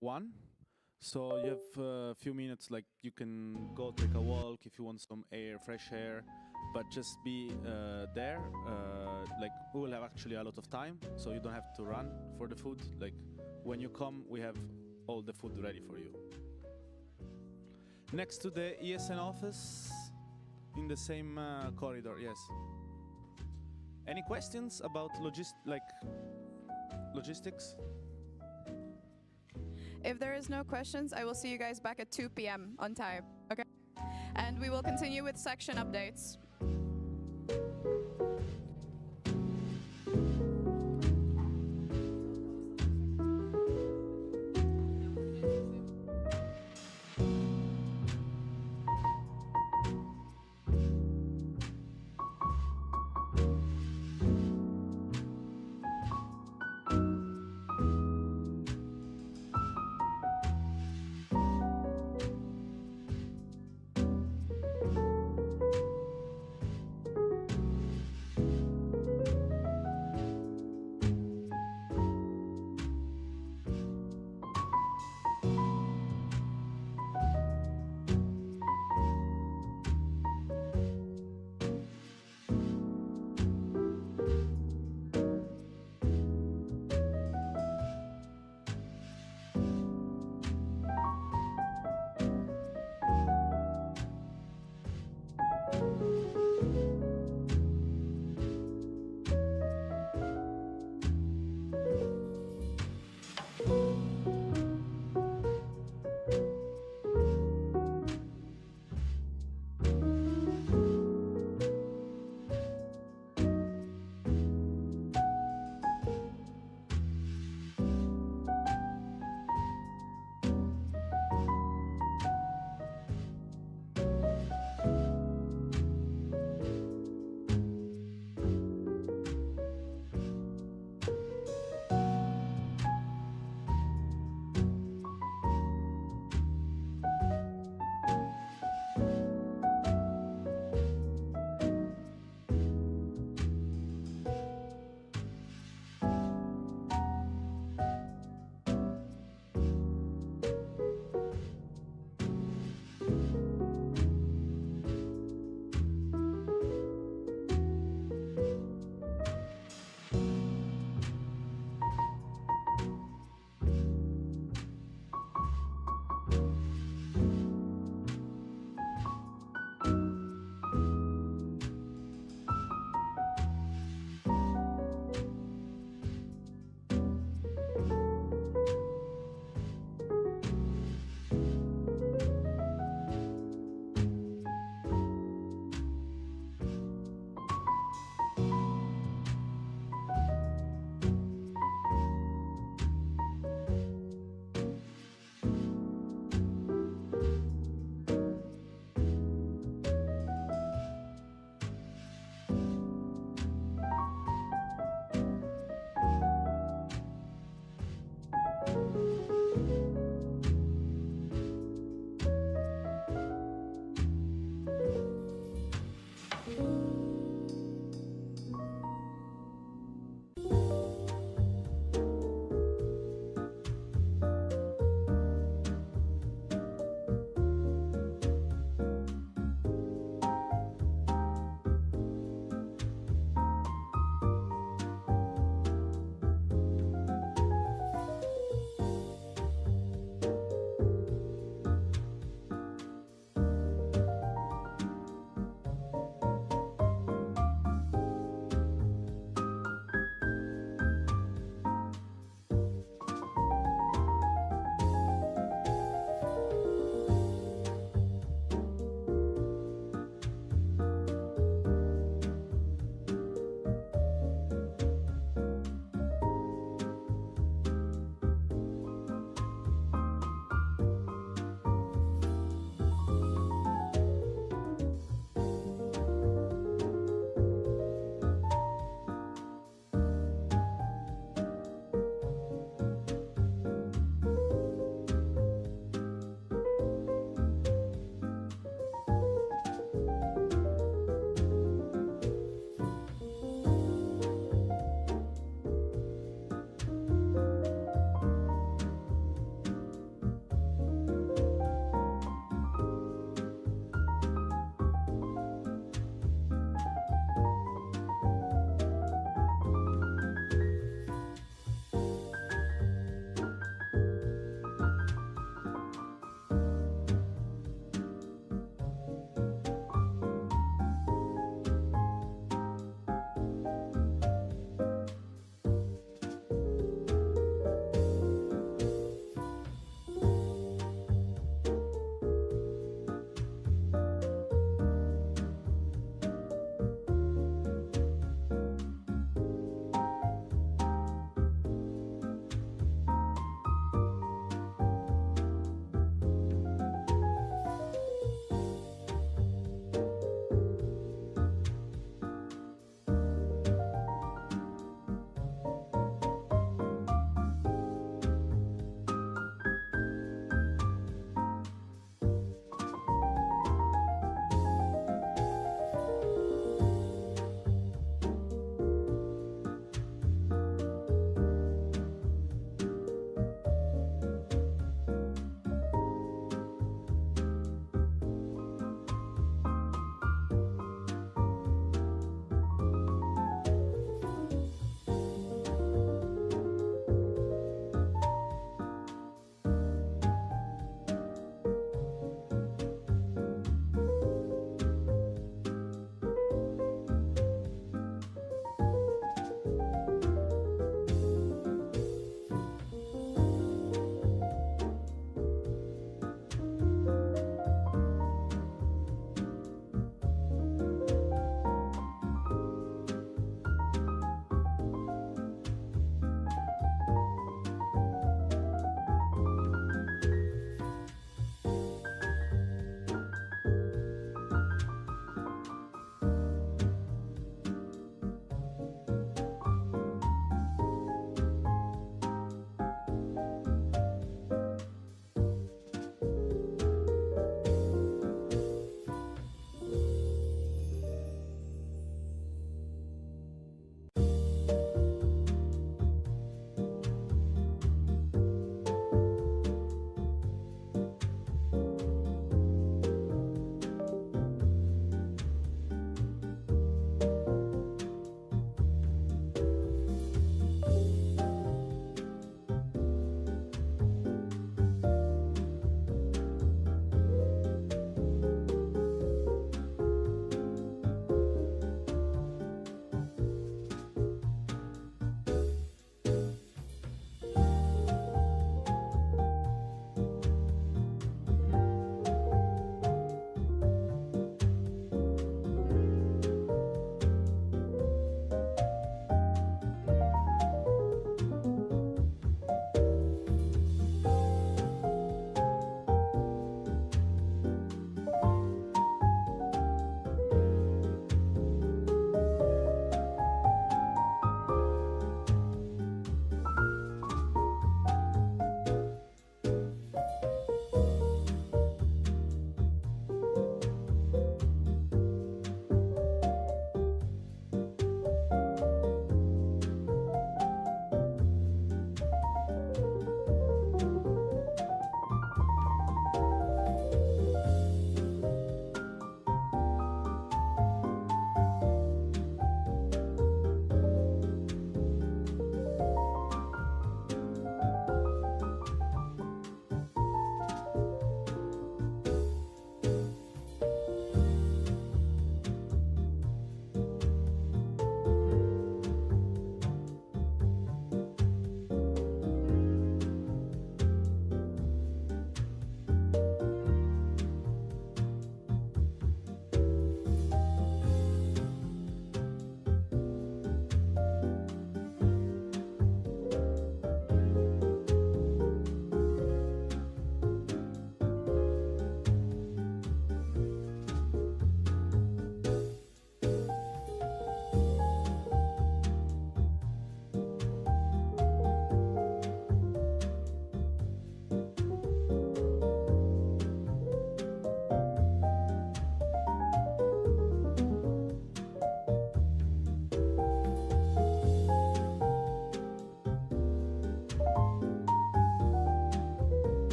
1. So you have a few minutes, like you can go take a walk if you want some air, fresh air, but just be there. Like we will have actually a lot of time, so you don't have to run for the food. Like when you come, we have all the food ready for you. Next to the ESN office, in the same corridor, yes. Any questions about logistics? If there is no questions, I will see you guys back at 2 p.m. on time, okay? And we will continue with section updates.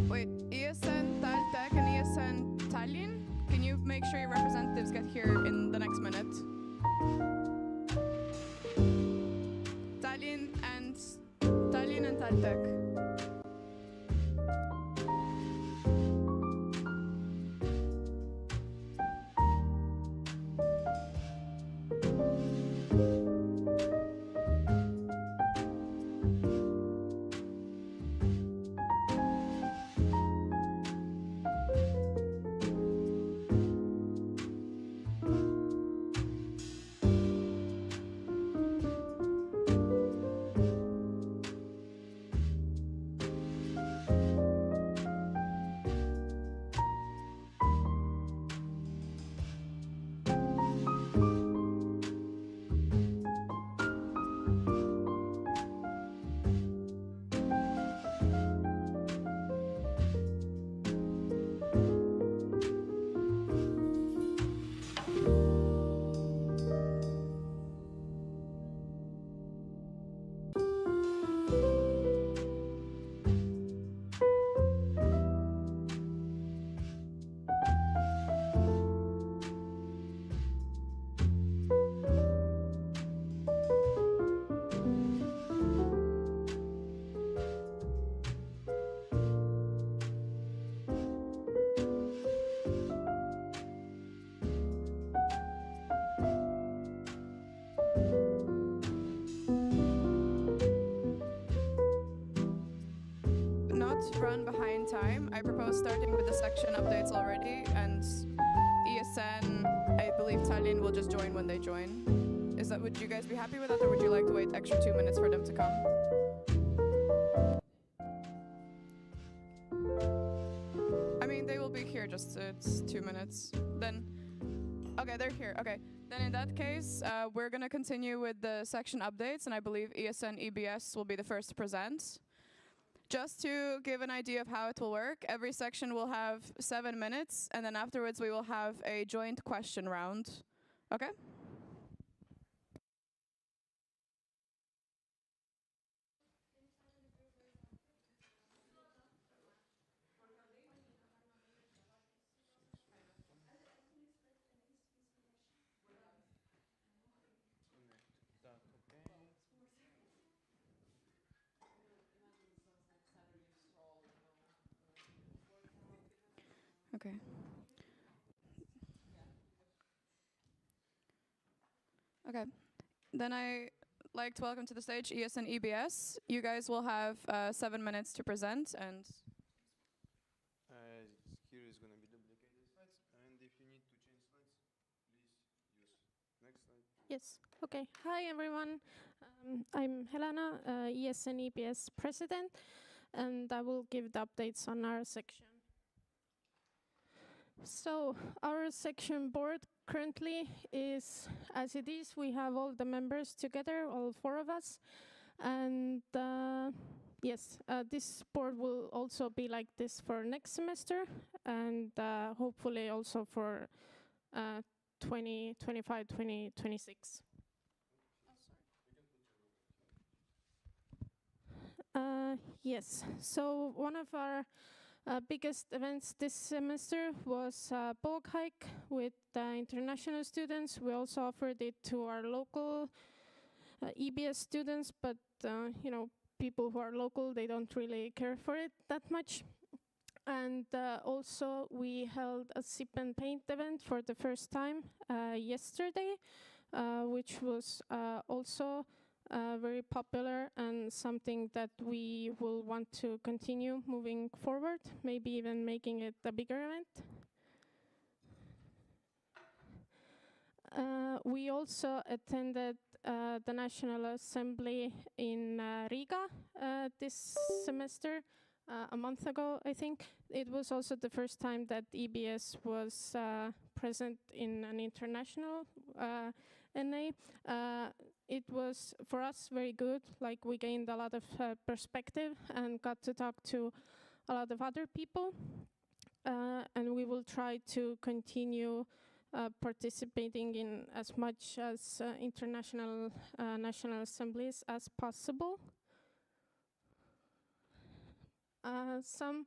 Wait, ESN Taltech and ESN Tallinn, can you make sure your representatives get here in the next minute? Tallinn and Taltech. Not run behind time, I propose starting with the section updates already, and ESN, I believe Tallinn will just join when they join. Would you guys be happy with that, or would you like to wait extra 2 minutes for them to come? I mean, they will be here, just it's 2 minutes. Then, okay, they're here. Okay, then in that case, we're gonna continue with the section updates, and I believe ESN EBS will be the first to present. Just to give an idea of how it will work, every section will have 7 minutes, and then afterwards we will have a joint question round. Okay? Okay. Okay. Then I like to welcome to the stage ESN EBS. You guys will have 7 minutes to present, and Here is going to be duplicated slides, and if you need to change slides, please use next slide. Yes. Okay. Hi, everyone. I'm Helena, ESN EBS president, and I will give the updates on our section. So our section board currently is as it is. We have all the members together, all 4 of us. And yes, this board will also be like this for next semester and hopefully also for 2025, 2026. Yes, so one of our biggest events this semester was a bog hike with international students. We also offered it to our local EBS students, but people who are local, they don't really care for it that much. And also we held a sip and paint event for the first time yesterday, which was also very popular and something that we will want to continue moving forward, maybe even making it a bigger event. We also attended the National Assembly in Riga this semester, a month ago, I think. It was also the first time that EBS was present in an international NA. It was, for us, very good. Like, we gained a lot of perspective and got to talk to a lot of other people. And we will try to continue participating in as much as international national assemblies as possible. Some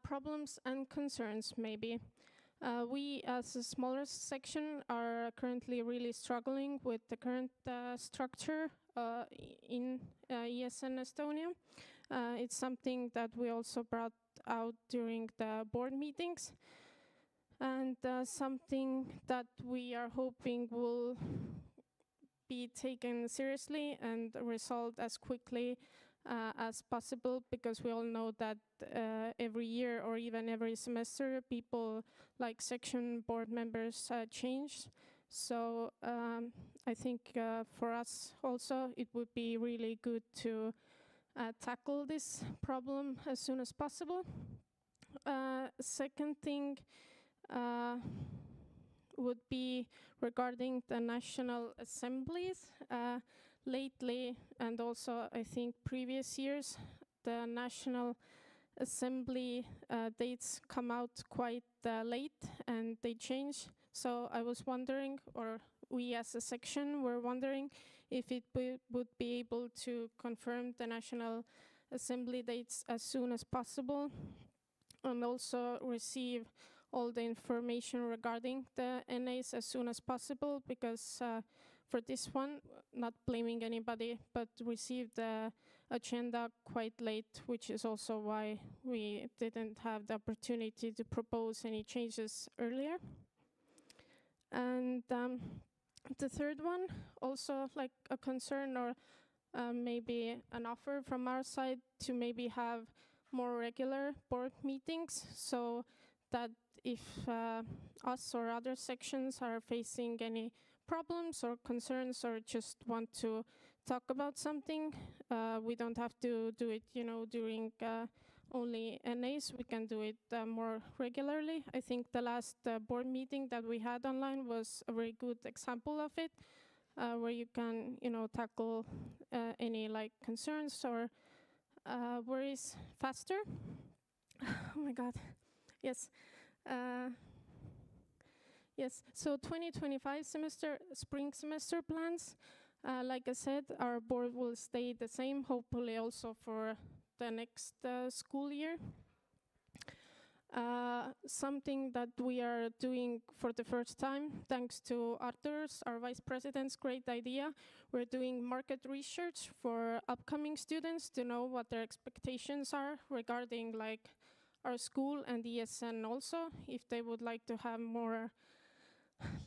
problems and concerns, maybe. We, as a smaller section, are currently really struggling with the current structure in ESN Estonia. It's something that we also brought out during the board meetings, and something that we are hoping will be taken seriously and resolved as quickly as possible, because we all know that every year or even every semester people like section board members change. So I think for us also it would be really good to tackle this problem as soon as possible. Second thing would be regarding the national assemblies. Lately, and also I think previous years, the National Assembly dates come out quite late and they change. So I was wondering, or we as a section were wondering, if it would be able to confirm the National Assembly dates as soon as possible, and also receive all the information regarding the NAs as soon as possible, because for this one, not blaming anybody, but received the agenda quite late, which is also why we didn't have the opportunity to propose any changes earlier. And the third one, also like a concern or maybe an offer from our side to maybe have more regular board meetings, so that if us or other sections are facing any problems or concerns or just want to talk about something, we don't have to do it, during only NAs. We can do it more regularly. I think the last board meeting that we had online was a very good example of it, where you can, tackle any like concerns or worries faster. Oh my God, yes. Yes, so 2025 spring semester plans, like I said, our board will stay the same, hopefully also for the next school year. Something that we are doing for the first time, thanks to Artur's, our vice president's great idea, we're doing market research for upcoming students to know what their expectations are regarding like our school and ESN also, if they would like to have more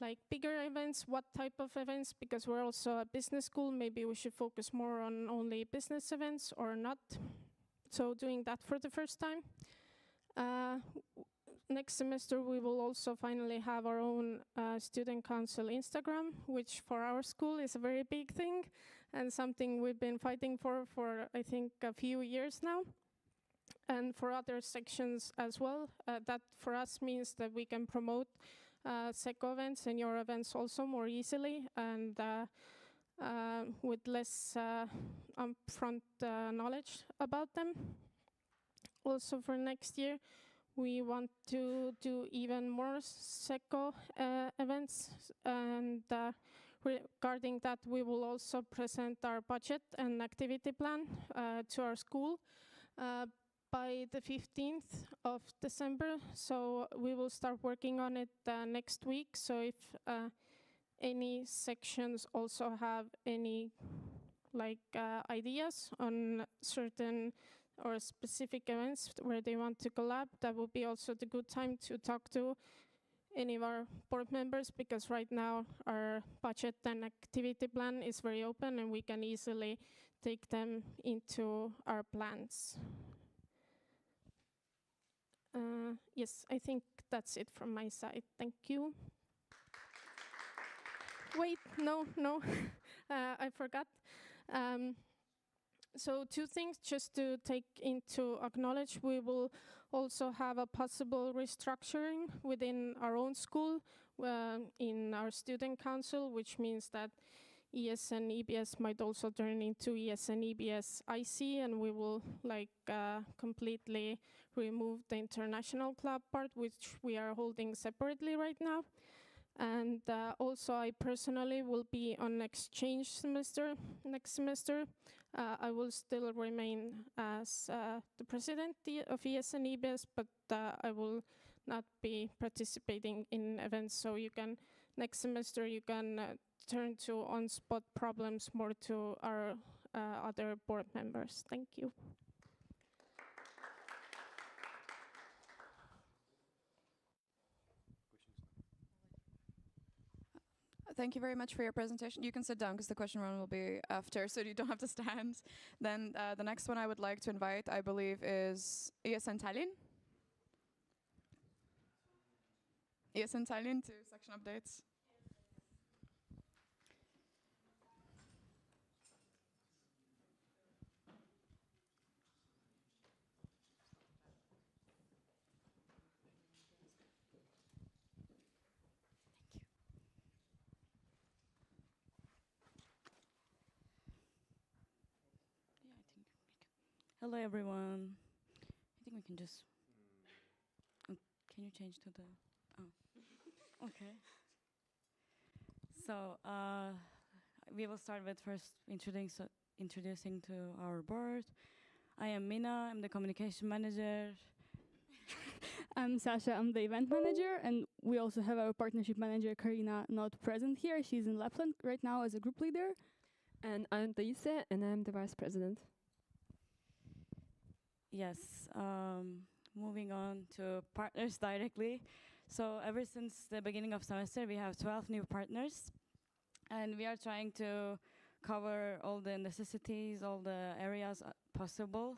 like bigger events, what type of events, because we're also a business school, maybe we should focus more on only business events or not. So doing that for the first time. Next semester we will also finally have our own student council Instagram, which for our school is a very big thing and something we've been fighting for I think a few years now. and for other sections as well. That for us means that we can promote SECO events and your events also more easily and with less upfront knowledge about them. Also for next year, we want to do even more SECO events, and regarding that, we will also present our budget and activity plan to our school by the 15th of December. So we will start working on it next week. So if any sections also have any ideas on certain or specific events where they want to collab, that would be also the good time to talk to any of our board members, because right now our budget and activity plan is very open and we can easily take them into our plans. Yes, I think that's it from my side. Thank you. Wait, no, I forgot. So 2 things just to take into acknowledge. We will also have a possible restructuring within our own school in our student council, which means that ESN EBS might also turn into ESN EBS IC, and we will completely remove the international club part, which we are holding separately right now. And also I personally will be on exchange semester next semester. I will still remain as the president of ESN EBS, but I will not be participating in events. So you can, next semester, you can turn to on-spot problems more to our other board members. Thank you. Thank you very much for your presentation. You can sit down because the question round will be after, so you don't have to stand. Then the next one I would like to invite, I believe, is ESN Tallinn. ESN Tallinn to section updates. Hello, everyone. I think we can just. Can you change to the? Oh, okay. So we will start with first introducing to our board. I am Mina. I'm the communication manager. I'm Sasha. I'm the event manager, and we also have our partnership manager Karina, not present here. She's in Lapland right now as a group leader. And I'm Taise, and I'm the vice president. Yes, moving on to partners directly. So ever since the beginning of semester, we have 12 new partners, and we are trying to cover all the necessities, all the areas possible.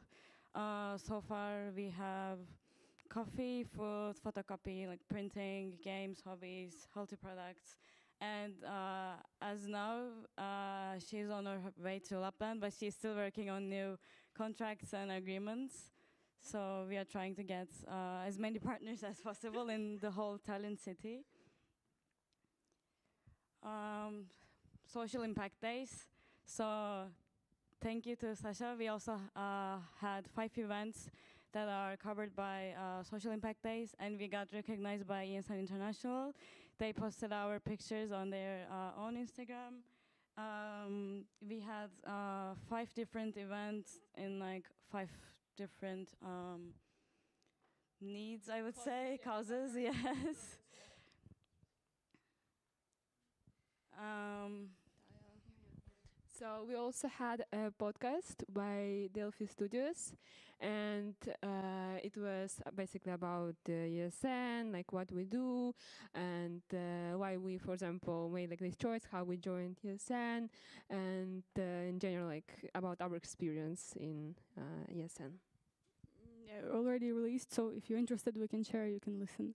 So far, we have coffee, food, photocopy, like printing, games, hobbies, healthy products. And as now, she's on her way to Lapland, but she's still working on new contracts and agreements. So we are trying to get as many partners as possible in the whole Tallinn city. Social impact days. So thank you to Sasha. We also had 5 events that are covered by social impact days, and we got recognized by ESN International. They posted our pictures on their own Instagram. We had 5 different events in 5 different needs, I would say, causes, yes. So we also had a podcast by Delphi Studios, and it was basically about ESN, like what we do, and why we, for example, made this choice, how we joined ESN, and in general, about our experience in ESN. Yeah, already released, so if you're interested, we can share, you can listen.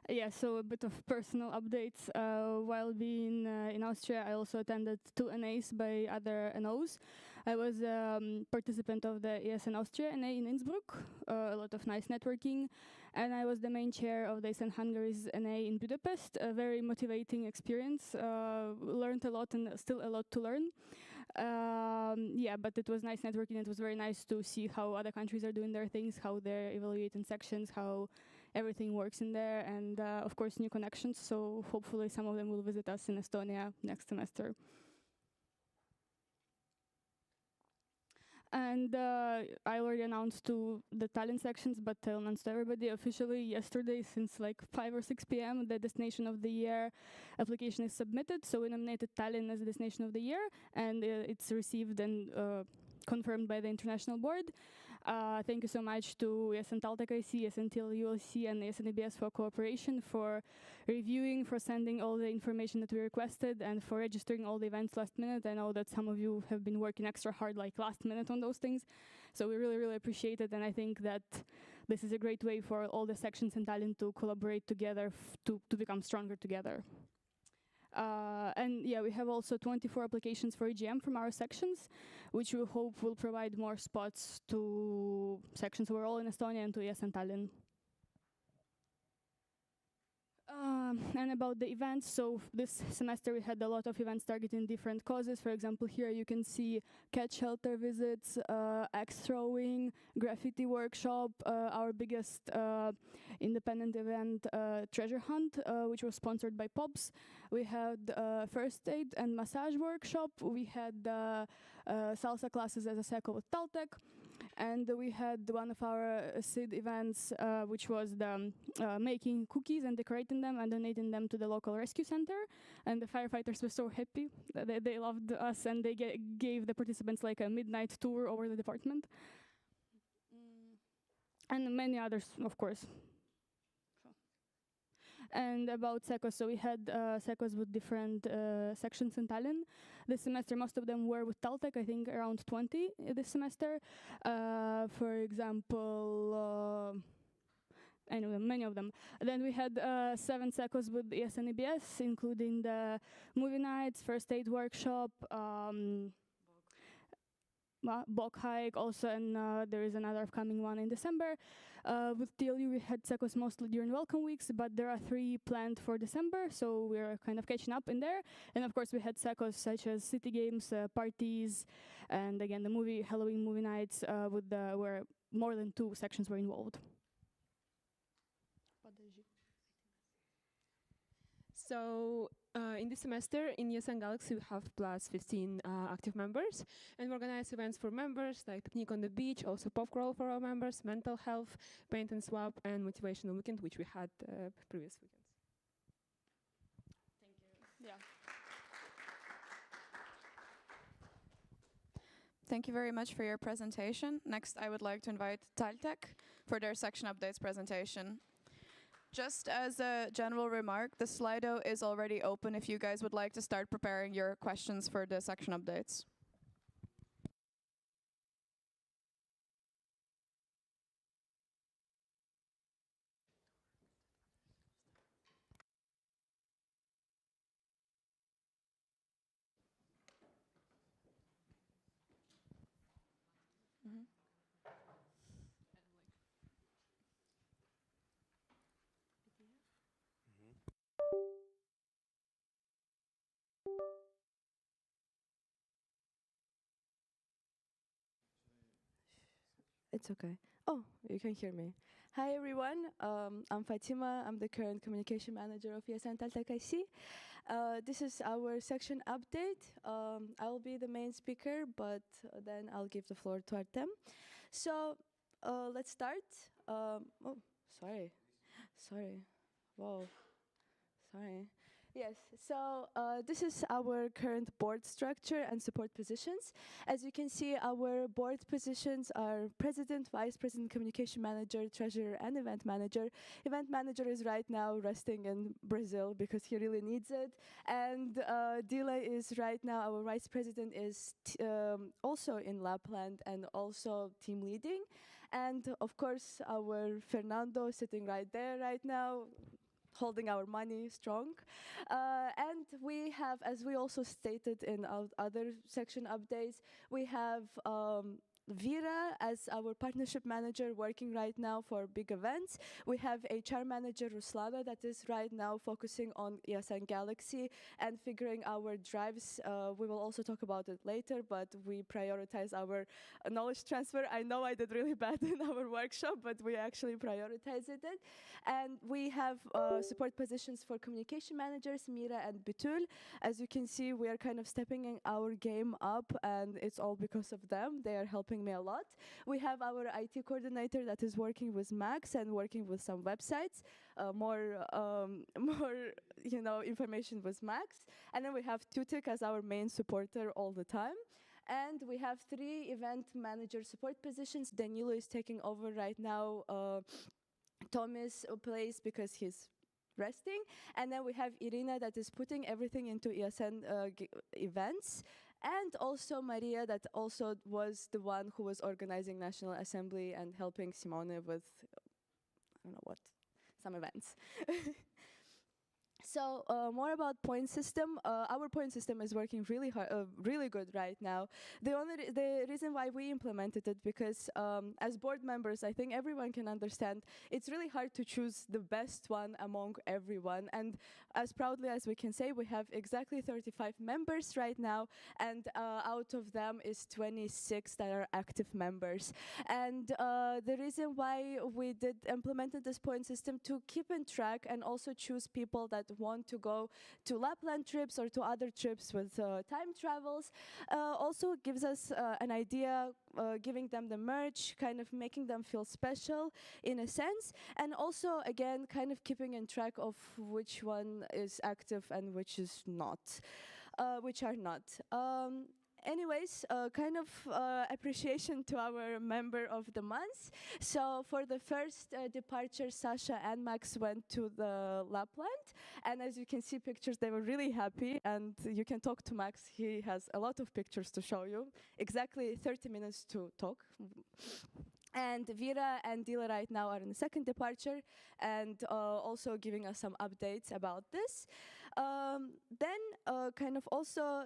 Yeah, so a bit of personal updates. While being in Austria, I also attended 2 NAs by other NOs. I was participant of the ESN Austria NA in Innsbruck, a lot of nice networking, and I was the main chair of the ESN Hungary's NA in Budapest, a very motivating experience. Learned a lot and still a lot to learn. Yeah, but it was nice networking. It was very nice to see how other countries are doing their things, how they're evaluating sections, how everything works in there, and of course new connections. So hopefully some of them will visit us in Estonia next semester. And I already announced to the Tallinn sections, but I'll announce to everybody officially yesterday, since like 5 or 6 p.m., the Destination of the Year application is submitted. So we nominated Tallinn as the Destination of the Year, and it's received and confirmed by the international board. Thank you so much to ESN Taltech IC, ESN TL ULC, and ESN EBS for cooperation, for reviewing, for sending all the information that we requested, and for registering all the events last minute. I know that some of you have been working extra hard, like last minute, on those things. So we really, really appreciate it, and I think that this is a great way for all the sections in Tallinn to collaborate together, to become stronger together. And yeah, we have also 24 applications for EGM from our sections, which we hope will provide more spots to sections overall in Estonia and to ESN Tallinn. And about the events, so this semester we had a lot of events targeting different causes. For example, here you can see cat shelter visits, axe throwing, graffiti workshop, our biggest independent event, treasure hunt, which was sponsored by POPs. We had first aid and massage workshop. We had salsa classes as a cycle with Taltech. And we had one of our SID events, which was the making cookies and decorating them and donating them to the local rescue center. And the firefighters were so happy. They loved us, and they gave the participants like a midnight tour over the department. And many others, of course. And about SECOs, so we had SECOs with different sections in Tallinn. This semester, most of them were with Taltech, I think around 20 this semester. For example, anyway, many of them. Then we had 7 SECOs with ESN EBS, including the movie nights, first aid workshop, Bog hike also, and there is another upcoming one in December. With TLU we had SECOs mostly during welcome weeks, but there are 3 planned for December, so we're kind of catching up in there. And of course we had SECOs such as city games, parties, and again the Halloween movie nights where more than 2 sections were involved. So in this semester in ESN Galaxy we have plus 15 active members, and we organize events for members like Picnic on the Beach, also pop crawl for our members, mental health, paint and swap, and motivational weekend, which we had previous weekends. Thank you. Yeah. Thank you very much for your presentation. Next, I would like to invite Taltech for their section updates presentation. Just as a general remark, the Slido is already open if you guys would like to start preparing your questions for the section updates. It's okay. Oh, you can hear me. Hi, everyone. I'm Fatima. I'm the current communication manager of ESN Taltech IC. This is our section update. I'll be the main speaker, but then I'll give the floor to Artem. So let's start. Oh, sorry. Whoa. Sorry. Yes, so this is our current board structure and support positions. As you can see, our board positions are president, vice president, communication manager, treasurer, and event manager. Event manager is right now resting in Brazil because he really needs it. And Dile is right now, our vice president is also in Lapland and also team leading. And of course, our Fernando sitting right there right now. holding our money strong. And we have, as we also stated in our other section updates, we have Vera as our partnership manager working right now for big events. We have HR manager Ruslana that is right now focusing on ESN Galaxy and figuring our drives. We will also talk about it later, but we prioritize our knowledge transfer. I know I did really bad in our workshop, but we actually prioritized it. And we have support positions for communication managers, Mira and Bitul. As you can see, we are kind of stepping in our game up, and it's all because of them. They are helping me a lot. We have our IT coordinator that is working with Max and working with some websites. More information with Max. And then we have Tutik as our main supporter all the time. And we have 3 event manager support positions. Danilo is taking over right now Tommy's place because he's resting. And then we have Irina that is putting everything into ESN events. And also Maria that also was the one who was organizing National Assembly and helping Simone with, I don't know what, some events. So more about point system. Our point system is working really hard, really good right now. The reason why we implemented it because as board members, I think everyone can understand it's really hard to choose the best one among everyone. And as proudly as we can say, we have exactly 35 members right now, and out of them is 26 that are active members. And the reason why we did implemented this point system to keep in track and also choose people that want to go to Lapland trips or to other trips with time travels, also gives us an idea, giving them the merch, kind of making them feel special in a sense, and also again kind of keeping in track of which one is active and which is not, which are not. Anyways, kind of appreciation to our member of the month. So for the first departure, Sasha and Max went to the Lapland. And as you can see pictures, they were really happy. And you can talk to Max. He has a lot of pictures to show you. Exactly 30 minutes to talk. And Vera and Dila right now are in the second departure and also giving us some updates about this. Then kind of also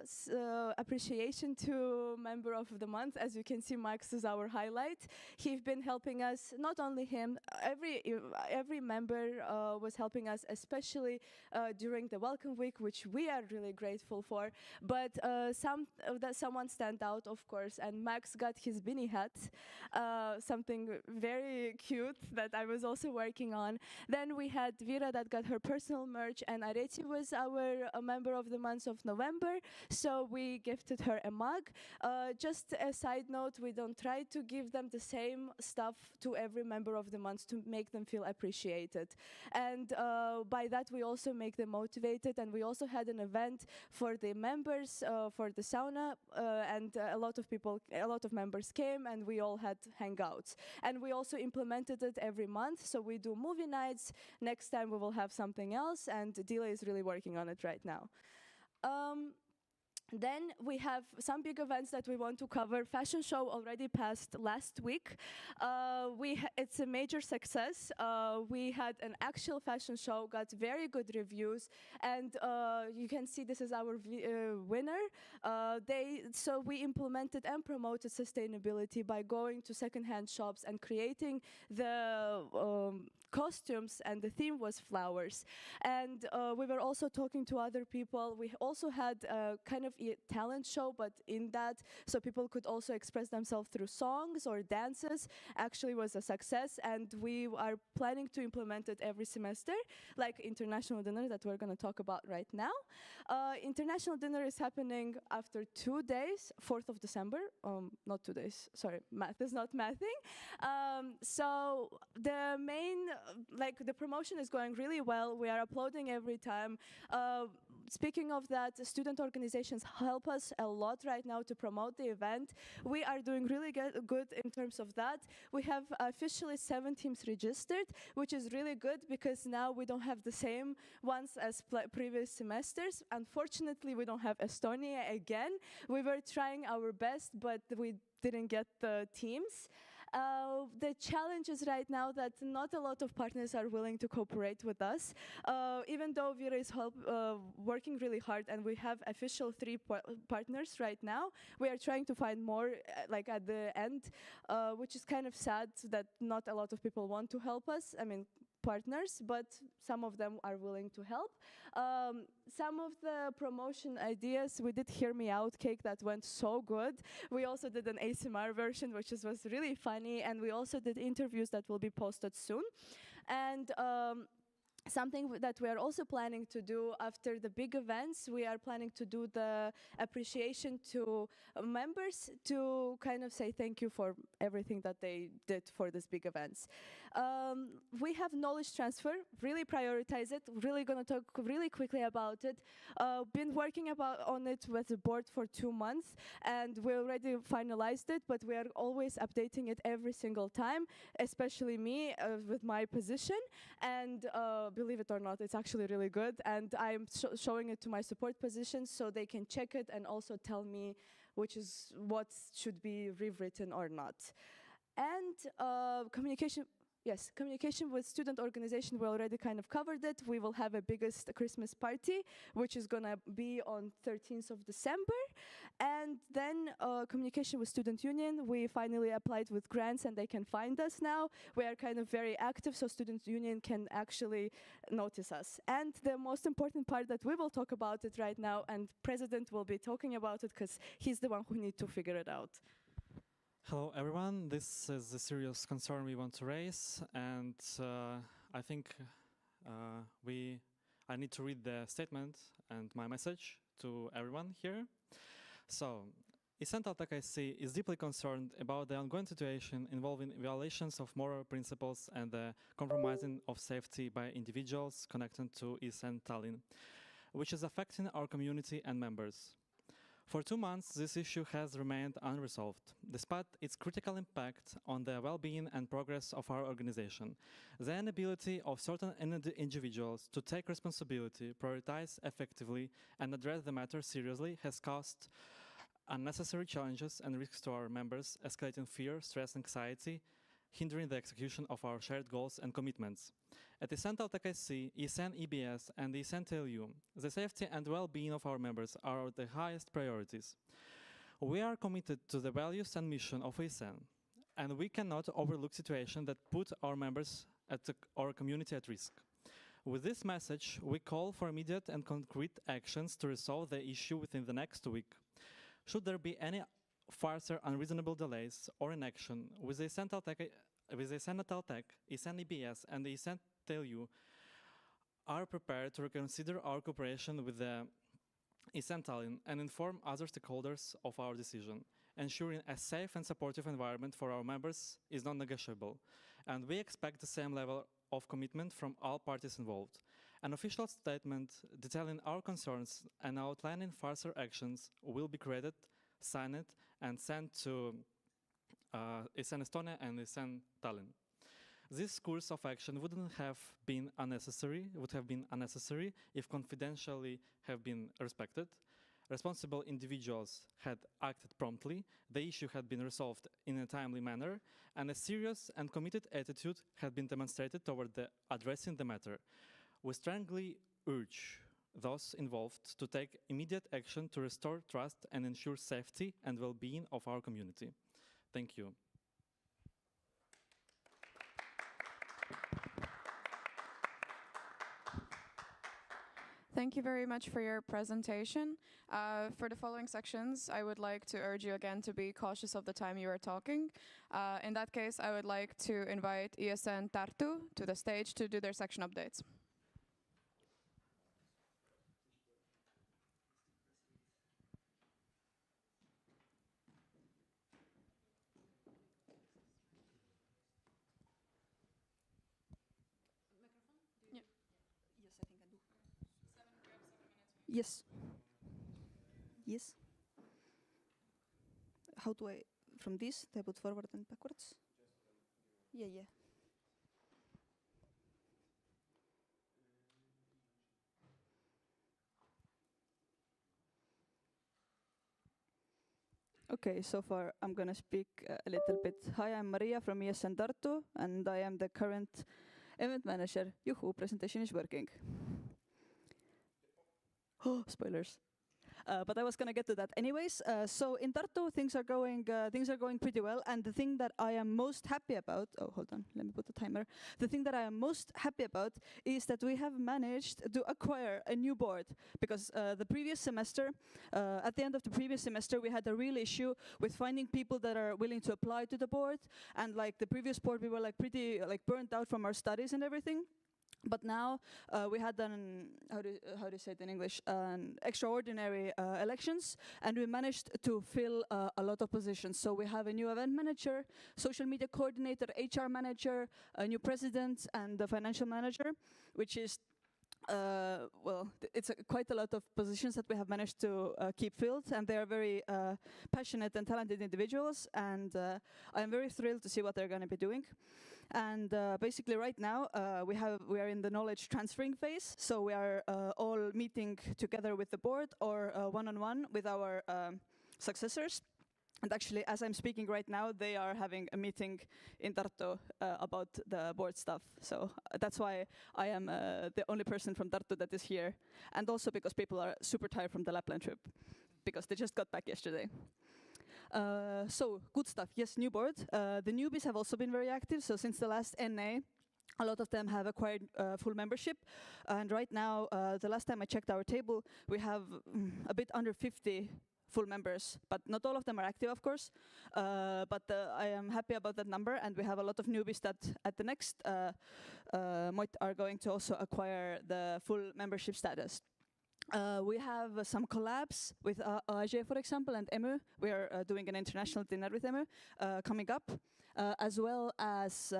appreciation to member of the month. As you can see, Max is our highlight. He's been helping us, not only him, every member was helping us, especially during the welcome week, which we are really grateful for. But someone stand out, of course, and Max got his beanie hat, something very cute that I was also working on. Then we had Vera that got her personal merch, and Areti was our member of the month of November, so we gifted her a mug. Just a side note, we don't try to give them the same stuff to every member of the month to make them feel appreciated. And by that, we also make them motivated, and we also had an event for the members for the sauna, and a lot of members came, and we all had hangouts. And we also implemented it every month, so we do movie nights. Next time we will have something else, and Dila is really working on it right now. Then we have some big events that we want to cover. Fashion show already passed last week. It's a major success. We had an actual fashion show, got very good reviews, and you can see this is our winner. So we implemented and promoted sustainability by going to secondhand shops and creating the costumes, and the theme was flowers. And we were also talking to other people. We also had kind of a talent show, but in that, so people could also express themselves through songs or dances. Actually was a success, and we are planning to implement it every semester, like international dinner that we're going to talk about right now. International dinner is happening after 2 days, 4th of December. Not 2 days, sorry, math is not mathing. So the main, the promotion is going really well. We are uploading every time. Speaking of that, student organizations help us a lot right now to promote the event. We are doing really good in terms of that. We have officially 7 teams registered, which is really good because now we don't have the same ones as previous semesters. Unfortunately, we don't have Estonia again. We were trying our best, but we didn't get the teams. The challenge is right now that not a lot of partners are willing to cooperate with us. Even though Vira is working really hard and we have official 3 partners right now, we are trying to find more like at the end, which is kind of sad that not a lot of people want to help us. I mean, partners, but some of them are willing to help. Some of the promotion ideas, we did Hear Me Out cake that went so good. We also did an ASMR version, which was really funny, and we also did interviews that will be posted soon. And something that we are also planning to do after the big events, we are planning to do the appreciation to members to kind of say thank you for everything that they did for these big events. We have knowledge transfer, really prioritize it, really gonna talk really quickly about it. Been working on it with the board for 2 months, and we already finalized it, but we are always updating it every single time, especially me with my position. And believe it or not, it's actually really good. And I'm showing it to my support position so they can check it and also tell me which is what should be rewritten or not. And communication. Yes, communication with student organization, we already kind of covered it. We will have a biggest Christmas party, which is gonna be on 13th of December. And then communication with student union, we finally applied with grants and they can find us now. We are kind of very active, so student union can actually notice us. And the most important part that we will talk about it right now, and president will be talking about it because he's the one who needs to figure it out. Hello everyone, this is a serious concern we want to raise, and I think I need to read the statement and my message to everyone here. So, ESN TalTech is deeply concerned about the ongoing situation involving violations of moral principles and the compromising of safety by individuals connected to ESN Tallinn, which is affecting our community and members. For 2 months, this issue has remained unresolved, despite its critical impact on the well-being and progress of our organization. The inability of certain individuals to take responsibility, prioritize effectively, and address the matter seriously has caused unnecessary challenges and risks to our members, escalating fear, stress, anxiety, hindering the execution of our shared goals and commitments. At ESN TalTech ESN EBS, and ESN TLU, the safety and well-being of our members are the highest priorities. We are committed to the values and mission of ESN, and we cannot overlook situations that put our members and our community at risk. With this message, we call for immediate and concrete actions to resolve the issue within the next week. Should there be any further unreasonable delays or inaction with the ESN TalTech, ESN EBS, and the ESN TLU are prepared to reconsider our cooperation with the ESN Tallinn and inform other stakeholders of our decision. Ensuring a safe and supportive environment for our members is non-negotiable, and we expect the same level of commitment from all parties involved. An official statement detailing our concerns and outlining further actions will be created, signed, and sent to ESN Estonia and ESN Tallinn. This course of action would have been unnecessary if confidentiality have been respected. Responsible individuals had acted promptly, the issue had been resolved in a timely manner, and a serious and committed attitude had been demonstrated toward addressing the matter. We strongly urge those involved to take immediate action to restore trust and ensure safety and well-being of our community. Thank you. Thank you very much for your presentation. For the following sections, I would like to urge you again to be cautious of the time you are talking. In that case, I would like to invite ESN Tartu to the stage to do their section updates. Yes. Yes. How do I, from this, I put forward and backwards? Yeah, yeah. Okay, so far I'm going to speak a little bit. Hi, I'm Maria from ESN Tartu, and I am the current event manager. Juhu, presentation is working. Oh, spoilers. But I was gonna get to that anyways. So in Tartu, things are going pretty well. And the thing that I am most happy about, oh, hold on, let me put the timer. The thing that I am most happy about is that we have managed to acquire a new board, because the previous semester, at the end of the previous semester, we had a real issue with finding people that are willing to apply to the board. And like the previous board, we were like pretty like burnt out from our studies and everything. But now we had an, how do you say it in English, an extraordinary elections, and we managed to fill a lot of positions. So we have a new event manager, social media coordinator, HR manager, a new president, and a financial manager, which is it's quite a lot of positions that we have managed to keep filled, and they are very passionate and talented individuals, and I'm very thrilled to see what they're going to be doing. And basically right now we are in the knowledge transferring phase, so we are all meeting together with the board or one-on-one with our successors. And actually, as I'm speaking right now, they are having a meeting in Tartu about the board stuff. So that's why I am the only person from Tartu that is here. And also because people are super tired from the Lapland trip, because they just got back yesterday. So, good stuff. Yes, new board. The newbies have also been very active. So since the last NA, a lot of them have acquired full membership. And right now, the last time I checked our table, we have a bit under 50 full members, but not all of them are active, of course. But I am happy about that number, and we have a lot of newbies that at the next MOT are going to also acquire the full membership status. We have some collabs with AG, for example, and EMU. We are doing an international dinner with EMU coming up, as well as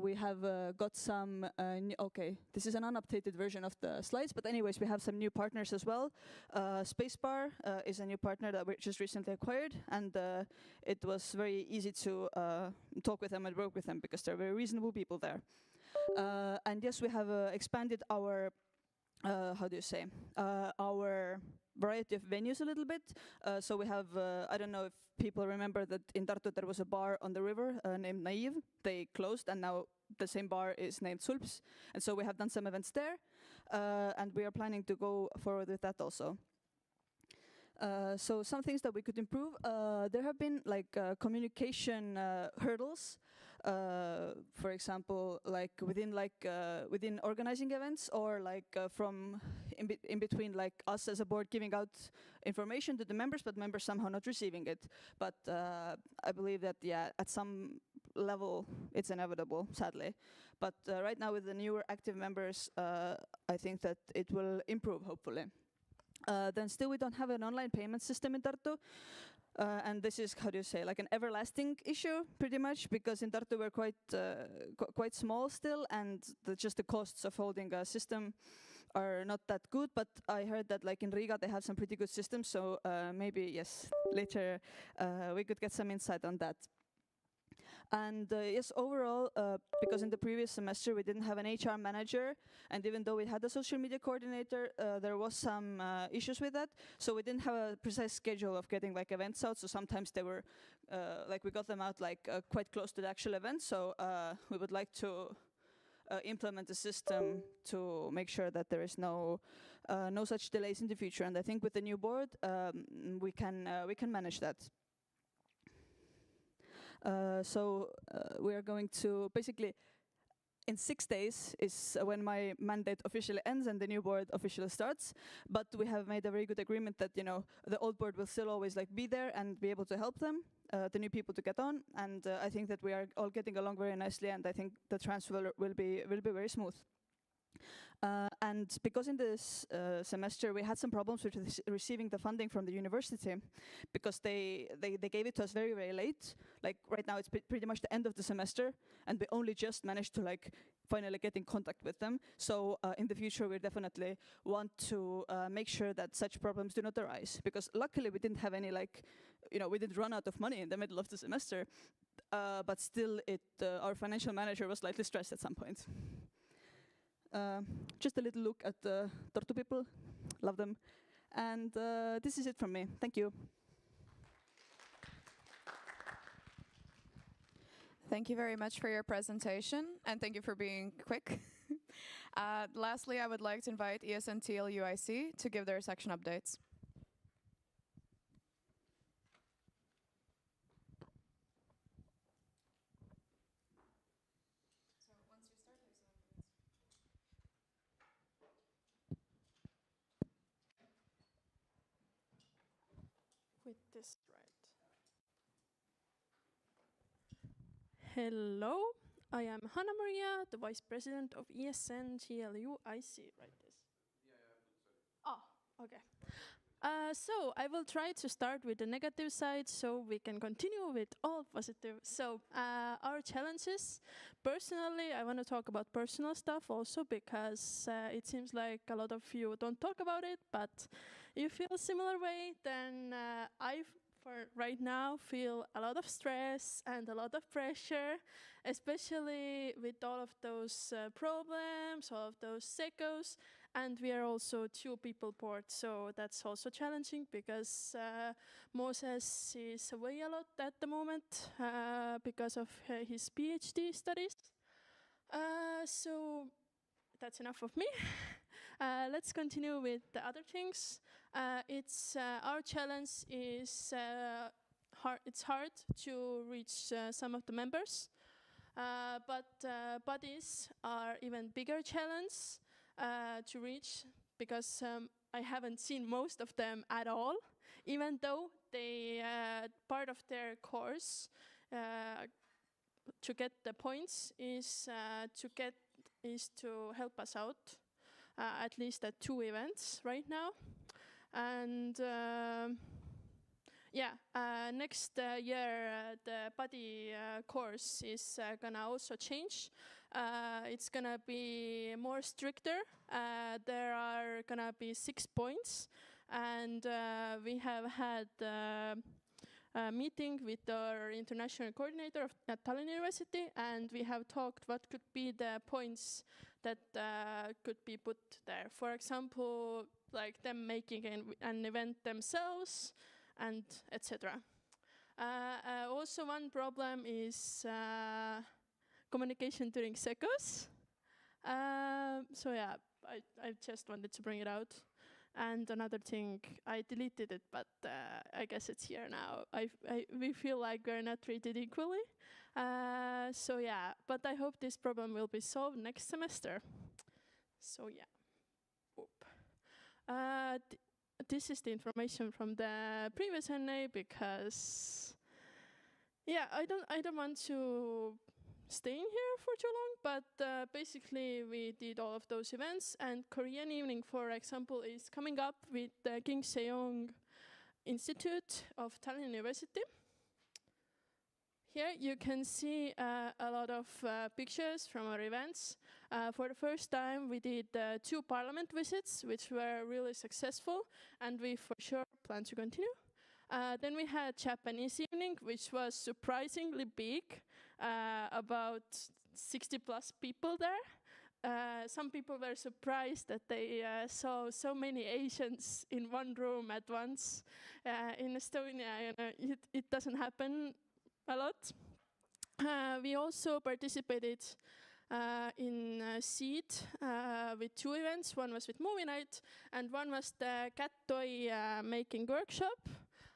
we have got some, okay, this is an unupdated version of the slides, but anyways, we have some new partners as well. Spacebar is a new partner that we just recently acquired, and it was very easy to talk with them and work with them because they're very reasonable people there. And yes, we have expanded our how do you say, our variety of venues a little bit. So we have, I don't know if people remember that in Tartu there was a bar on the river named Naive. They closed, and now the same bar is named Sulps. And so we have done some events there, and we are planning to go forward with that also. So some things that we could improve. There have been like communication hurdles. For example, like within organizing events, or like from in between, like us as a board giving out information to the members, but members somehow not receiving it. But I believe that at some level it's inevitable, sadly. But right now with the newer active members, I think that it will improve, hopefully. Then still we don't have an online payment system in Tartu. And this is, how do you say, like an everlasting issue, pretty much, because in Tartu we're quite small still, and just the costs of holding a system are not that good. But I heard that like in Riga they have some pretty good systems, so maybe, yes, later we could get some insight on that. And yes, overall, because in the previous semester we didn't have an HR manager, and even though we had a social media coordinator, there was some issues with that. So we didn't have a precise schedule of getting like events out. So sometimes they were, like we got them out like quite close to the actual event. So we would like to implement a system to make sure that there is no such delays in the future. And I think with the new board, we can manage that. So we are going to basically, in 6 days is when my mandate officially ends and the new board officially starts. But we have made a very good agreement that, you know, the old board will still always like be there and be able to help them, the new people to get on. And I think that we are all getting along very nicely, and I think the transfer will be very smooth. And because in this semester we had some problems with receiving the funding from the university, because they gave it to us very, very late. Like right now it's pretty much the end of the semester, and we only just managed to like finally get in contact with them. So in the future we definitely want to make sure that such problems do not arise, because luckily we didn't have any like, you know, we didn't run out of money in the middle of the semester, but still our financial manager was slightly stressed at some point. Just a little look at the Tartu people. Love them. And this is it from me. Thank you. Thank you very much for your presentation, and thank you for being quick. Lastly, I would like to invite ESN TLUIC to give their section updates. With this right. Hello, I am Hanna Maria, the Vice President of ESN GLUIC. Right this. Oh, okay. So I will try to start with the negative side so we can continue with all positive. So our challenges, personally, I want to talk about personal stuff also because it seems like a lot of you don't talk about it, but you feel a similar way, then for right now feel a lot of stress and a lot of pressure, especially with all of those problems, all of those secos, and we are also 2 people port, so that's also challenging because Moses is away a lot at the moment because of his PhD studies. So that's enough of me. Let's continue with the other things. It's our challenge is it's hard to reach some of the members, but buddies are even bigger challenge to reach because I haven't seen most of them at all, even though they part of their course to get the points is to help us out. At least at 2 events right now. And next year the buddy course is gonna also change. It's gonna be more stricter. There are gonna be 6 points, and we have had a meeting with our international coordinator at Tallinn University, and we have talked what could be the points that could be put there. For example, like them making an event themselves, and etc. Also, one problem is communication during secos. So yeah, I just wanted to bring it out. And another thing, I deleted it, but I guess it's here now. We feel like we're not treated equally. So yeah, but I hope this problem will be solved next semester. So yeah. This is the information from the previous NA because, yeah, I don't want to stay in here for too long, but basically we did all of those events, and Korean Evening, for example, is coming up with the King Sejong Institute of Tallinn University. Here you can see a lot of pictures from our events. For the first time we did 2 parliament visits, which were really successful, and we for sure plan to continue. Then we had Japanese Evening, which was surprisingly big, about 60 plus people there. Some people were surprised that they saw so many Asians in one room at once. In Estonia, it doesn't happen a lot. We also participated in Seed with 2 events. One was with Movie Night, and one was the cat toy making workshop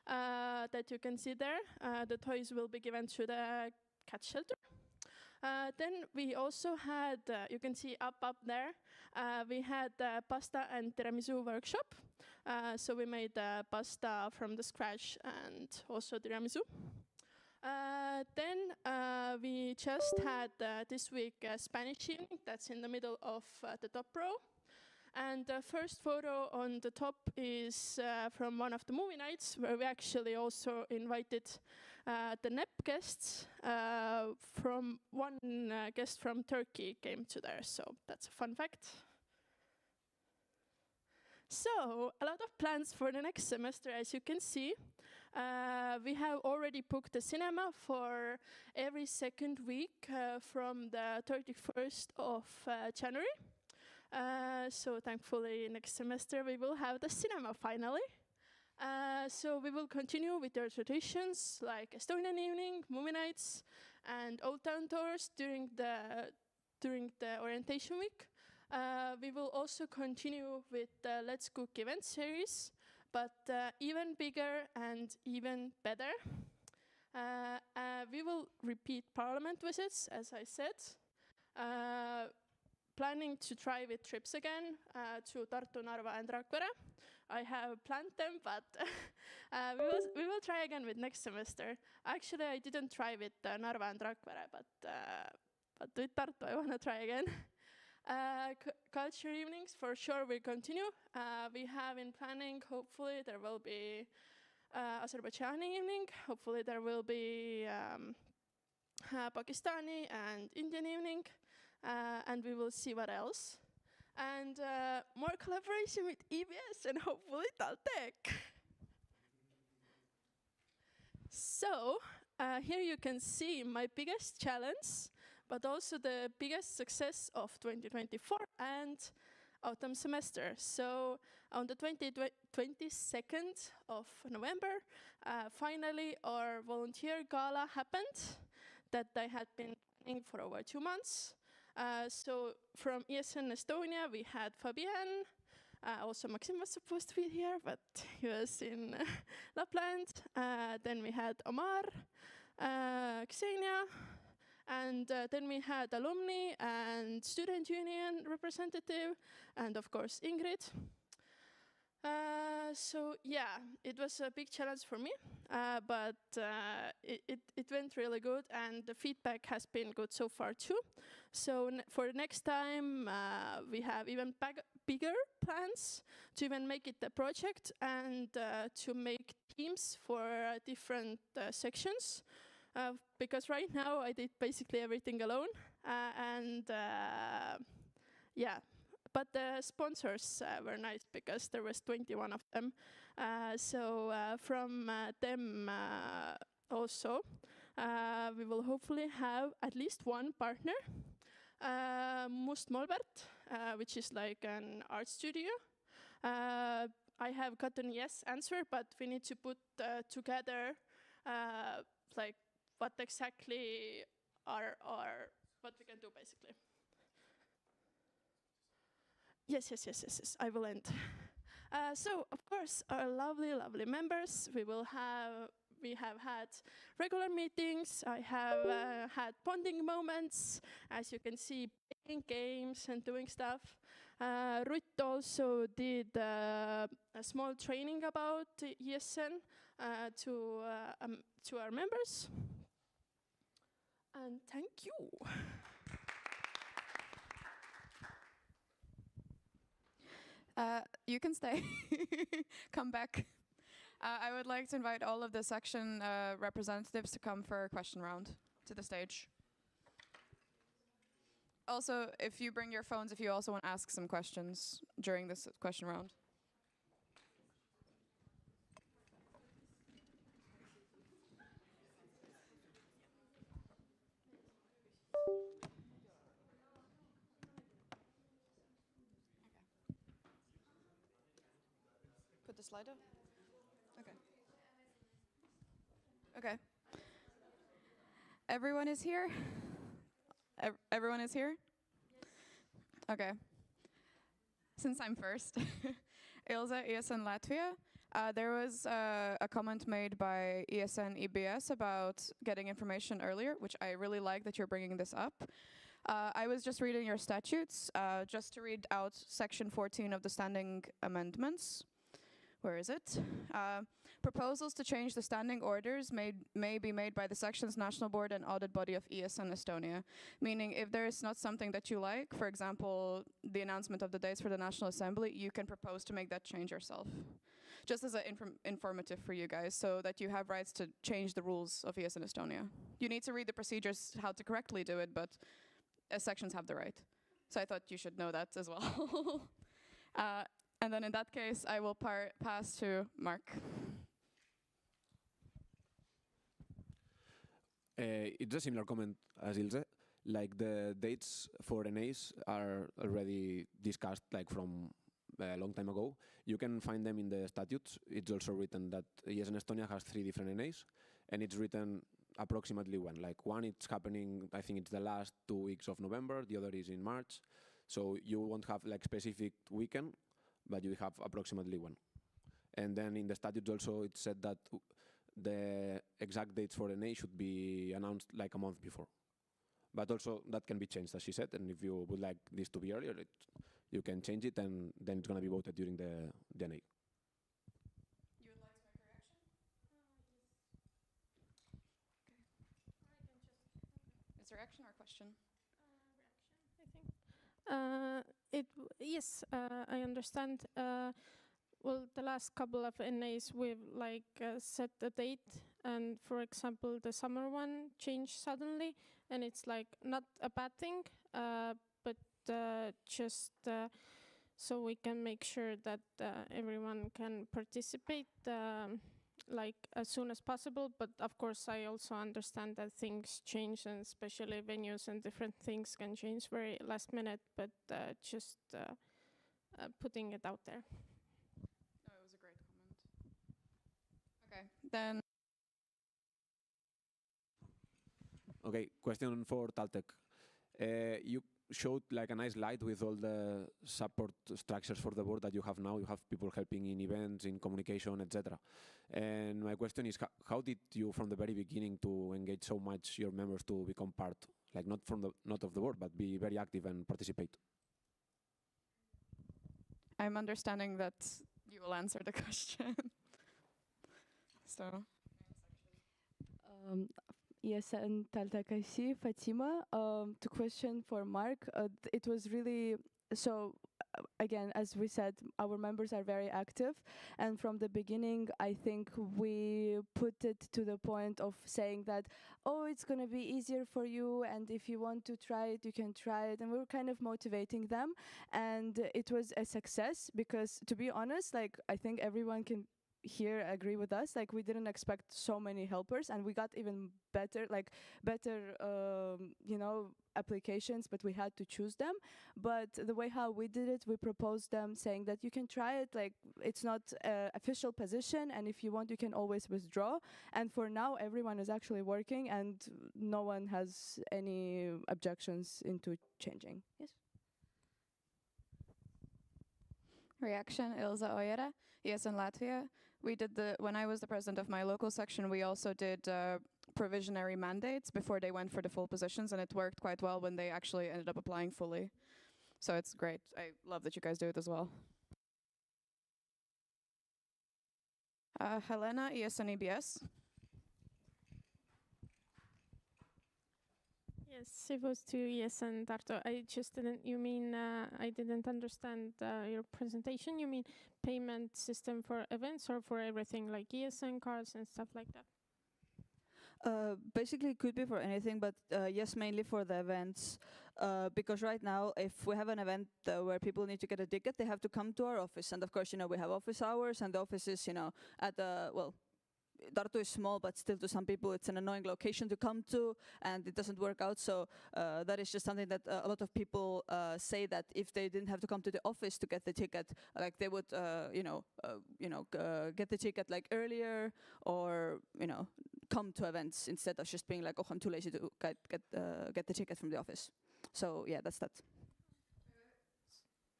that you can see there. The toys will be given to the cat shelter. Then we also had, you can see up there, we had the pasta and tiramisu workshop. So we made pasta from the scratch and also tiramisu. Then we just had this week Spanish evening, that's in the middle of the top row. And the first photo on the top is from one of the movie nights, where we actually also invited the NEP guests. From one guest from Turkey came to there, so that's a fun fact. So, a lot of plans for the next semester, as you can see. We have already booked the cinema for every second week from the 31st of January. So thankfully next semester we will have the cinema finally. So we will continue with our traditions like Estonian Evening, movie nights, and Old Town tours during the orientation week. We will also continue with the Let's Cook event series, but even bigger and even better. We will repeat parliament visits, as I said. Planning to try with trips again to Tartu, Narva and Rakvere. I have planned them, but we will try again with next semester. Actually, I didn't try with Narva and Rakvere, but with Tartu I want to try again. Culture evenings for sure will continue. We have in planning, hopefully there will be Azerbaijani evening. Hopefully there will be Pakistani and Indian evening. And we will see what else. And more collaboration with EBS and hopefully Taltech. So here you can see my biggest challenge, but also the biggest success of 2024 and autumn semester. So on the 22nd of November, finally our volunteer gala happened that I had been planning for over 2 months. So from ESN Estonia, we had Fabienne. Also, Maxim was supposed to be here, but he was in Lapland. Then we had Omar, Ksenia, and then we had alumni and student union representative, and of course Ingrid. So yeah, it was a big challenge for me, but it went really good, and the feedback has been good so far too. So for next time, we have even bigger plans to even make it a project and to make teams for different sections. Because right now I did basically everything alone, and yeah. But the sponsors were nice because there was 21 of them. So from them also, we will hopefully have at least one partner, Must Molbert, which is like an art studio. I have gotten yes answer, but we need to put together like what exactly are what we can do basically. Yes, I will end. So, of course, our lovely members, we have had regular meetings. I have had bonding moments, as you can see, playing games and doing stuff. Ruth also did a small training about ESN to our members. And thank you. You can stay. Come back. I would like to invite all of the section representatives to come for a question round to the stage. Also, if you bring your phones, if you also want to ask some questions during this question round. Put the slide up? Okay. Okay. Everyone is here? Everyone is here? Okay. Since I'm first, Ilza, ESN Latvia. There was a comment made by ESN EBS about getting information earlier, which I really like that you're bringing this up. I was just reading your statutes, just to read out section 14 of the standing amendments. Where is it? Proposals to change the standing orders may be made by the section's national board and audit body of ESN Estonia. Meaning, if there is not something that you like, for example, the announcement of the dates for the National Assembly, you can propose to make that change yourself. Just as an informative for you guys, so that you have rights to change the rules of ESN Estonia. You need to read the procedures how to correctly do it, but sections have the right. So I thought you should know that as well. And then in that case, I will pass to Mark. It's a similar comment as Ilse. Like the dates for NAs are already discussed like from a long time ago. You can find them in the statutes. It's also written that ESN Estonia has 3 different NAs, and it's written approximately when. Like one, it's happening, I think it's the last 2 weeks of November, the other is in March. So you won't have like specific weekend, but you have approximately when. And then in the statute also it said that the exact dates for NA should be announced like a month before. But also that can be changed, as she said, and if you would like this to be earlier, you can change it, and then it's going to be voted during the NA. You would like to make a reaction? Is there reaction or question? Yes, I understand. Well, the last couple of NAs we've set the date, and for example, the summer one changed suddenly, and it's like not a bad thing, but just so we can make sure that everyone can participate like as soon as possible. But of course, I also understand that things change, and especially venues and different things can change very last minute. But just putting it out there. No, it was a great comment. Okay, then. Okay, question for Taltech. You showed like a nice slide with all the support structures for the board that you have now. You have people helping in events, in communication, etc. And my question is, how did you, from the very beginning, to engage so much your members to become part, like not of the board, but be very active and participate? I'm understanding that you will answer the question. So. ESN Taltakaisi, Fatima. The question for Mark, it was really, so again, as we said, our members are very active, and from the beginning, I think we put it to the point of saying that, oh, it's going to be easier for you, and if you want to try it, you can try it, and we were kind of motivating them, and it was a success, because to be honest, like, I think everyone can here agree with us, like we didn't expect so many helpers, and we got even better you know, applications, but we had to choose them. But the way how we did it, we proposed them saying that you can try it, like it's not an official position, and if you want you can always withdraw, and for now everyone is actually working and no one has any objections into changing. Yes. Reaction, Ilza Ojera, ESN Latvia. We did when I was the president of my local section, we also did provisionary mandates before they went for the full positions, and it worked quite well when they actually ended up applying fully. So it's great. I love that you guys do it as well. Helena, ESN EBS. Yes, it was to ESN Tartu. I just didn't, you mean, I didn't understand your presentation. You mean payment system for events or for everything, like ESN cards and stuff like that? Basically, it could be for anything, but yes, mainly for the events. Because right now, if we have an event where people need to get a ticket, they have to come to our office. And of course, you know, we have office hours, and the office is, you know, at the, well, Tartu is small, but still to some people it's an annoying location to come to, and it doesn't work out. So that is just something that a lot of people say, that if they didn't have to come to the office to get the ticket, like they would, get the ticket like earlier, or come to events instead of just being like, oh, I'm too lazy to get the ticket from the office. So yeah, that's that. Are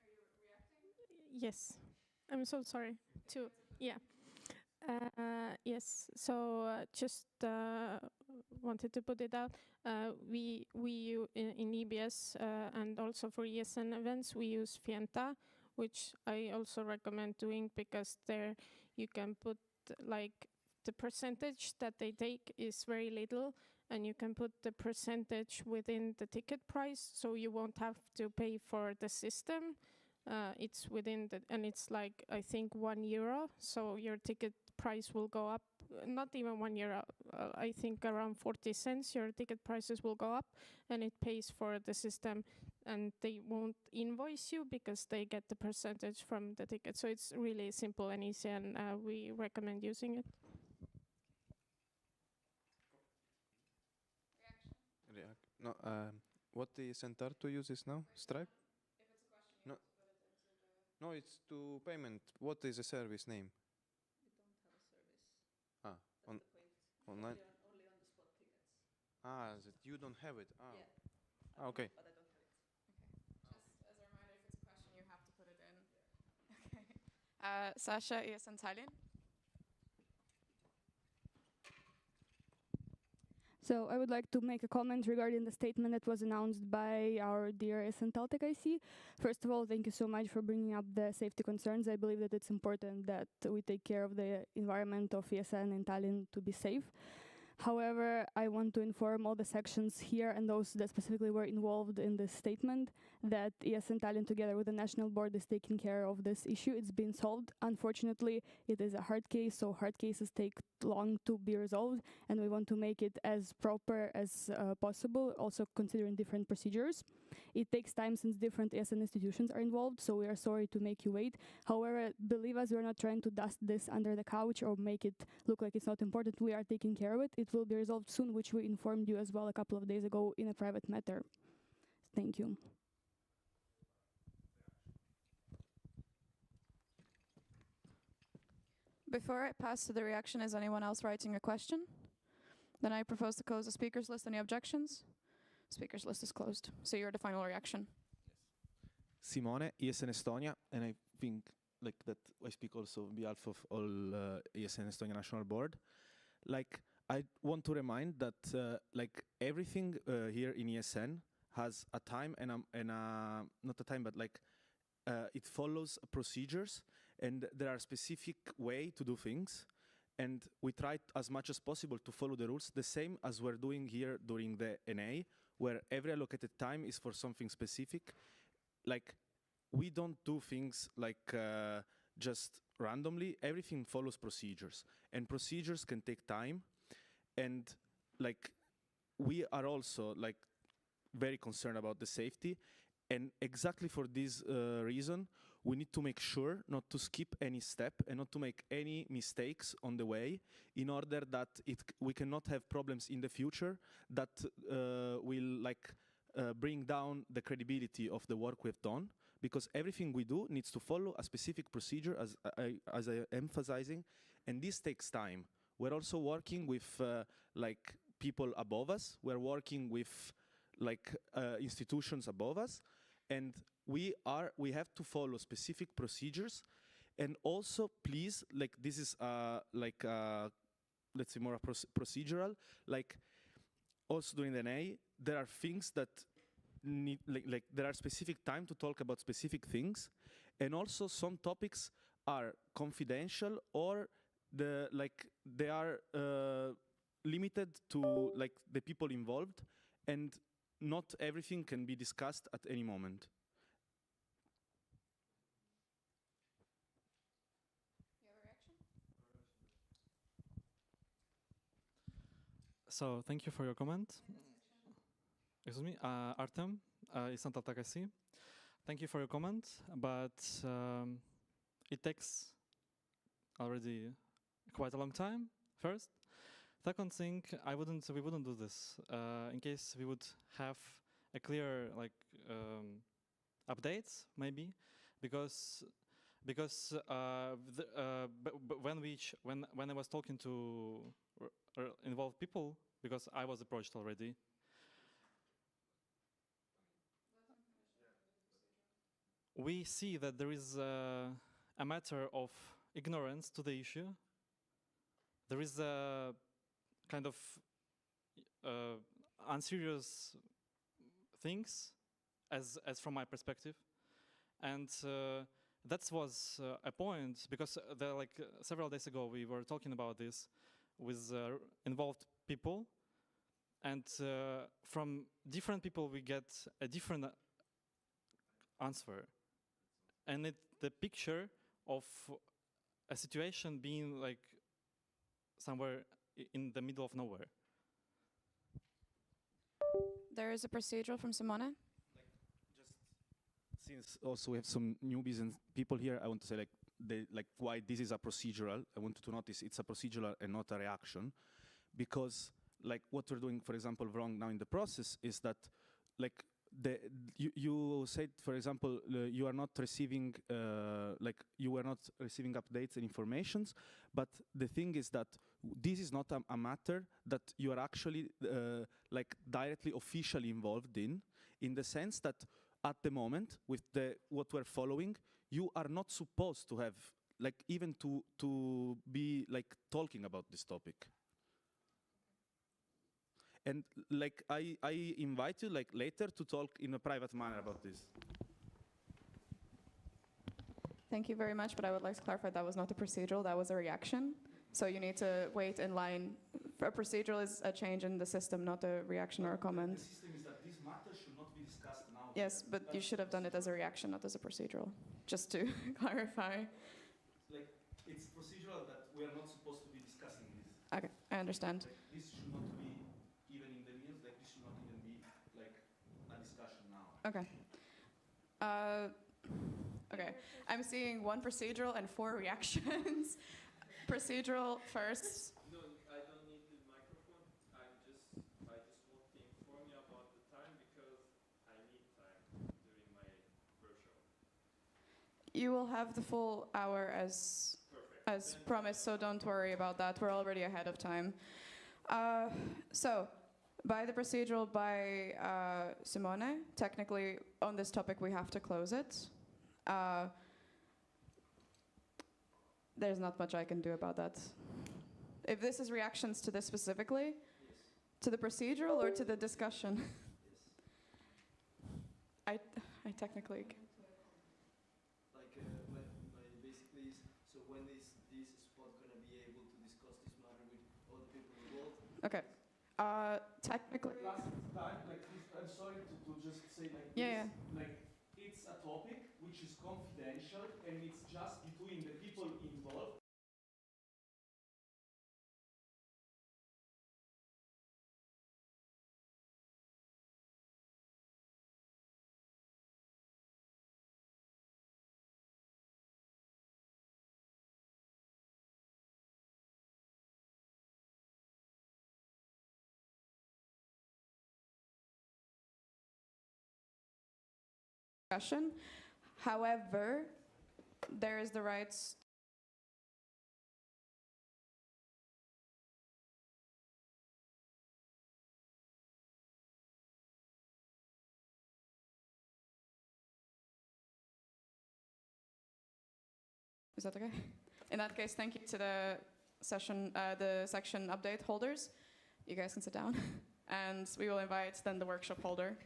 you reacting? Yes, I'm so sorry. Yeah. Yes, so just wanted to put it out. We in EBS and also for ESN events, we use Fienta, which I also recommend doing, because there you can put like the percentage that they take is very little, and you can put the percentage within the ticket price, so you won't have to pay for the system. It's within the, and it's like, I think €1, so your ticket price will go up, not even €1, I think around 40 cents, your ticket prices will go up, and it pays for the system, and they won't invoice you because they get the percentage from the ticket. So it's really simple and easy, and we recommend using it. No, what the ESN Tartu uses now? Stripe? No. No, it's to payment. What is the service name? We don't have a service. Online. Only on the spot tickets. That you don't have it. Okay. But I don't have it. Okay. Just as a reminder, if it's a question, you have to put it in. Okay. Sasha, ESN Tallinn. So I would like to make a comment regarding the statement that was announced by our dear ESN Taltech IC. First of all, thank you so much for bringing up the safety concerns. I believe that it's important that we take care of the environment of ESN in Tallinn to be safe. However, I want to inform all the sections here and those that specifically were involved in this statement that ESN Tallinn together with the national board is taking care of this issue. It's been solved. Unfortunately, it is a hard case, so hard cases take long to be resolved, and we want to make it as proper as possible, also considering different procedures. It takes time since different ESN institutions are involved, so we are sorry to make you wait. However, believe us, we're not trying to dust this under the couch or make it look like it's not important. We are taking care of it. It will be resolved soon, which we informed you as well a couple of days ago in a private matter. Thank you. Before I pass to the reaction, is anyone else writing a question? Then I propose to close the speakers list. Any objections? Speakers list is closed. So you're the final reaction. Simone, ESN Estonia, and I think like that I speak also on behalf of all ESN Estonia National Board. Like I want to remind that like everything here in ESN has a time and not a time, but like it follows procedures, and there are specific way to do things, and we try as much as possible to follow the rules, the same as we're doing here during the NA, where every allocated time is for something specific. Like we don't do things like just randomly. Everything follows procedures, and procedures can take time, and like we are also like very concerned about the safety, and exactly for this reason we need to make sure not to skip any step and not to make any mistakes on the way, in order that we cannot have problems in the future that will like bring down the credibility of the work we've done, because everything we do needs to follow a specific procedure, as I am emphasizing, and this takes time. We're also working with like people above us. We're working with like institutions above us, and we have to follow specific procedures. And also, please, like this is like let's say more procedural. Like also during the NA, there are things that need like there are specific time to talk about specific things, and also some topics are confidential, or they are limited to like the people involved, and not everything can be discussed at any moment. So thank you for your comment. Excuse me, Artem, ESN Taltech. Thank you for your comment, but it takes already quite a long time. First, second thing, we wouldn't do this in case we would have a clear like updates, maybe, because when I was talking to involved people, because I was approached already. We see that there is a matter of ignorance to the issue. There is a kind of unserious things, as from my perspective, and that was a point, because like several days ago we were talking about this with involved people, and from different people we get a different answer, and the picture of a situation being like somewhere in the middle of nowhere. There is a procedural from Simone. Since also we have some newbies and people here, I want to say like why this is a procedural. I wanted to notice it's a procedural and not a reaction, because like what we're doing, for example, wrong now in the process is that like you said, for example, you are not receiving like you were not receiving updates and informations, but the thing is that this is not a matter that you are actually like directly officially involved in the sense that at the moment with what we're following, you are not supposed to have like even to be like talking about this topic. And like I invite you like later to talk in a private manner about this. Thank you very much, but I would like to clarify that was not a procedural, that was a reaction. So you need to wait in line. A procedural is a change in the system, not a reaction or a comment. The system is that this matter should not be discussed now. Yes, but you should have done it as a reaction, not as a procedural, just to clarify. Like, it's procedural that we are not supposed to be discussing this. Okay, I understand. Like, this should not be even in the news, like this should not even be like a discussion now. Okay. Okay, I'm seeing 1 procedural and 4 reactions. Procedural first. No, I don't need the microphone. I just want to inform you about the time because I need time during my workshop. You will have the full hour as promised, so don't worry about that. We're already ahead of time. So, by the procedural by Simone, technically on this topic we have to close it. There's not much I can do about that. If this is reactions to this specifically, to the procedural or to the discussion? I technically. Like basically, so when is this spot gonna be able to discuss this matter with all the people involved? Okay. Technically. Last time, like this, I'm sorry to just say like Yeah, this. Like it's a topic which is confidential and it's just between the people involved. Discussion. However, there is the rights. Is that okay? In that case, thank you to the section update holders. You guys can sit down, and we will invite then the workshop holder.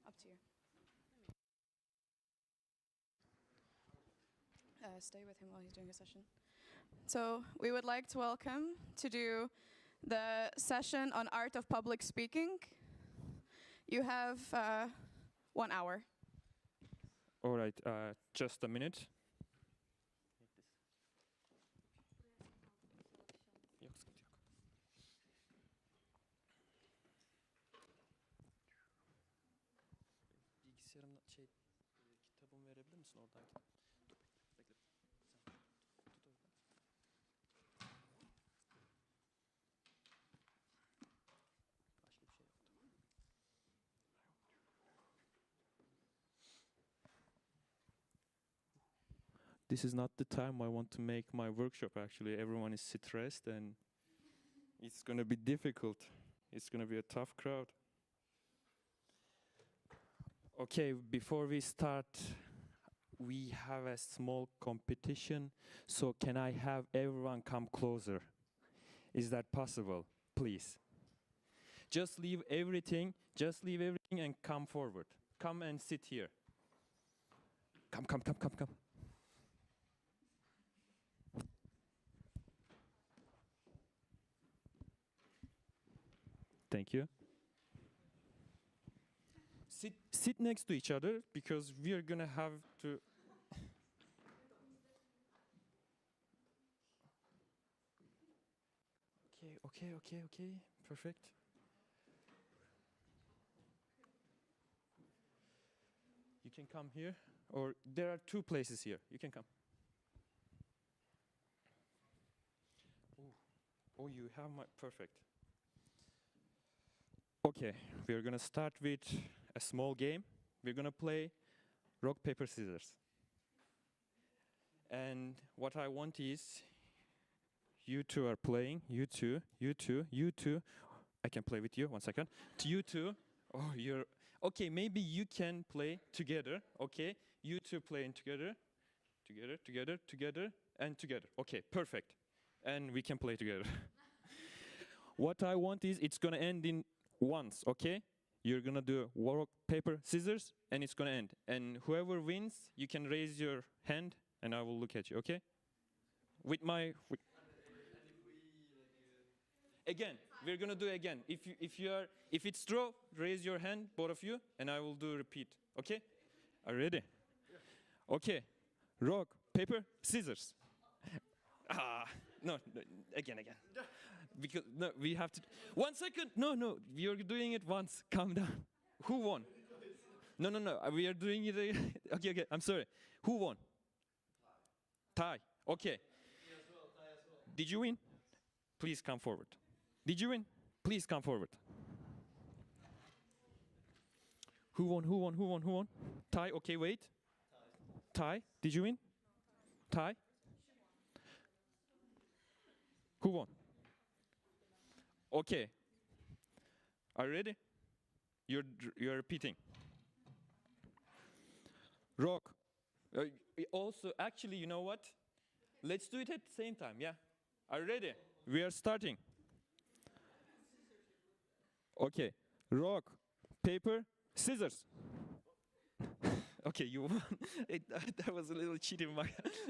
Up to you. Stay with him while he's doing a session. So we would like to welcome to do the session on art of public speaking. You have 1 hour. All right, just a minute. Bilgisayarımda kitabımı verebilir misin oradan? Dur, bekle. Sen tut oradan. Başka bir şey yoktu. This is not the time I want to make my workshop, actually. Everyone is stressed and it's going to be difficult. It's going to be a tough crowd. Okay, before we start, we have a small competition. So can I have everyone come closer? Is that possible? Please. Just leave everything and come forward. Come and sit here. Come. Thank you. Sit next to each other because we are gonna have to. Okay. Perfect. You can come here, or there are 2 places here. You can come. Oh, you have my perfect. Okay, we're gonna start with a small game. We're gonna play rock, paper, scissors. And what I want is you two are playing, you two. I can play with you, 1 second. You two, oh, you're, okay, maybe you can play together, okay? You two playing together, and together. Okay, perfect. And we can play together. What I want is, it's gonna end in once, okay? You're gonna do rock, paper, scissors, and it's gonna end. And whoever wins, you can raise your hand, and I will look at you, okay? With my... Again, we're gonna do again. If it's draw, raise your hand, both of you, and I will do repeat, okay? Are you ready? Okay, rock, paper, scissors. No, again. Because, no, we have to, 1 second, no, you're doing it once, calm down. Who won? No, we are doing it again. Okay, I'm sorry. Who won? Tie, okay. Did you win? Please come forward. Did you win? Please come forward. Who won? Tie, okay, wait. Tie, did you win? Tie? Who won? Okay. Are you ready? You're repeating. Rock. Also, actually, you know what? Let's do it at the same time, yeah? Are you ready? We are starting. Okay. Rock, paper, scissors. Okay, you won. That was a little cheating.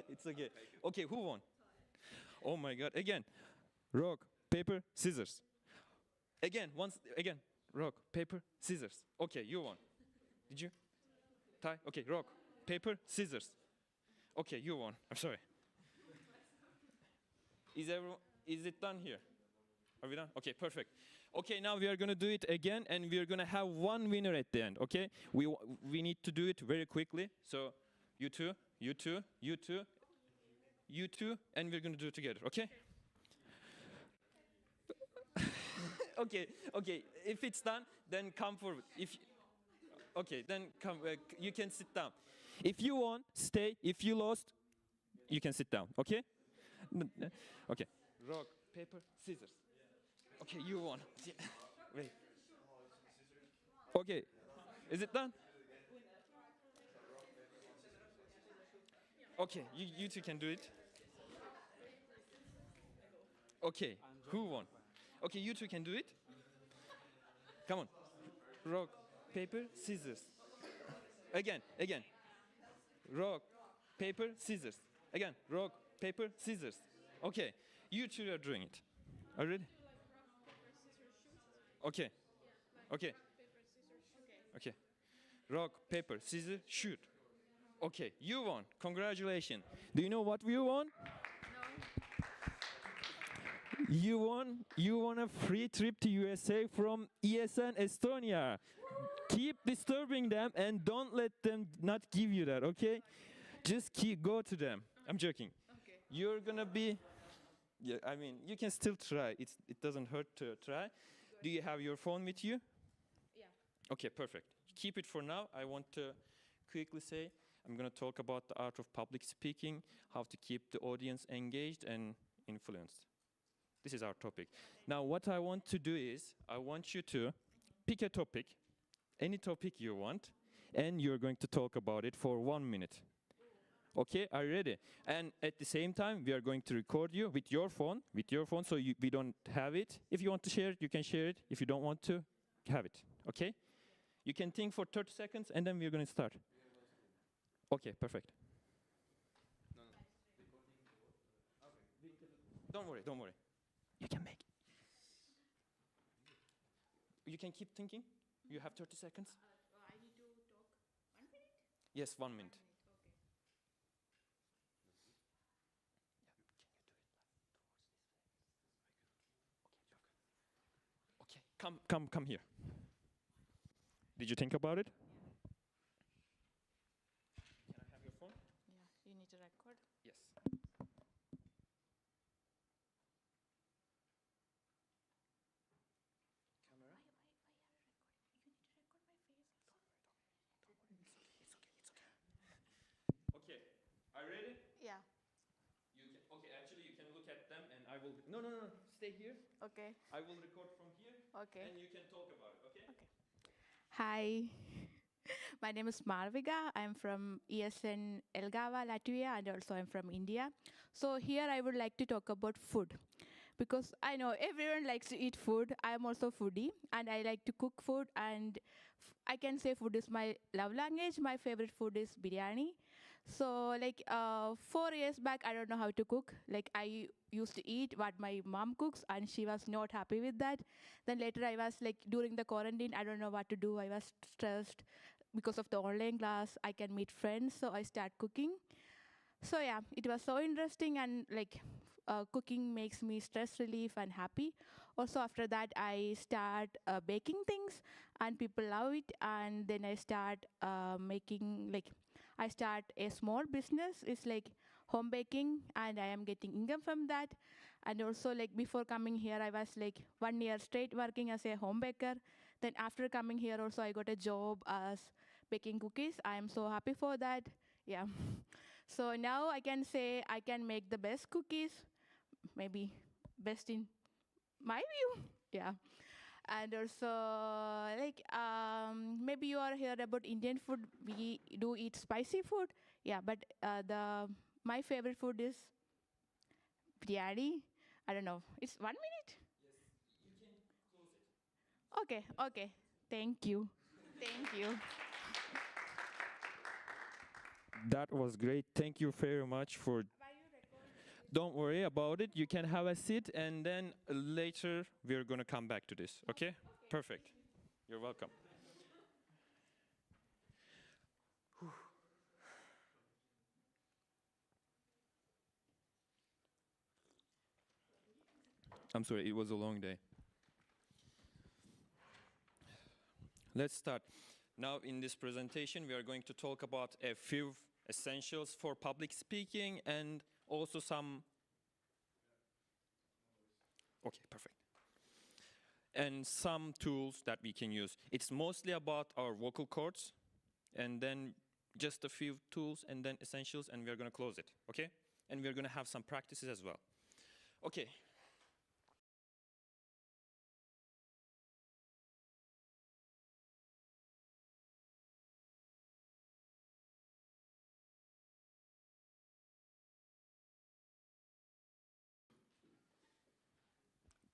It's okay. Okay, who won? Oh my God. Again. Rock, paper, scissors. Again. Rock, paper, scissors. Okay, you won. Did you? Tie? Okay, rock, paper, scissors. Okay, you won. I'm sorry. Is it done here? Are we done? Okay, perfect. Okay, now we are going to do it again, and we are going to have one winner at the end, okay? We need to do it very quickly. So, you two, and we're going to do it together, okay? Okay. If it's done, then come forward. Okay, then come. You can sit down. If you won, stay. If you lost, you can sit down. Okay? Okay. Rock, paper, scissors. Okay, you won. Wait. Okay. Is it done? Okay, you two can do it. Okay, who won? Okay, you two can do it. Come on. Rock, paper, scissors. Again. Rock, paper, scissors. Again, rock, paper, scissors. Okay, you two are doing it. Are you ready? Okay. Rock, paper, scissors, shoot. Okay, you won. Congratulations. Do you know what you won? You won a free trip to USA from ESN Estonia. Keep disturbing them and don't let them not give you that, okay? Just go to them. I'm joking. Okay. You're gonna be, yeah, I mean, you can still try. It doesn't hurt to try. Do you have your phone with you? Yeah. Okay, perfect. Keep it for now. I want to quickly say, I'm gonna talk about the art of public speaking, how to keep the audience engaged and influenced. This is our topic. Now, what I want to do is, I want you to pick a topic, any topic you want, and you're going to talk about it for 1 minute. Okay, are you ready? And at the same time, we are going to record you with your phone, so we don't have it. If you want to share it, you can share it. If you don't want to, have it, okay? You can think for 30 seconds, and then we're going to start. Okay, perfect. Don't worry. You can make it. You can keep thinking. You have 30 seconds. I need to talk 1 minute? Yes, 1 minute. Okay. Okay, come here. Did you think about it? Can I have your phone? Yeah, you need to record? Yes. Camera. I will. No, no, no. Stay here. Okay. I will record from here. Okay. And you can talk about it. Okay. Okay. Hi. My name is Marviga. I'm from ESN Elgava, Latvia, and also I'm from India. So here I would like to talk about food because I know everyone likes to eat food. I'm also foodie and I like to cook food, and I can say food is my love language. My favorite food is biryani. So like 4 years back, I don't know how to cook. Like I used to eat what my mom cooks and she was not happy with that. Then later I was like during the quarantine, I don't know what to do. I was stressed because of the online class. I can meet friends, so I start cooking. So yeah, it was so interesting, and like cooking makes me stress relief and happy. Also after that I start baking things and people love it, and then I start making like I start a small business. It's like home baking, and I am getting income from that. And also like before coming here I was like 1 year straight working as a home baker. Then after coming here also I got a job as baking cookies. I am so happy for that. Yeah. So now I can say I can make the best cookies, maybe best in my view. Yeah. And also like maybe you are here about Indian food. We do eat spicy food. Yeah, but the my favorite food is biryani. I don't know. It's 1 minute. Yes, you can close it. Okay, okay. Thank you. Thank you. That was great. Thank you very much for. Don't worry about it. You can have a seat, and then later we're gonna come back to this. Okay? Perfect. You're welcome. Whew. I'm sorry, it was a long day. Let's start. Now in this presentation, we are going to talk about a few essentials for public speaking and also some... Okay, perfect. And some tools that we can use. It's mostly about our vocal cords, and then just a few tools, and then essentials, and we're gonna close it, okay? And we're gonna have some practices as well. Okay.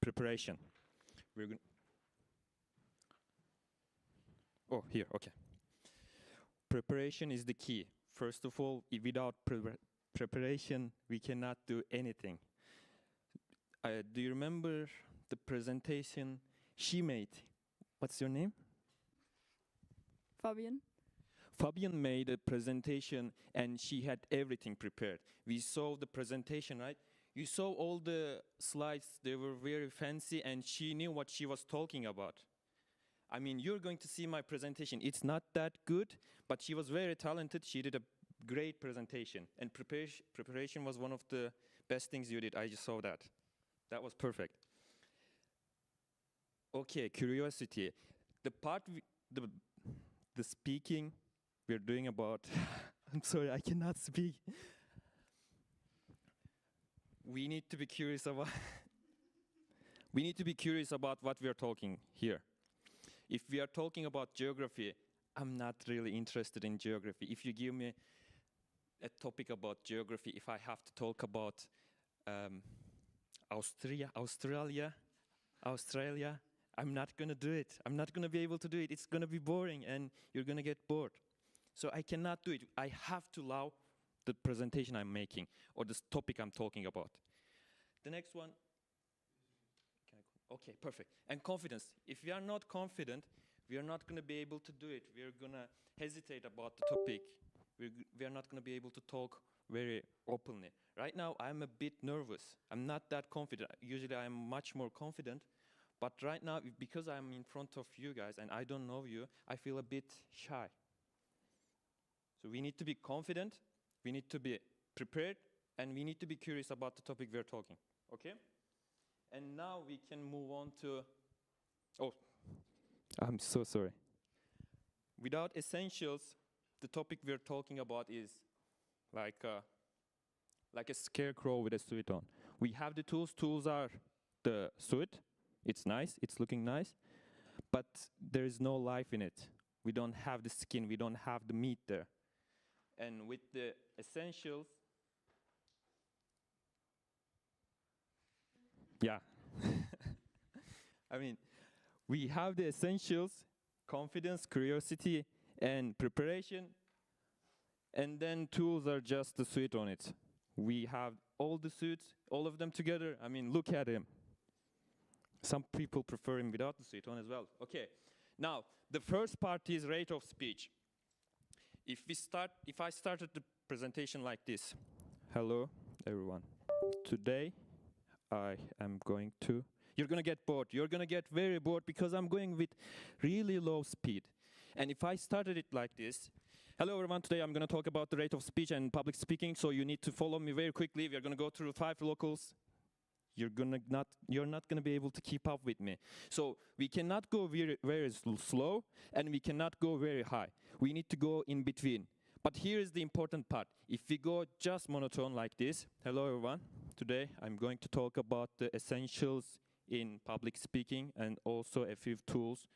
Preparation. We're going. Oh, here. Okay. Preparation is the key. First of all, without preparation, we cannot do anything. Do you remember the presentation she made? What's your name? Fabian. Fabian made a presentation and she had everything prepared. We saw the presentation, right? You saw all the slides, they were very fancy, and she knew what she was talking about. I mean, you're going to see my presentation. It's not that good, but she was very talented. She did a great presentation, and preparation was one of the best things you did. I just saw that. That was perfect. Okay, curiosity. The part, the speaking we're doing about, I'm sorry, I cannot speak. We need to be curious about we need to be curious about what we are talking here. If we are talking about geography, I'm not really interested in geography. If you give me a topic about geography, if I have to talk about Australia, I'm not gonna do it. I'm not gonna be able to do it. It's gonna be boring and you're gonna get bored. So I cannot do it. I have to love the presentation I'm making or this topic I'm talking about. The next one. Okay, perfect. And confidence. If we are not confident, we are not going to be able to do it. We are going to hesitate about the topic. We are not going to be able to talk very openly. Right now, I'm a bit nervous. I'm not that confident. Usually, I'm much more confident. But right now, because I'm in front of you guys and I don't know you, I feel a bit shy. So we need to be confident. We need to be prepared, and we need to be curious about the topic we're talking, okay? And now we can move on to, oh, I'm so sorry. Without essentials, the topic we're talking about is like a scarecrow with a suit on. We have the tools. Tools are the suit. It's nice. It's looking nice. But there is no life in it. We don't have the skin. We don't have the meat there. And with the essentials, yeah. I mean, we have the essentials, confidence, curiosity, and preparation. And then tools are just the suit on it. We have all the suits, all of them together. I mean, look at him. Some people prefer him without the suit on as well. Okay, now the first part is rate of speech. If I started the presentation like this, hello everyone. Today I am going to. You're gonna get bored. You're gonna get very bored because I'm going with really low speed. And if I started it like this, hello everyone, today I'm gonna talk about the rate of speech and public speaking, so you need to follow me very quickly. We're gonna go through 5 locals. You're not gonna be able to keep up with me. So we cannot go very slow, and we cannot go very high. We need to go in between. But here is the important part. If we go just monotone like this, hello everyone, today I'm going to talk about the essentials in public speaking and also a few tools.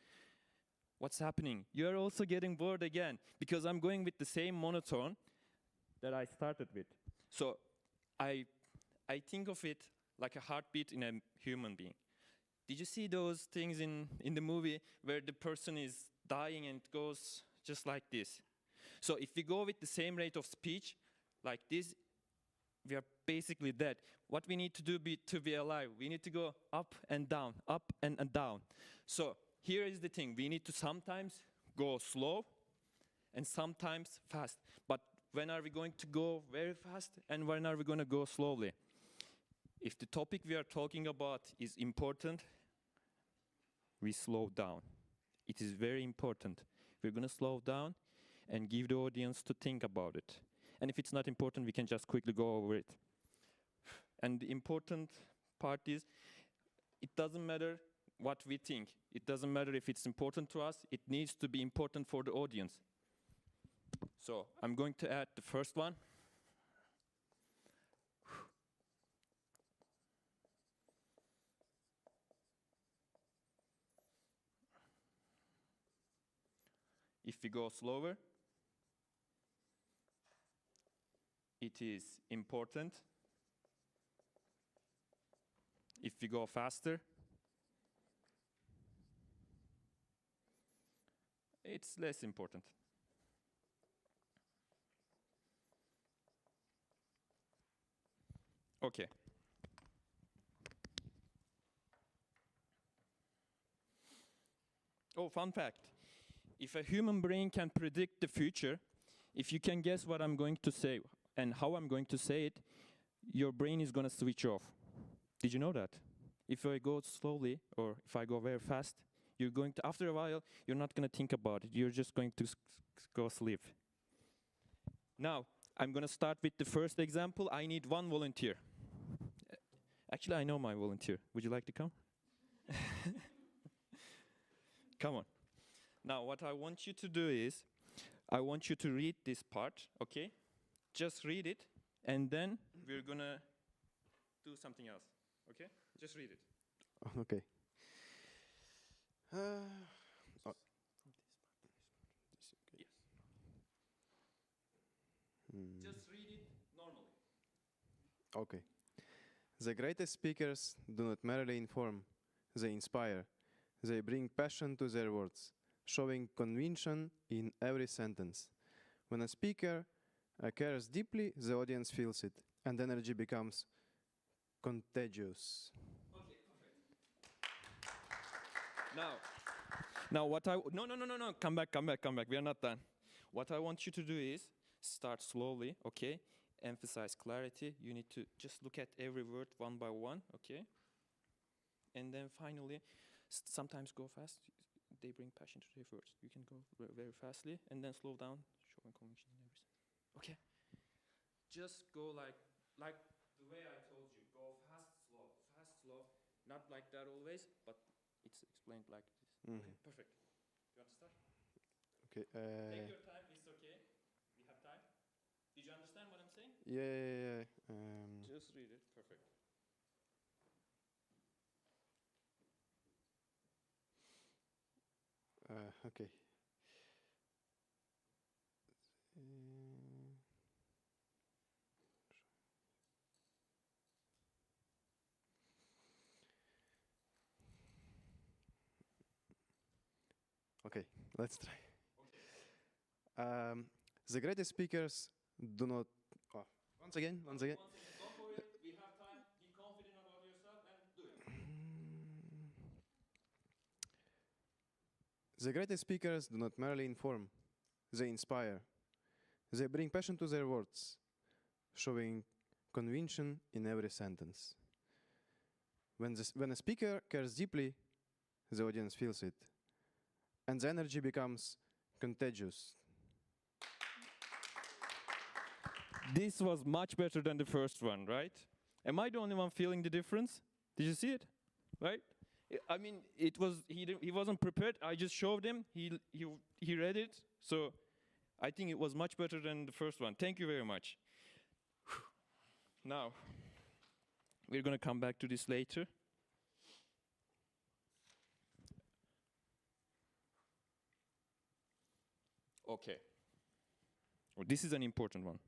What's happening? You're also getting bored again because I'm going with the same monotone that I started with. So I think of it like a heartbeat in a human being. Did you see those things in the movie where the person is dying and it goes just like this? So if we go with the same rate of speech like this, we are basically dead. What we need to do to be alive, we need to go up and down, up and down. So here is the thing. We need to sometimes go slow and sometimes fast. But when are we going to go very fast and when are we going to go slowly? If the topic we are talking about is important, we slow down. It is very important. We're going to slow down and give the audience to think about it. And if it's not important, we can just quickly go over it. And the important part is, it doesn't matter what we think. It doesn't matter if it's important to us. It needs to be important for the audience. So I'm going to add the first one. If we go slower, it is important. If we go faster, it's less important. Okay. Oh, fun fact. If a human brain can predict the future, if you can guess what I'm going to say and how I'm going to say it, your brain is going to switch off. Did you know that? If I go slowly or if I go very fast, you're going to, after a while, you're not going to think about it. You're just going to go sleep. Now, I'm going to start with the first example. I need one volunteer. Actually, I know my volunteer. Would you like to come? Come on. Now, what I want you to do is, I want you to read this part, okay? Just read it, and then we're gonna do something else, okay? Just read it. Okay. Just read it normally. Okay. The greatest speakers do not merely inform, they inspire. They bring passion to their words, showing conviction in every sentence. When a speaker cares deeply, the audience feels it, and energy becomes contagious. Okay, perfect. Now what I, no, come back. We are not done. What I want you to do is start slowly, okay? Emphasize clarity. You need to just look at every word one by one, okay? And then finally, sometimes go fast. They bring passion to their words. You can go very fastly and then slow down, showing conviction in everything. Okay? Just go like the way I told you. Go fast, slow. Not like that always, but it's explained like this. Mm-hmm. Okay, perfect. You want to start? Okay. Take your time. It's okay. We have time. Did you understand what I'm saying? Yeah. Just read it. Perfect. Okay. Okay, let's try. The greatest speakers do not. Oh, once again. Don't worry, we have time. Be confident about yourself and do it. The greatest speakers do not merely inform, they inspire. They bring passion to their words, showing conviction in every sentence. When a speaker cares deeply, the audience feels it, and the energy becomes contagious. This was much better than the first one, right? Am I the only one feeling the difference? Did you see it? Right? I mean, it was he wasn't prepared. I just showed him. He read it. So I think it was much better than the first one. Thank you very much. Now we're gonna come back to this later. Okay. Well, this is an important one.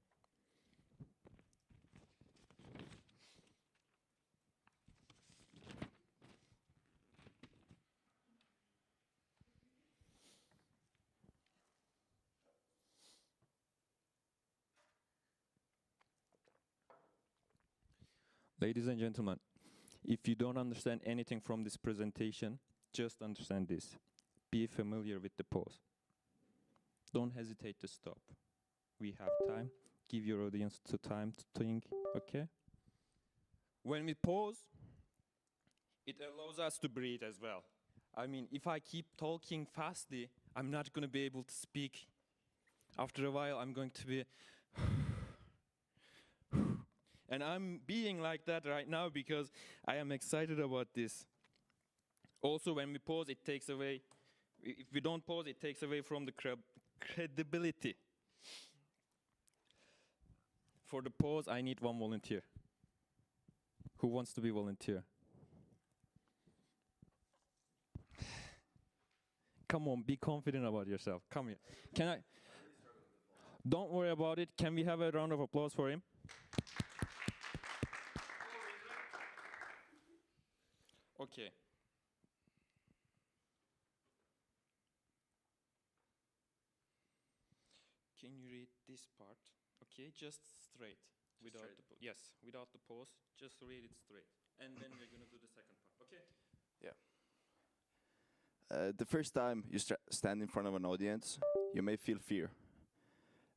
Ladies and gentlemen, if you don't understand anything from this presentation, just understand this. Be familiar with the pause. Don't hesitate to stop. We have time. Give your audience time to think, okay? When we pause, it allows us to breathe as well. I mean, if I keep talking fastly, I'm not going to be able to speak. After a while, I'm going to be... And I'm being like that right now because I am excited about this. Also, when we pause, it takes away, if we don't pause, it takes away from the credibility. For the pause, I need one volunteer. Who wants to be volunteer? Come on, be confident about yourself. Come here. Can I? Don't worry about it. Can we have a round of applause for him? Okay. Can you read this part? Okay, just straight. Without the yes, without the pause. Just read it straight. And then we're going to do the second part. Okay? Yeah. The first time you stand in front of an audience, you may feel fear.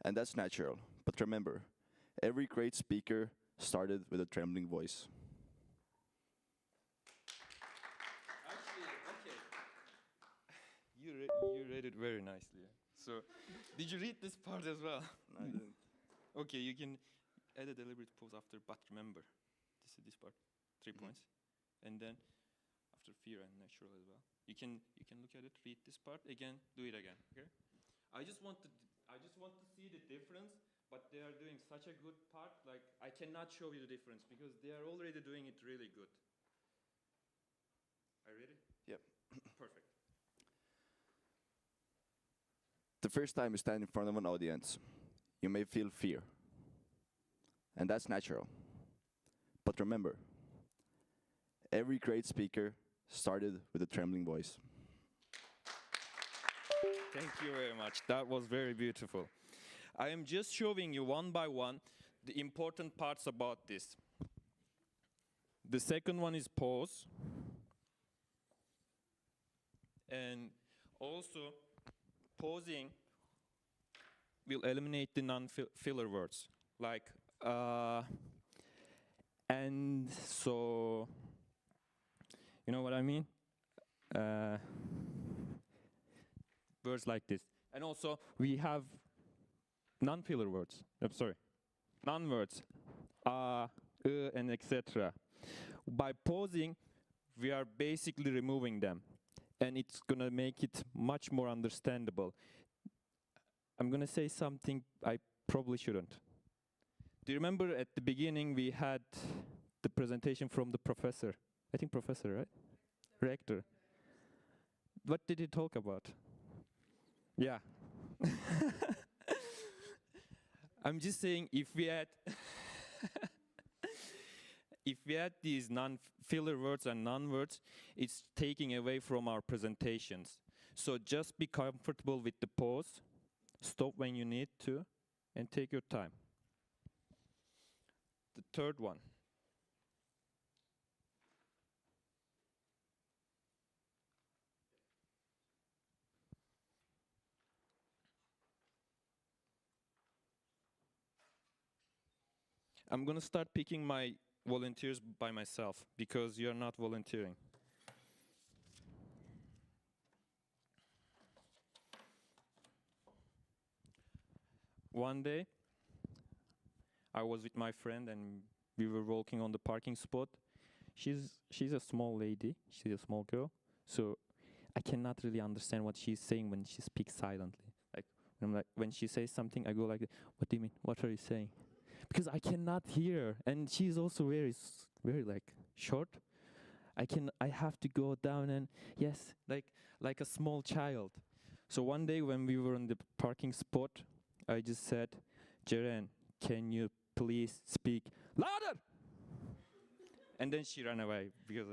And that's natural. But remember, every great speaker started with a trembling voice. You read it very nicely. So, did you read this part as well? No, I didn't. Okay, you can add a deliberate pause after, but remember, this part, 3 points, and then after fear and natural as well. You can look at it, read this part again, do it again. Okay. I just want to see the difference, but they are doing such a good part. Like I cannot show you the difference because they are already doing it really good. Are you ready? Yep. Perfect. The first time you stand in front of an audience, you may feel fear. And that's natural. But remember, every great speaker started with a trembling voice. Thank you very much. That was very beautiful. I am just showing you one by one the important parts about this. The second one is pause. And also, pausing will eliminate the non-filler words, like and so, you know what I mean? Words like this. And also, we have non-filler words. I'm sorry, non-words, and etc. By pausing, we are basically removing them. And it's going to make it much more understandable. I'm going to say something I probably shouldn't. Do you remember at the beginning we had the presentation from the professor? I think professor, right? Rector. What did he talk about? Yeah. I'm just saying if we had if we add these non-filler words and non-words, it's taking away from our presentations. So just be comfortable with the pause, stop when you need to, and take your time. The third one. I'm gonna start picking my volunteers by myself because you're not volunteering. One day, I was with my friend and we were walking on the parking spot. She's a small lady, she's a small girl, so I cannot really understand what she's saying when she speaks silently. Like when she says something, I go like, "What do you mean? What are you saying?" Because I cannot hear, and she's also very like short. I have to go down and yes, like a small child. So one day when we were on the parking spot, I just said, "Jeren, can you please speak louder?" And then she ran away because,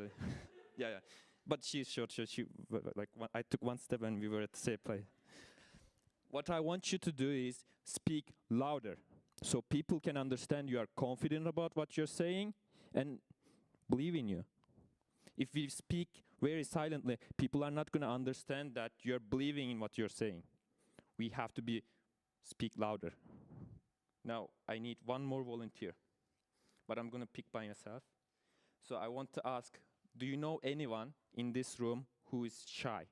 yeah. But she's short, so I took one step and we were at the same place. What I want you to do is speak louder, so people can understand you are confident about what you're saying and believe in you. If we speak very silently, people are not going to understand that you're believing in what you're saying. We have to speak louder. Now, I need one more volunteer, but I'm going to pick by myself. So I want to ask, do you know anyone in this room who is shy,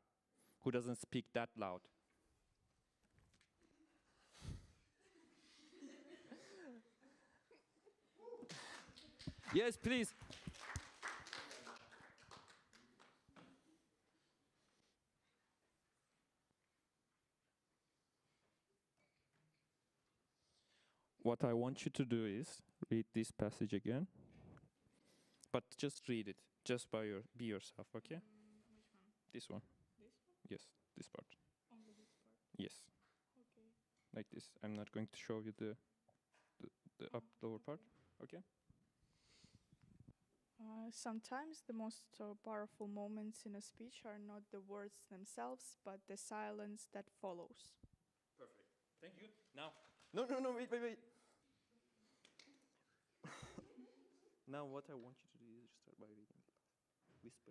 who doesn't speak that loud? Yes, please. What I want you to do is read this passage again, but just read it, just be yourself, okay? Which one? This one. This one? Yes, this part. Only this part? Yes. Okay. Like this. I'm not going to show you the lower part, okay? Sometimes the most powerful moments in a speech are not the words themselves, but the silence that follows. Perfect. Thank you. Now. No, wait. Now what I want you to do is start by reading. Whisper.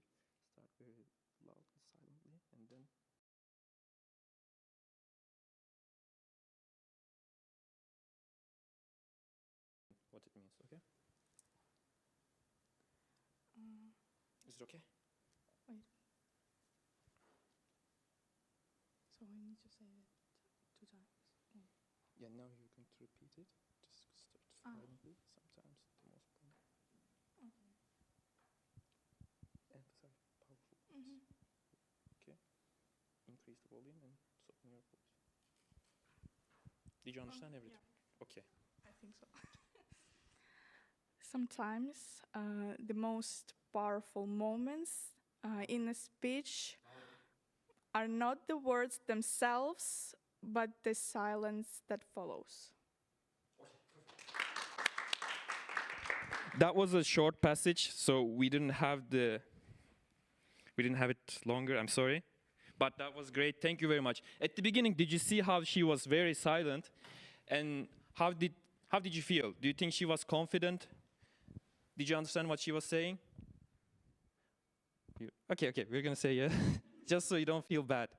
Start very loud and silently, and then what it means, okay? Is it okay? Wait. So I need to say it 2 times. Yeah, now you're going to repeat it. Just start silently. Sometimes the most important. Okay. Emphasize powerful words. Okay. Increase the volume and soften your voice. Did you understand everything? Yeah. Okay. I think so. Sometimes the most powerful moments in a speech are not the words themselves, but the silence that follows. That was a short passage, so we didn't have it longer, I'm sorry. But that was great, thank you very much. At the beginning, did you see how she was very silent? And how did you feel? Do you think she was confident? Did you understand what she was saying? Okay, we're gonna say yeah, just so you don't feel bad.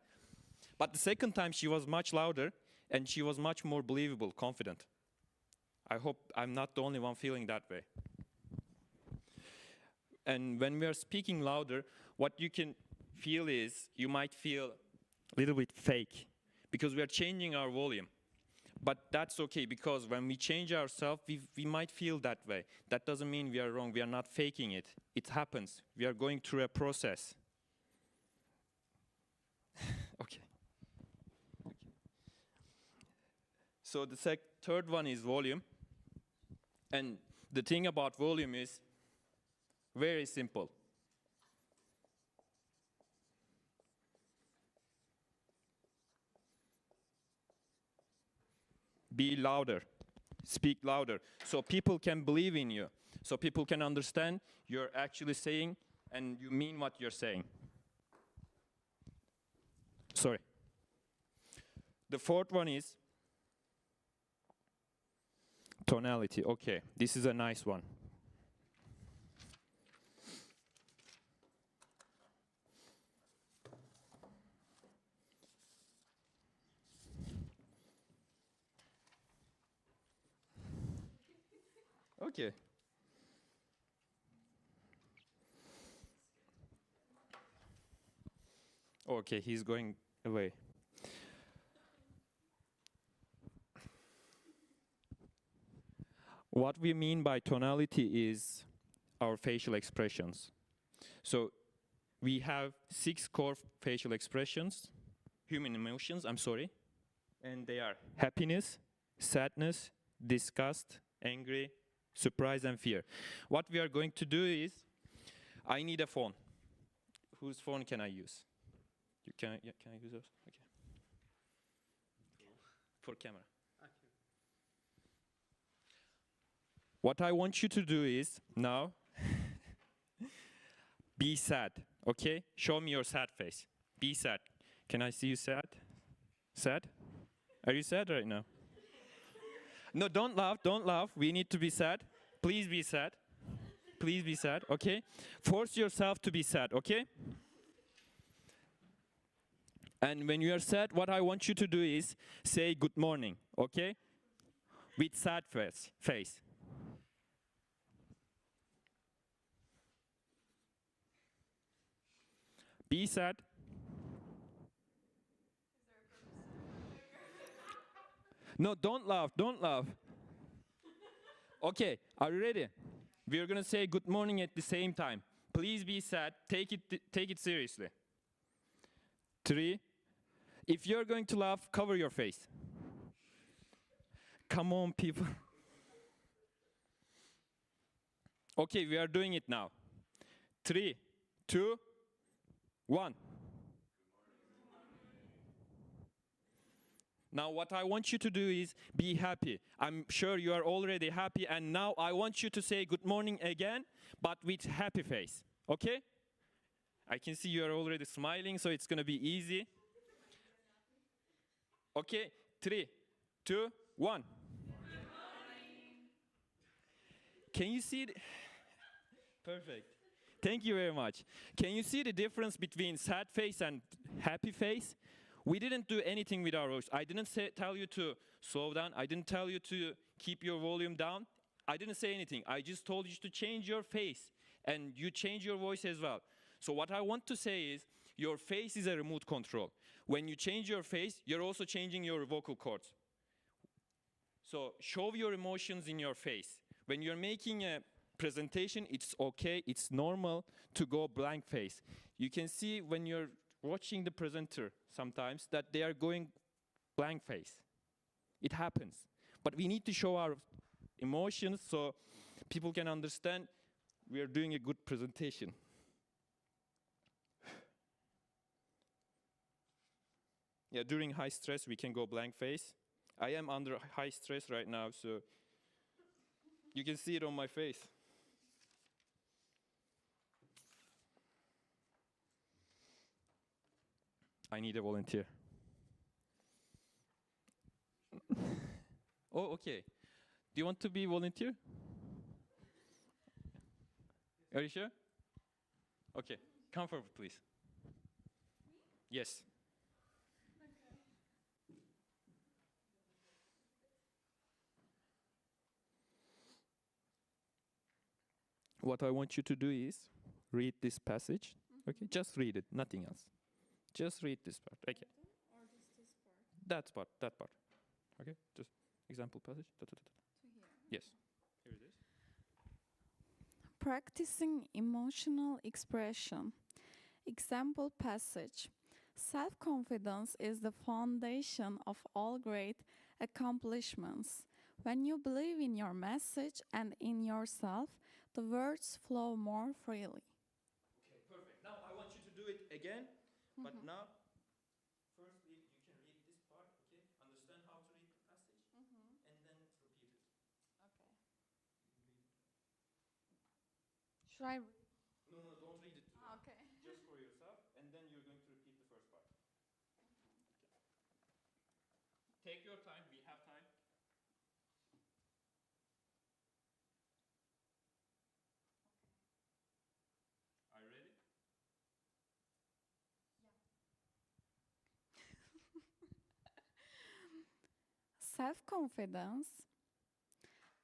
But the second time she was much louder and she was much more believable, confident. I hope I'm not the only one feeling that way. And when we are speaking louder, what you can feel is, you might feel a little bit fake because we are changing our volume. But that's okay, because when we change ourselves, we might feel that way. That doesn't mean we are wrong, we are not faking it. It happens, we are going through a process. Okay. So the third one is volume. And the thing about volume is very simple. be louder. Speak louder. So people can believe in you. So people can understand you're actually saying and you mean what you're saying. Sorry. The fourth one is tonality. Okay, this is a nice one. Okay. Okay, he's going away. What we mean by tonality is our facial expressions. So we have 6 core facial expressions, human emotions, I'm sorry. And they are happiness, sadness, disgust, angry, surprise, and fear. What we are going to do is, I need a phone. Whose phone can I use? Can I use yours? Okay. For camera. What I want you to do is, now, be sad, okay? Show me your sad face. Be sad. Can I see you sad? Sad? Are you sad right now? No, don't laugh, don't laugh. We need to be sad. Please be sad. Please be sad, okay? Force yourself to be sad, okay? And when you are sad, what I want you to do is say good morning, okay? With sad face. Be sad. No, don't laugh, don't laugh. Okay, are you ready? We're gonna say good morning at the same time. Please be sad, take it seriously. 3. If you're going to laugh, cover your face. Come on, people. Okay, we are doing it now. 3, 2, 1. Now what I want you to do is be happy. I'm sure you are already happy, and now I want you to say good morning again, but with happy face, okay? I can see you are already smiling, so it's gonna be easy. Okay, 3, 2, 1. Can you see Perfect. Thank you very much. Can you see the difference between sad face and happy face? We didn't do anything with our voice. I didn't tell you to slow down. I didn't tell you to keep your volume down. I didn't say anything. I just told you to change your face, and you change your voice as well. So what I want to say is, your face is a remote control. When you change your face, you're also changing your vocal cords. So show your emotions in your face. When you're making a presentation, it's okay, it's normal to go blank face. You can see when you're watching the presenter sometimes that they are going blank face. It happens. But we need to show our emotions so people can understand we are doing a good presentation. Yeah, during high stress, we can go blank face. I am under high stress right now, so you can see it on my face. I need a volunteer. Oh, okay. Do you want to be volunteer? Are you sure? Okay, come forward, please. Yes. What I want you to do is read this passage. Okay, just read it, nothing else. Just read this part. Okay. Or just this part? That part. Okay, just example passage. Yes. Here it is. Practicing emotional expression. Example passage. Self-confidence is the foundation of all great accomplishments. When you believe in your message and in yourself, the words flow more freely. Okay, perfect. Now I want you to do it again, but now, firstly, you can read this part, okay? Understand how to read the passage. Should I? No, no, don't read it. Okay. Just for yourself, and then you're going to repeat the first part. Take your time. We have time. Are you ready? Self-confidence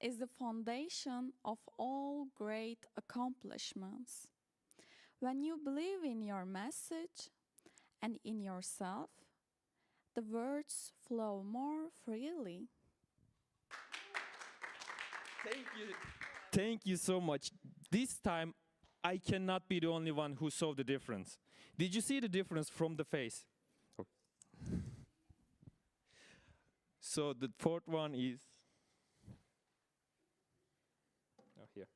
is the foundation of all great accomplishments. When you believe in your message and in yourself, the words flow more freely. Thank you. Thank you so much. This time, I cannot be the only one who saw the difference. Did you see the difference from the face? Oh. So the fourth one is here.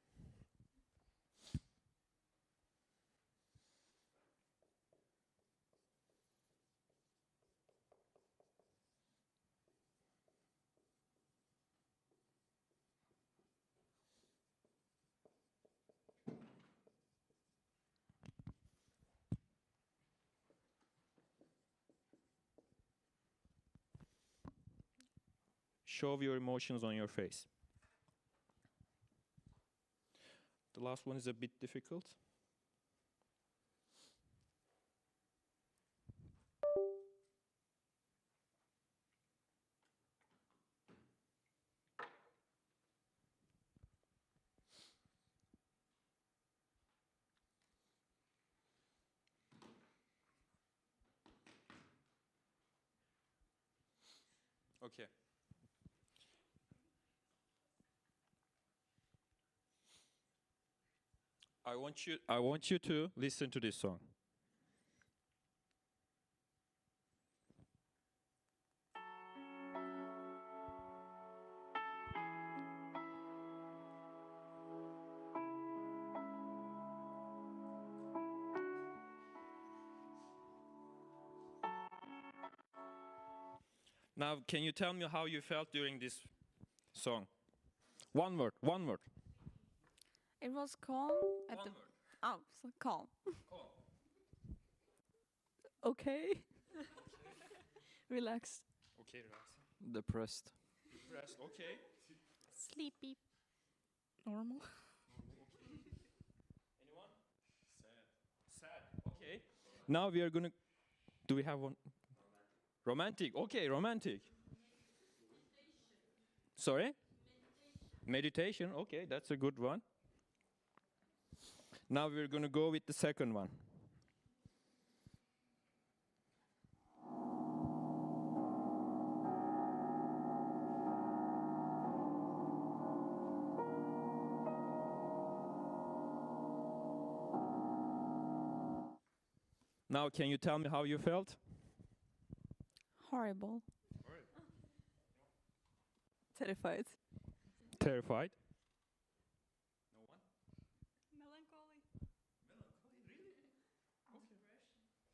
Show your emotions on your face. The last one is a bit difficult. Okay. I want you to listen to this song. Now, can you tell me how you felt during this song? One word, one word. It was calm at the. Oh, so calm. Okay. Relaxed. Okay, relax. Depressed. Depressed, okay. Sleepy. Normal. Anyone? Sad. Sad, okay. Now we are gonna, do we have one? Romantic, okay, romantic. Sorry? Meditation, okay, that's a good one. Now we're gonna go with the second one. Now, can you tell me how you felt? Horrible. Terrified. Terrified? No one? Melancholy. Melancholy, really? Okay.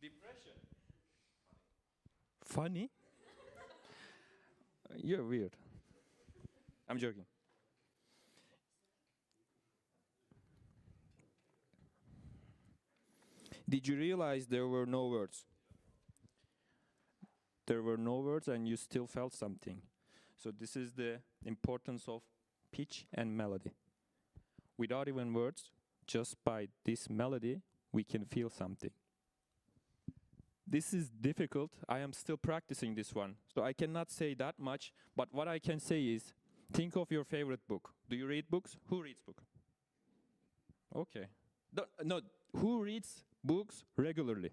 Depression. Funny? You're weird. I'm joking. Did you realize there were no words? There were no words and you still felt something. So this is the importance of pitch and melody. Without even words, just by this melody, we can feel something. This is difficult. I am still practicing this one. So I cannot say that much, but what I can say is, think of your favorite book. Do you read books? Who reads books? Okay. No, who reads books regularly?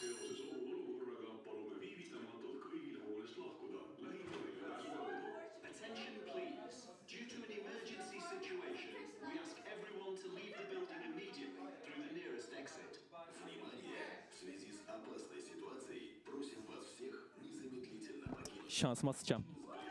Seoses olukorraga palume viivitamatult kõigil hoonest lahkuda. Lähim väljapääsukäydu. Attention please. Due to an emergency situation, we ask everyone to leave the building immediately through the nearest exit. Внимание! В связи с опасной ситуацией просим вас всех незамедлительно покинуть Şansıma sıçacağım. ближайший выход.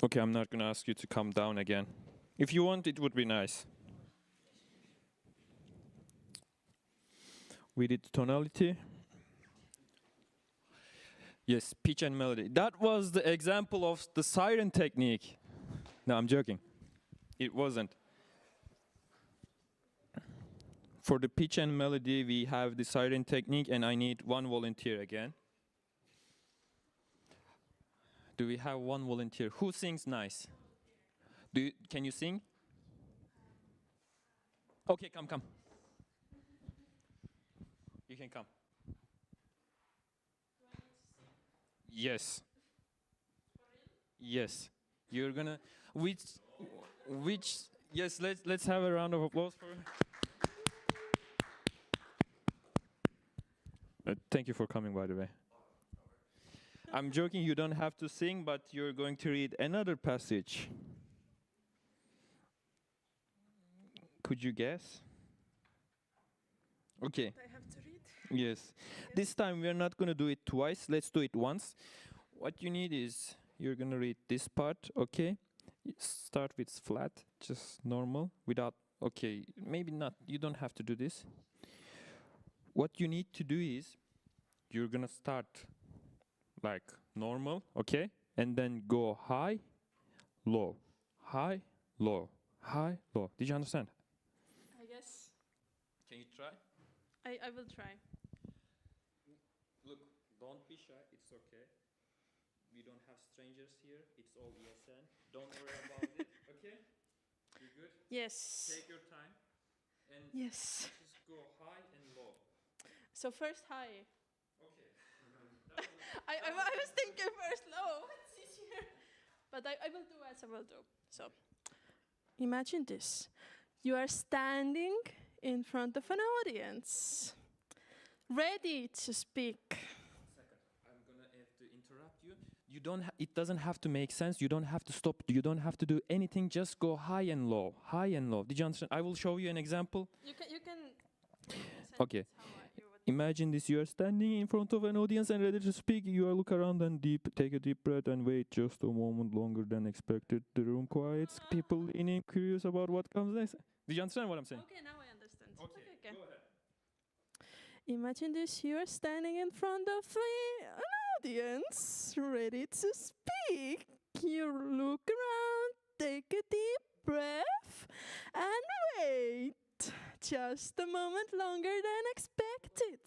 Okay, I'm not gonna ask you to come down again. If you want, it would be nice. We did tonality. Yes, pitch and melody. That was the example of the siren technique. No, I'm joking. It wasn't. For the pitch and melody, we have the siren technique, and I need one volunteer again. Do we have one volunteer? Who sings nice? Can you sing? Okay, come. You can come. Yes. Yes. You're gonna which yes, let's have a round of applause for thank you for coming, by the way. I'm joking, you don't have to sing, but you're going to read another passage. Could you guess? Okay. I have to read? Yes. This time we are not going to do it twice. Let's do it once. What you need is you're going to read this part, okay? Start with flat, just normal, without, okay, maybe not. You don't have to do this. What you need to do is you're going to start like normal, okay? And then go high, low, high, low, high, low. Did you understand? I guess. Can you try? I will try. Look, don't be shy, it's okay. We don't have strangers here, it's all ESN. Don't worry about it, okay? You good? Yes. Take your time. And yes. Just go high and low. So first high. Okay. I was thinking first low. It's easier. But I will do as I will do. So imagine this. You are standing in front of an audience, ready to speak. Second, I'm gonna have to interrupt you. You don't. It doesn't have to make sense. You don't have to stop. You don't have to do anything. Just go high and low. High and low. Did you understand? I will show you an example. You can. Okay. Imagine this. You are standing in front of an audience and ready to speak. You are look around and take a deep breath and wait just a moment longer than expected. The room quiets. People leaning, curious about what comes next. Did you understand what I'm saying? Okay, now I understand. Okay. Go ahead. Imagine this, you are standing in front of an audience, ready to speak. You look around, take a deep breath, and wait just a moment longer than expected.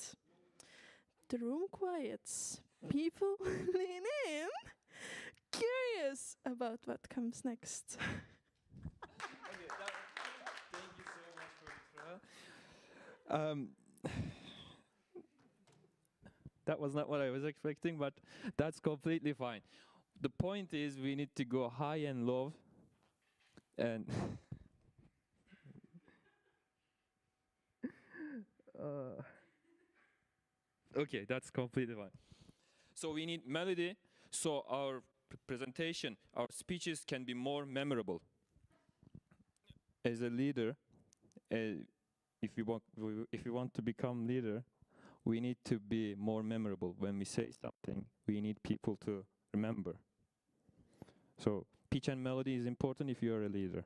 The room quiets. People lean in, curious about what comes next. Thank you so much for the trial. That was not what I was expecting, but that's completely fine. The point is we need to go high and low, and okay, that's completely fine. So we need melody, so our presentation, our speeches can be more memorable. As a leader, if we want to become leader, we need to be more memorable. When we say something, we need people to remember. So pitch and melody is important if you're a leader.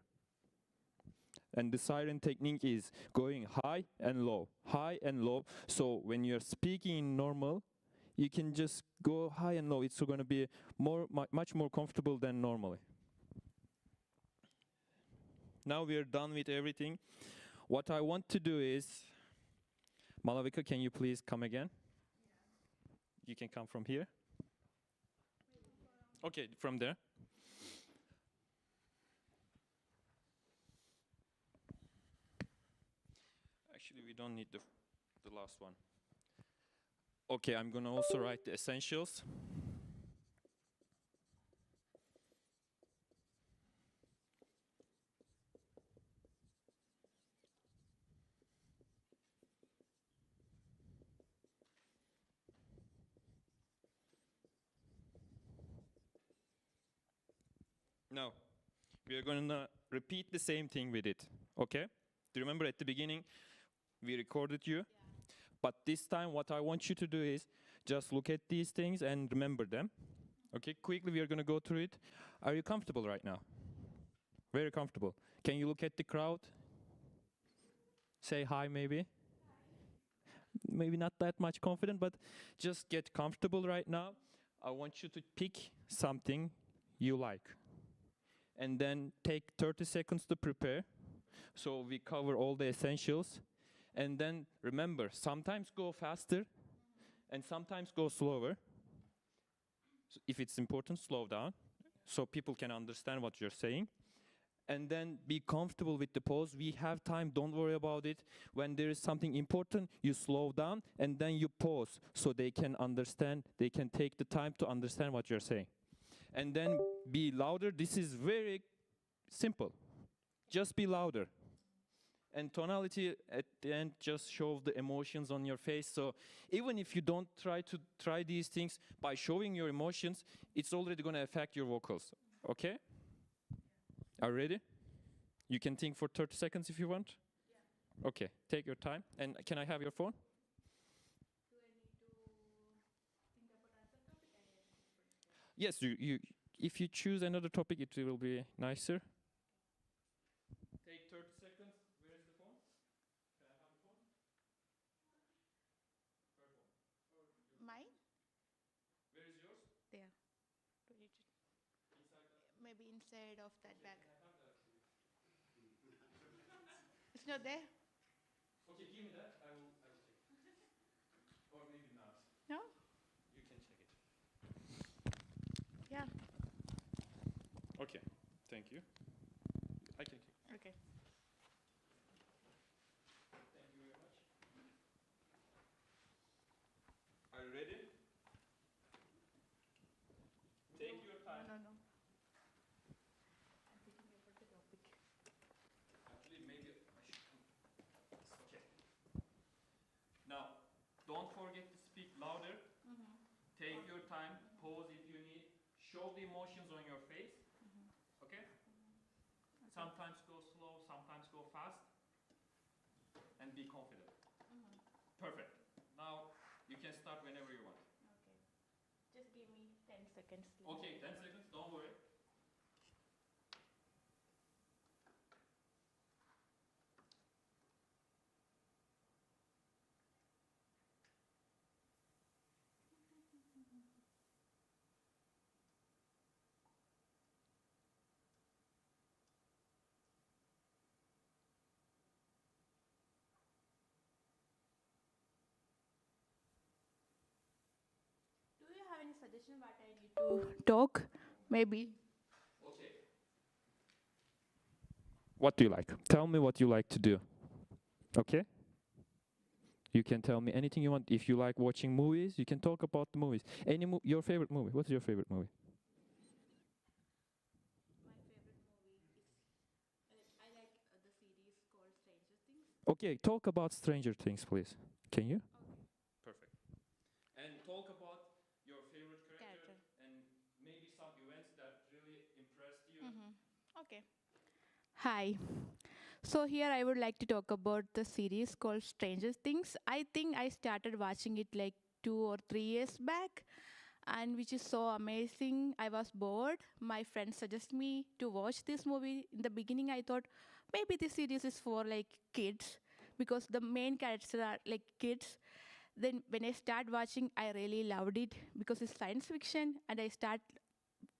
And the siren technique is going high and low, high and low. So when you're speaking in normal, you can just go high and low. It's going to be much more comfortable than normally. Now we are done with everything. What I want to do is, Malavika, can you please come again? You can come from here. Okay, from there. Actually, we don't need the last one. Okay, I'm gonna also write the essentials. Now, we are going to repeat the same thing with it, okay? Do you remember at the beginning, we recorded you? Yeah. But this time, what I want you to do is just look at these things and remember them. Okay, quickly we are going to go through it. Are you comfortable right now? Very comfortable. Can you look at the crowd? Say hi maybe. Maybe not that much confident, but just get comfortable right now. I want you to pick something you like. And then take 30 seconds to prepare. So we cover all the essentials. And then remember, sometimes go faster and sometimes go slower. So if it's important, slow down so people can understand what you're saying. And then be comfortable with the pause. We have time, don't worry about it. When there is something important, you slow down and then you pause so they can understand, they can take the time to understand what you're saying. And then be louder. This is very simple. Just be louder. And tonality at the end just shows the emotions on your face. So even if you don't try these things, by showing your emotions, it's already going to affect your vocals. Okay? Are you ready? You can think for 30 seconds if you want. Yeah. Okay, take your time. And can I have your phone? Yes, if you choose another topic, it will be nicer. Take 30 seconds. Where is the phone? Can I have the phone? Mine? Where is yours? There. Maybe inside of that bag. It's not there? Okay, give me that. I will check it. Or maybe not. No? You can check it. Yeah. Okay, thank you. I can check. Okay. Thank you very much. Are you ready? Take your time. No. Actually, maybe I should come. Okay. Now, don't forget to speak louder. Take your time. Pause if you need. Show the emotions on your face. Okay? Sometimes go slow, sometimes go fast. And be confident. Perfect. Now, you can start whenever you want. Okay. Just give me 10 seconds. Okay, 10 seconds. Don't worry. Do you have any suggestion what I need to talk? Maybe. Okay. What do you like? Tell me what you like to do. Okay? You can tell me anything you want. If you like watching movies, you can talk about the movies. Your favorite movie? What's your favorite movie? My favorite movie is, I like the series called Stranger Things. Okay, talk about Stranger Things, please. Can you? Okay. Perfect. And talk about your favorite character. Character. And maybe some events that really impressed you. Okay. Hi. So here I would like to talk about the series called Stranger Things. I think I started watching it like 2 or 3 years back, and which is so amazing. I was bored. My friend suggested me to watch this movie. In the beginning I thought maybe this series is for like kids because the main characters are like kids. Then when I start watching, I really loved it because it's science fiction, and I start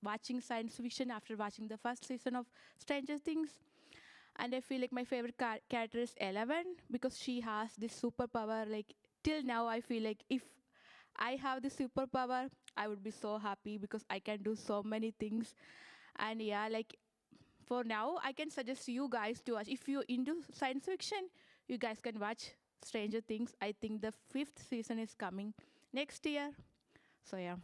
watching science fiction after watching the first season of Stranger Things. And I feel like my favorite character is Eleven because she has this superpower. Like till now, I feel like if I have this superpower, I would be so happy because I can do so many things. And yeah, like for now, I can suggest you guys to watch. If you're into science fiction, you guys can watch Stranger Things. I think the 5th season is coming next year. So yeah.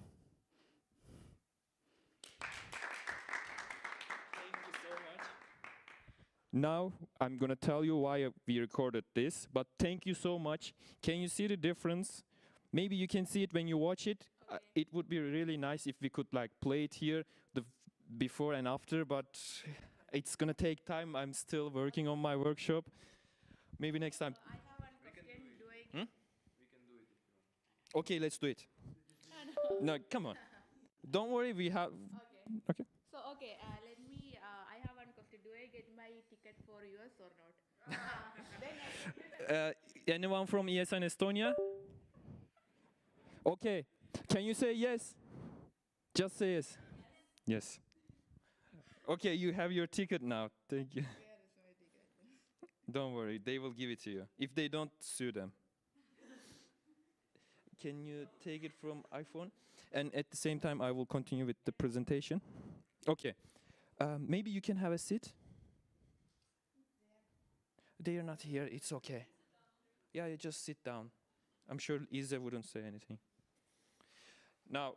Now, I'm going to tell you why we recorded this, but thank you so much. Can you see the difference? Maybe you can see it when you watch it. It would be really nice if we could like play it here, the before and after, but it's going to take time. I'm still working on my workshop. Maybe next time. I have one question. Hmm? Okay, let's do it. No, come on. Don't worry, we have. Okay. So, okay, let me, I have one question. Do I get my ticket for US or not? Anyone from ESN Estonia? Okay. Can you say yes? Just say yes. Yes. Okay, you have your ticket now. Thank you. Don't worry, they will give it to you. If they don't, sue them. Can you take it from iPhone? And at the same time, I will continue with the presentation. Okay. Maybe you can have a seat. They are not here. It's okay. Yeah, you just sit down. I'm sure Isa wouldn't say anything. Now,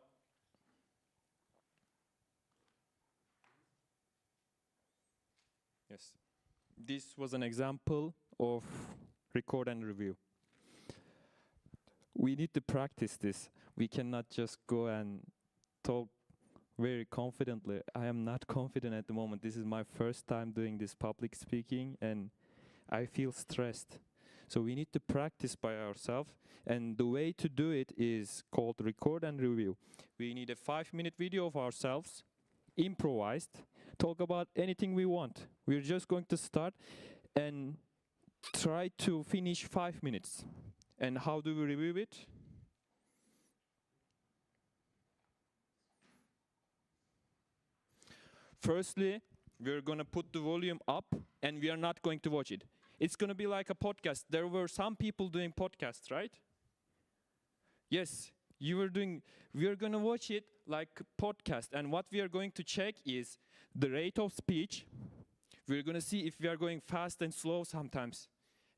yes, this was an example of record and review. We need to practice this. We cannot just go and talk very confidently. I am not confident at the moment. This is my first time doing this public speaking, and I feel stressed. So we need to practice by ourselves, and the way to do it is called record and review. We need a 5-minute video of ourselves, improvised, talk about anything we want. We're just going to start and try to finish 5 minutes. And how do we review it? Firstly, we're going to put the volume up, and we are not going to watch it. It's going to be like a podcast. There were some people doing podcasts, right? Yes, we are going to watch it like a podcast. And what we are going to check is the rate of speech. We're going to see if we are going fast and slow sometimes.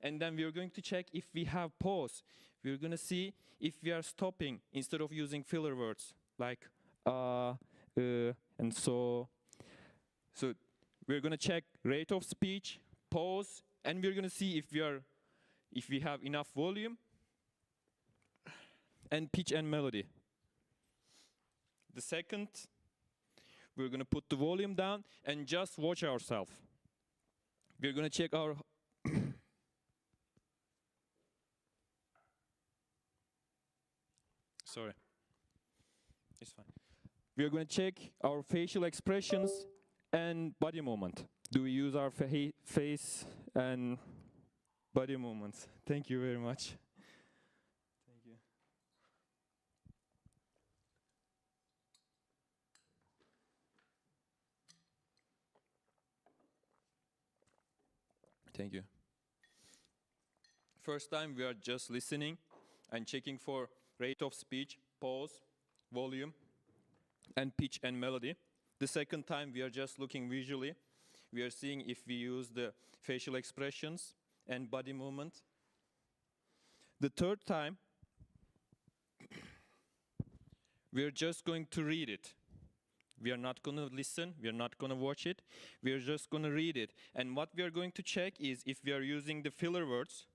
And then we're going to check if we have pause. We're going to see if we are stopping instead of using filler words like and so. So we're going to check rate of speech, pause, and we're going to see if we have enough volume and pitch and melody. The second, we're going to put the volume down and just watch ourselves. We're going to check our sorry. It's fine. We're going to check our facial expressions and body movement. Do we use our face and body movements? Thank you very much. Thank you. Thank you. First time we are just listening and checking for rate of speech, pause, volume, and pitch and melody. The second time we are just looking visually. We are seeing if we use the facial expressions and body movement. The third time, we are just going to read it. We are not going to listen, we are not going to watch it, we are just going to read it. And what we are going to check is if we are using the filler words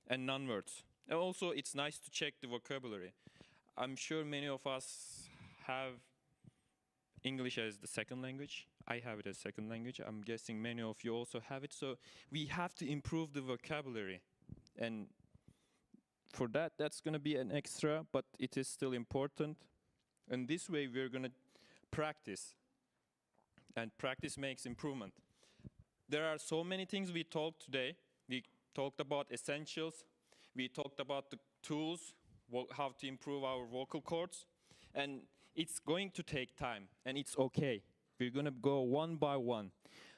and non-words. And also, it's nice to check the vocabulary. I'm sure many of us have English as the second language. I have it as second language. I'm guessing many of you also have it. So we have to improve the vocabulary. And for that, that's going to be an extra, but it is still important. And this way, we're going to practice. And practice makes improvement. There are so many things we talked today. We talked about essentials. We talked about the tools, how to improve our vocal cords. And it's going to take time, and it's okay. We're going to go one by one.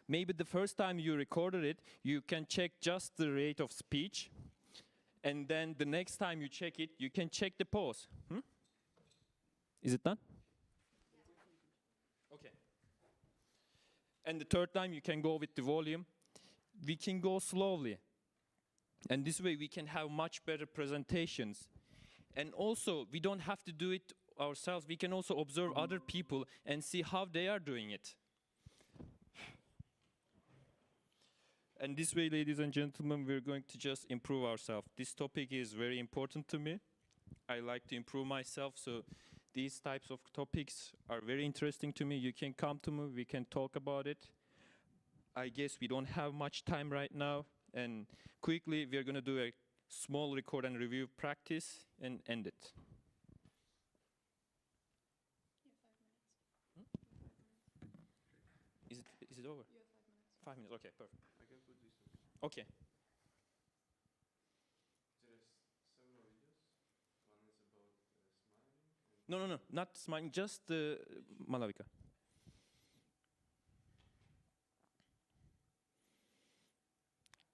Maybe the first time you recorded it, you can check just the rate of speech. And then the next time you check it, you can check the pause. Is it done? Okay. And the third time, you can go with the volume. We can go slowly. And this way, we can have much better presentations. And also, we don't have to do it ourselves. We can also observe other people and see how they are doing it. And this way, ladies and gentlemen, we're going to just improve ourselves. This topic is very important to me. I like to improve myself, so these types of topics are very interesting to me. You can come to me, we can talk about it. I guess we don't have much time right now, and quickly we're going to do a small record and review practice and end it. Is it over? You have 5 minutes. 5 minutes, okay, perfect. I can put this one. Okay. There's several videos. One is about smiling. No, no, no, not smiling, just Malavika.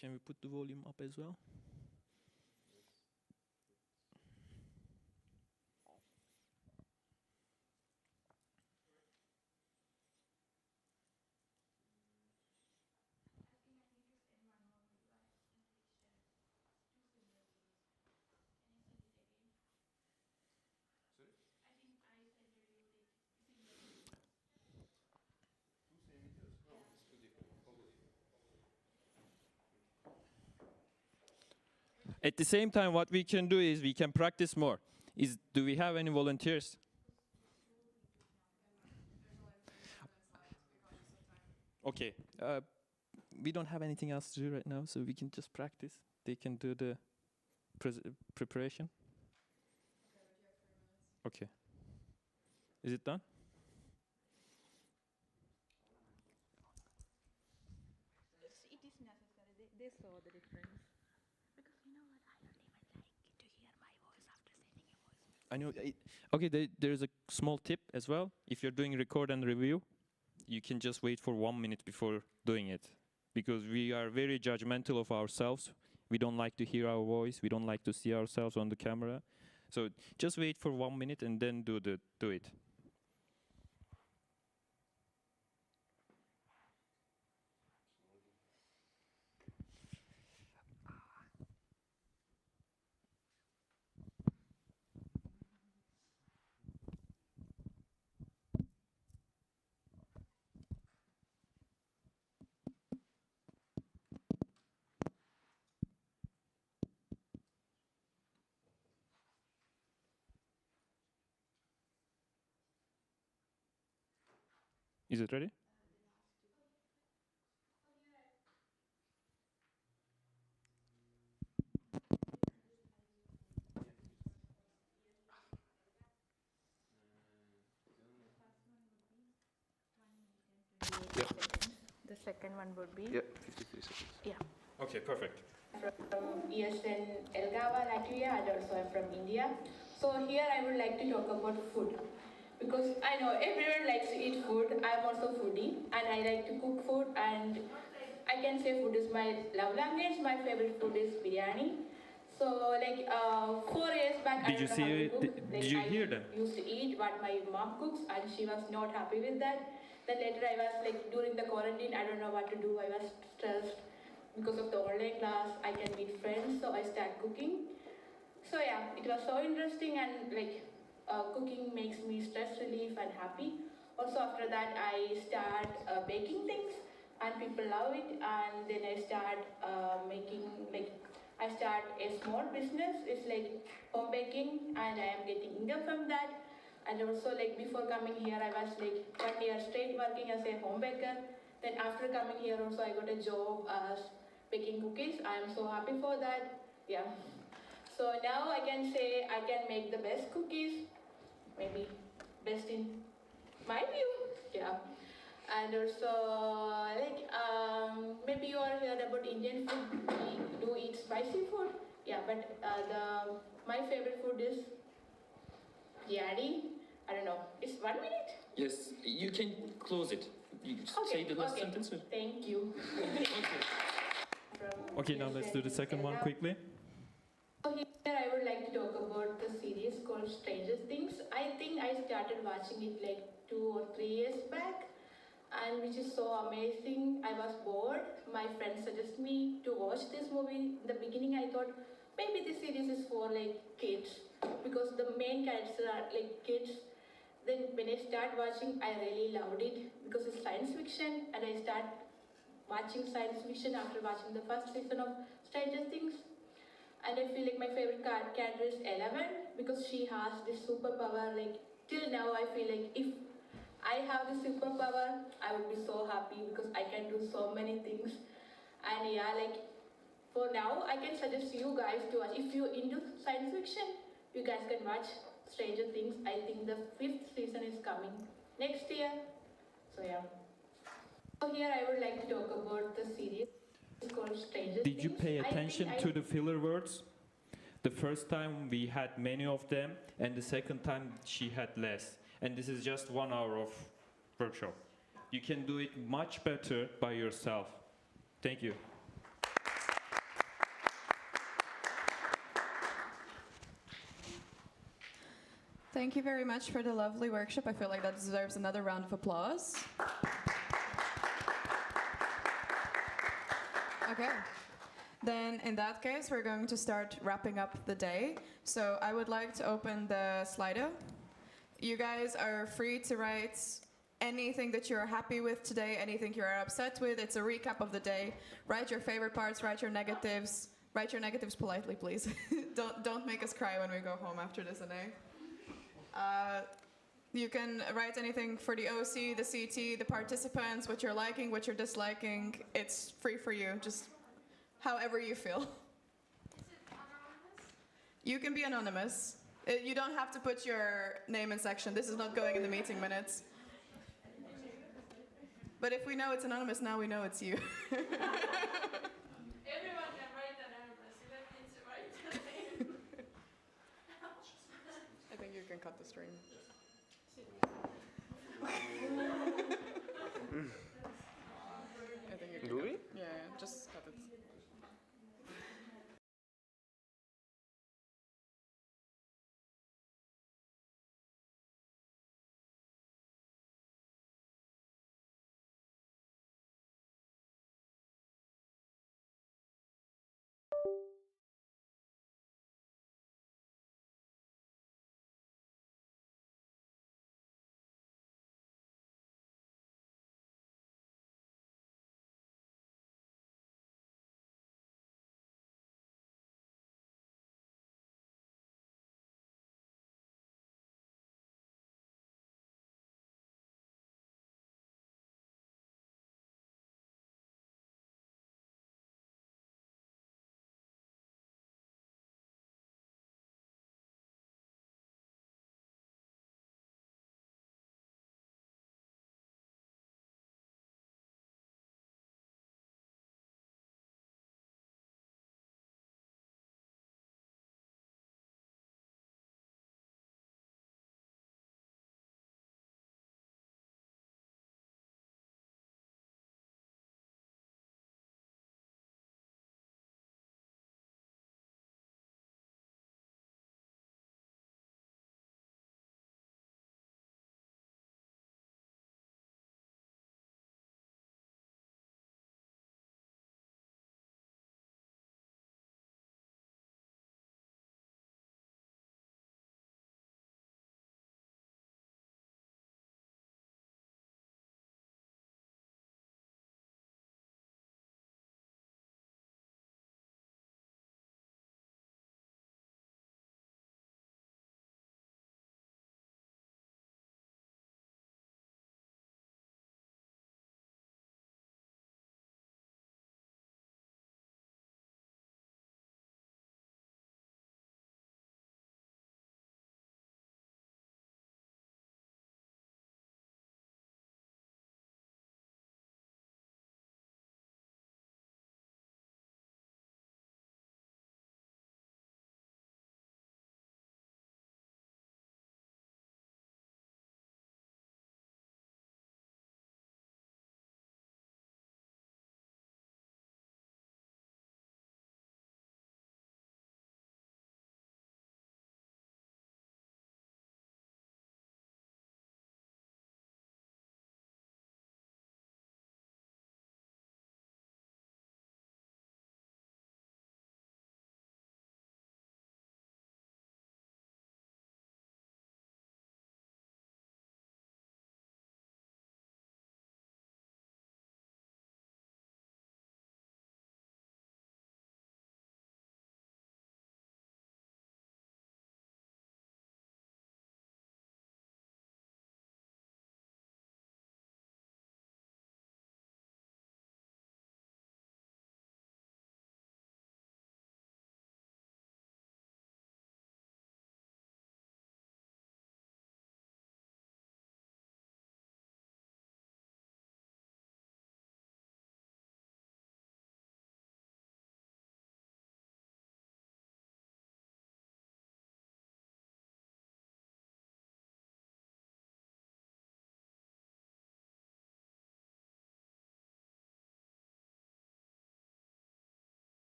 Can we put the volume up as well? At the same time, what we can do is we can practice more. Do we have any volunteers? Okay. We don't have anything else to do right now, so we can just practice. They can do the preparation. Okay. Is it done? It is necessary. They saw the difference. Because you know what, I don't even like to hear my voice after sending a voice. I know. Okay, there's a small tip as well. If you're doing record and review, you can just wait for 1 minute before doing it. Because we are very judgmental of ourselves. We don't like to hear our voice. We don't like to see ourselves on the camera. So just wait for 1 minute and then do it. Is it ready? The second one would be 53 seconds. yeah. Okay, perfect. From ESN Estonia, Latvia, and also I'm from India. So here I would like to talk about food. Because I know everyone likes to eat food. I'm also foodie and I like to cook food, and I can say food is my love language. My favorite food is biryani. So like 4 years back, Did you see? Like, did you hear them? I used to eat what my mom cooks, and she was not happy with that. Then later I was like, during the quarantine, I don't know what to do. I was stressed because of the online class. I can meet friends, so I started cooking. So yeah, it was so interesting, and like cooking makes me stress relief and happy. Also after that, I start baking things, and people love it. And then I start I start a small business. It's like home baking, and I am getting income from that. And also like before coming here, I was like 1 year straight working as a home baker. Then after coming here also, I got a job as baking cookies. I am so happy for that. Yeah. So now I can say I can make the best cookies, maybe best in my view. Yeah. And also like maybe you all heard about Indian food. We do eat spicy food. Yeah, but my favorite food is biryani. I don't know. It's 1 minute. Yes, you can close it. You say the last sentence. Thank you. Okay, now let's do the second one quickly. So here I would like to talk about the series called Stranger Things. I think I started watching it like 2 or 3 years back, and which is so amazing. I was bored. My friend suggested me to watch this movie. In the beginning I thought maybe this series is for like kids because the main characters are like kids. Then when I start watching, I really loved it because it's science fiction, and I start watching science fiction after watching the first season of Stranger Things. And I feel like my favorite character is Eleven because she has this superpower. Like till now, I feel like if I have this superpower, I would be so happy because I can do so many things. And yeah, like for now, I can suggest you guys to watch. If you're into science fiction, you guys can watch Stranger Things. I think the 5th season is coming next year. So yeah. So here I would like to talk about the series. It's called Stranger Did you Things. pay I think attention to the filler words? The first time we had many of them, and the second time she had less. And this is just 1 hour of workshop. You can do it much better by yourself. Thank you. Thank you very much for the lovely workshop. I feel like that deserves another round of applause. Okay. Then in that case, we're going to start wrapping up the day. So I would like to open the Slido. You guys are free to write anything that you're happy with today, anything you're upset with. It's a recap of the day. Write your favorite parts, write your negatives. Write your negatives politely, please. Don't make us cry when we go home after this day. You can write anything for the OC, the CT, the participants, what you're liking, what you're disliking. It's free for you, just however you feel. Is it anonymous? You can be anonymous. You don't have to put your name in section. This is not going in the meeting minutes. But if we know it's anonymous, now we know it's you. Everyone can write anonymous. That means write the name. I think you can cut the stream. I think you can. Do we? Yeah, just cut it.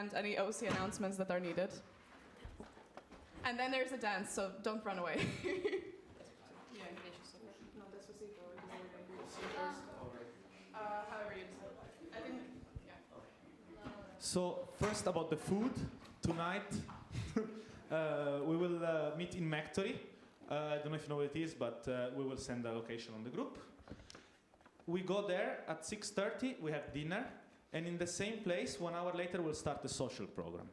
and any OC announcements that are needed. And then there's a dance, so don't run away. However you decide. I think, yeah. So first about the food. Tonight we will meet in Mactory. I don't know if you know what it is, but we will send the location on the group. We go there at 6:30, we have dinner, and in the same place, 1 hour later, we'll start the social program.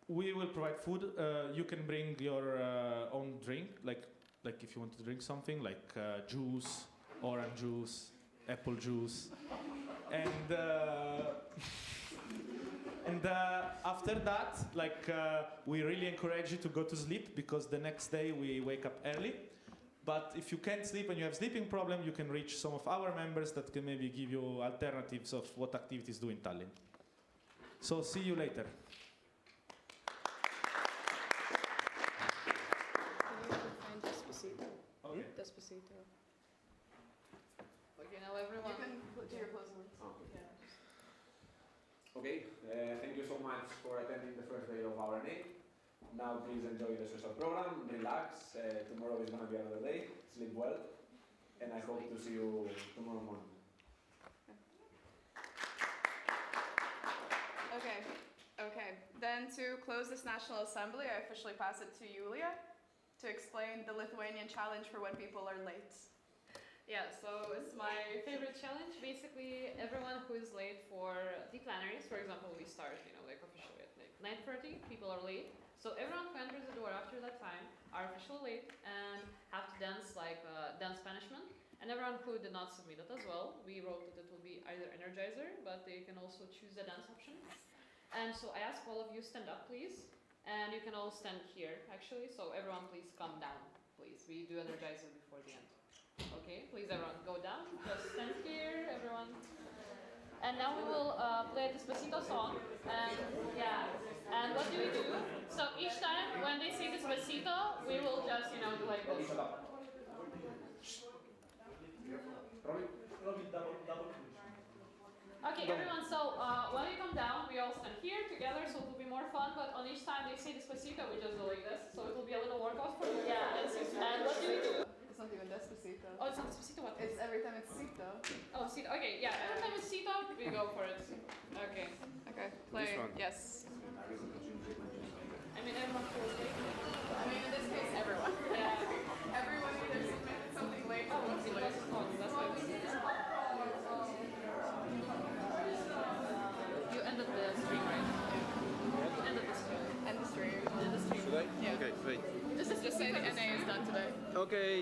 We will provide food. You can bring your own drink, like if you want to drink something, like juice, orange juice, apple juice, and after that, we really encourage you to go to sleep because the next day we wake up early. But if you can't sleep and you have sleeping problem, you can reach some of our members that can maybe give you alternatives of what activities do in Tallinn. So see you later. Okay. Despacito. Like, you know, everyone. You can do your closing words. Oh. Yeah. Okay, thank you so much for attending the first day of RNA. Now please enjoy the social program, relax. Tomorrow is going to be another day. Sleep well. And I hope to see you tomorrow morning. Okay. Then to close this National Assembly, I officially pass it to Julia to explain the Lithuanian challenge for when people are late. Yeah, so it's my favorite challenge. Basically, everyone who is late for the plenaries, for example, we start, officially at 9:30, people are late. So everyone who enters the door after that time are officially late and have to dance dance punishment. And everyone who did not submit it as well, we wrote that it will be either Energizer, but they can also choose the dance option. And so I ask all of you stand up, please. And you can all stand here, actually. So everyone, please come down, please. We do Energizer before the end. Okay, please everyone go down. Just stand here, everyone. And now we will play a Despacito song. And yeah, and what do we do? So each time when they say Despacito, we will just, do like this. Okay, everyone, so when we come down, we all stand here together, so it will be more fun, but on each time they say Despacito, we just go like this, so it will be a little workout for you. Yeah, and what do we do? It's not even Despacito. Oh, it's not Despacito, what? It's every time it's Cito. Oh, Cito, okay, yeah, every time it's Cito, we go for it. Okay. Okay, play. This one? Yes. I mean, everyone feels late. I mean, in this case, everyone. Yeah. Everyone either submitted something late or was late. That's why you ended the stream, right? You ended the stream. End the stream. End the stream. Should I? Yeah. Okay, wait. Just say the NA is done today. Okay,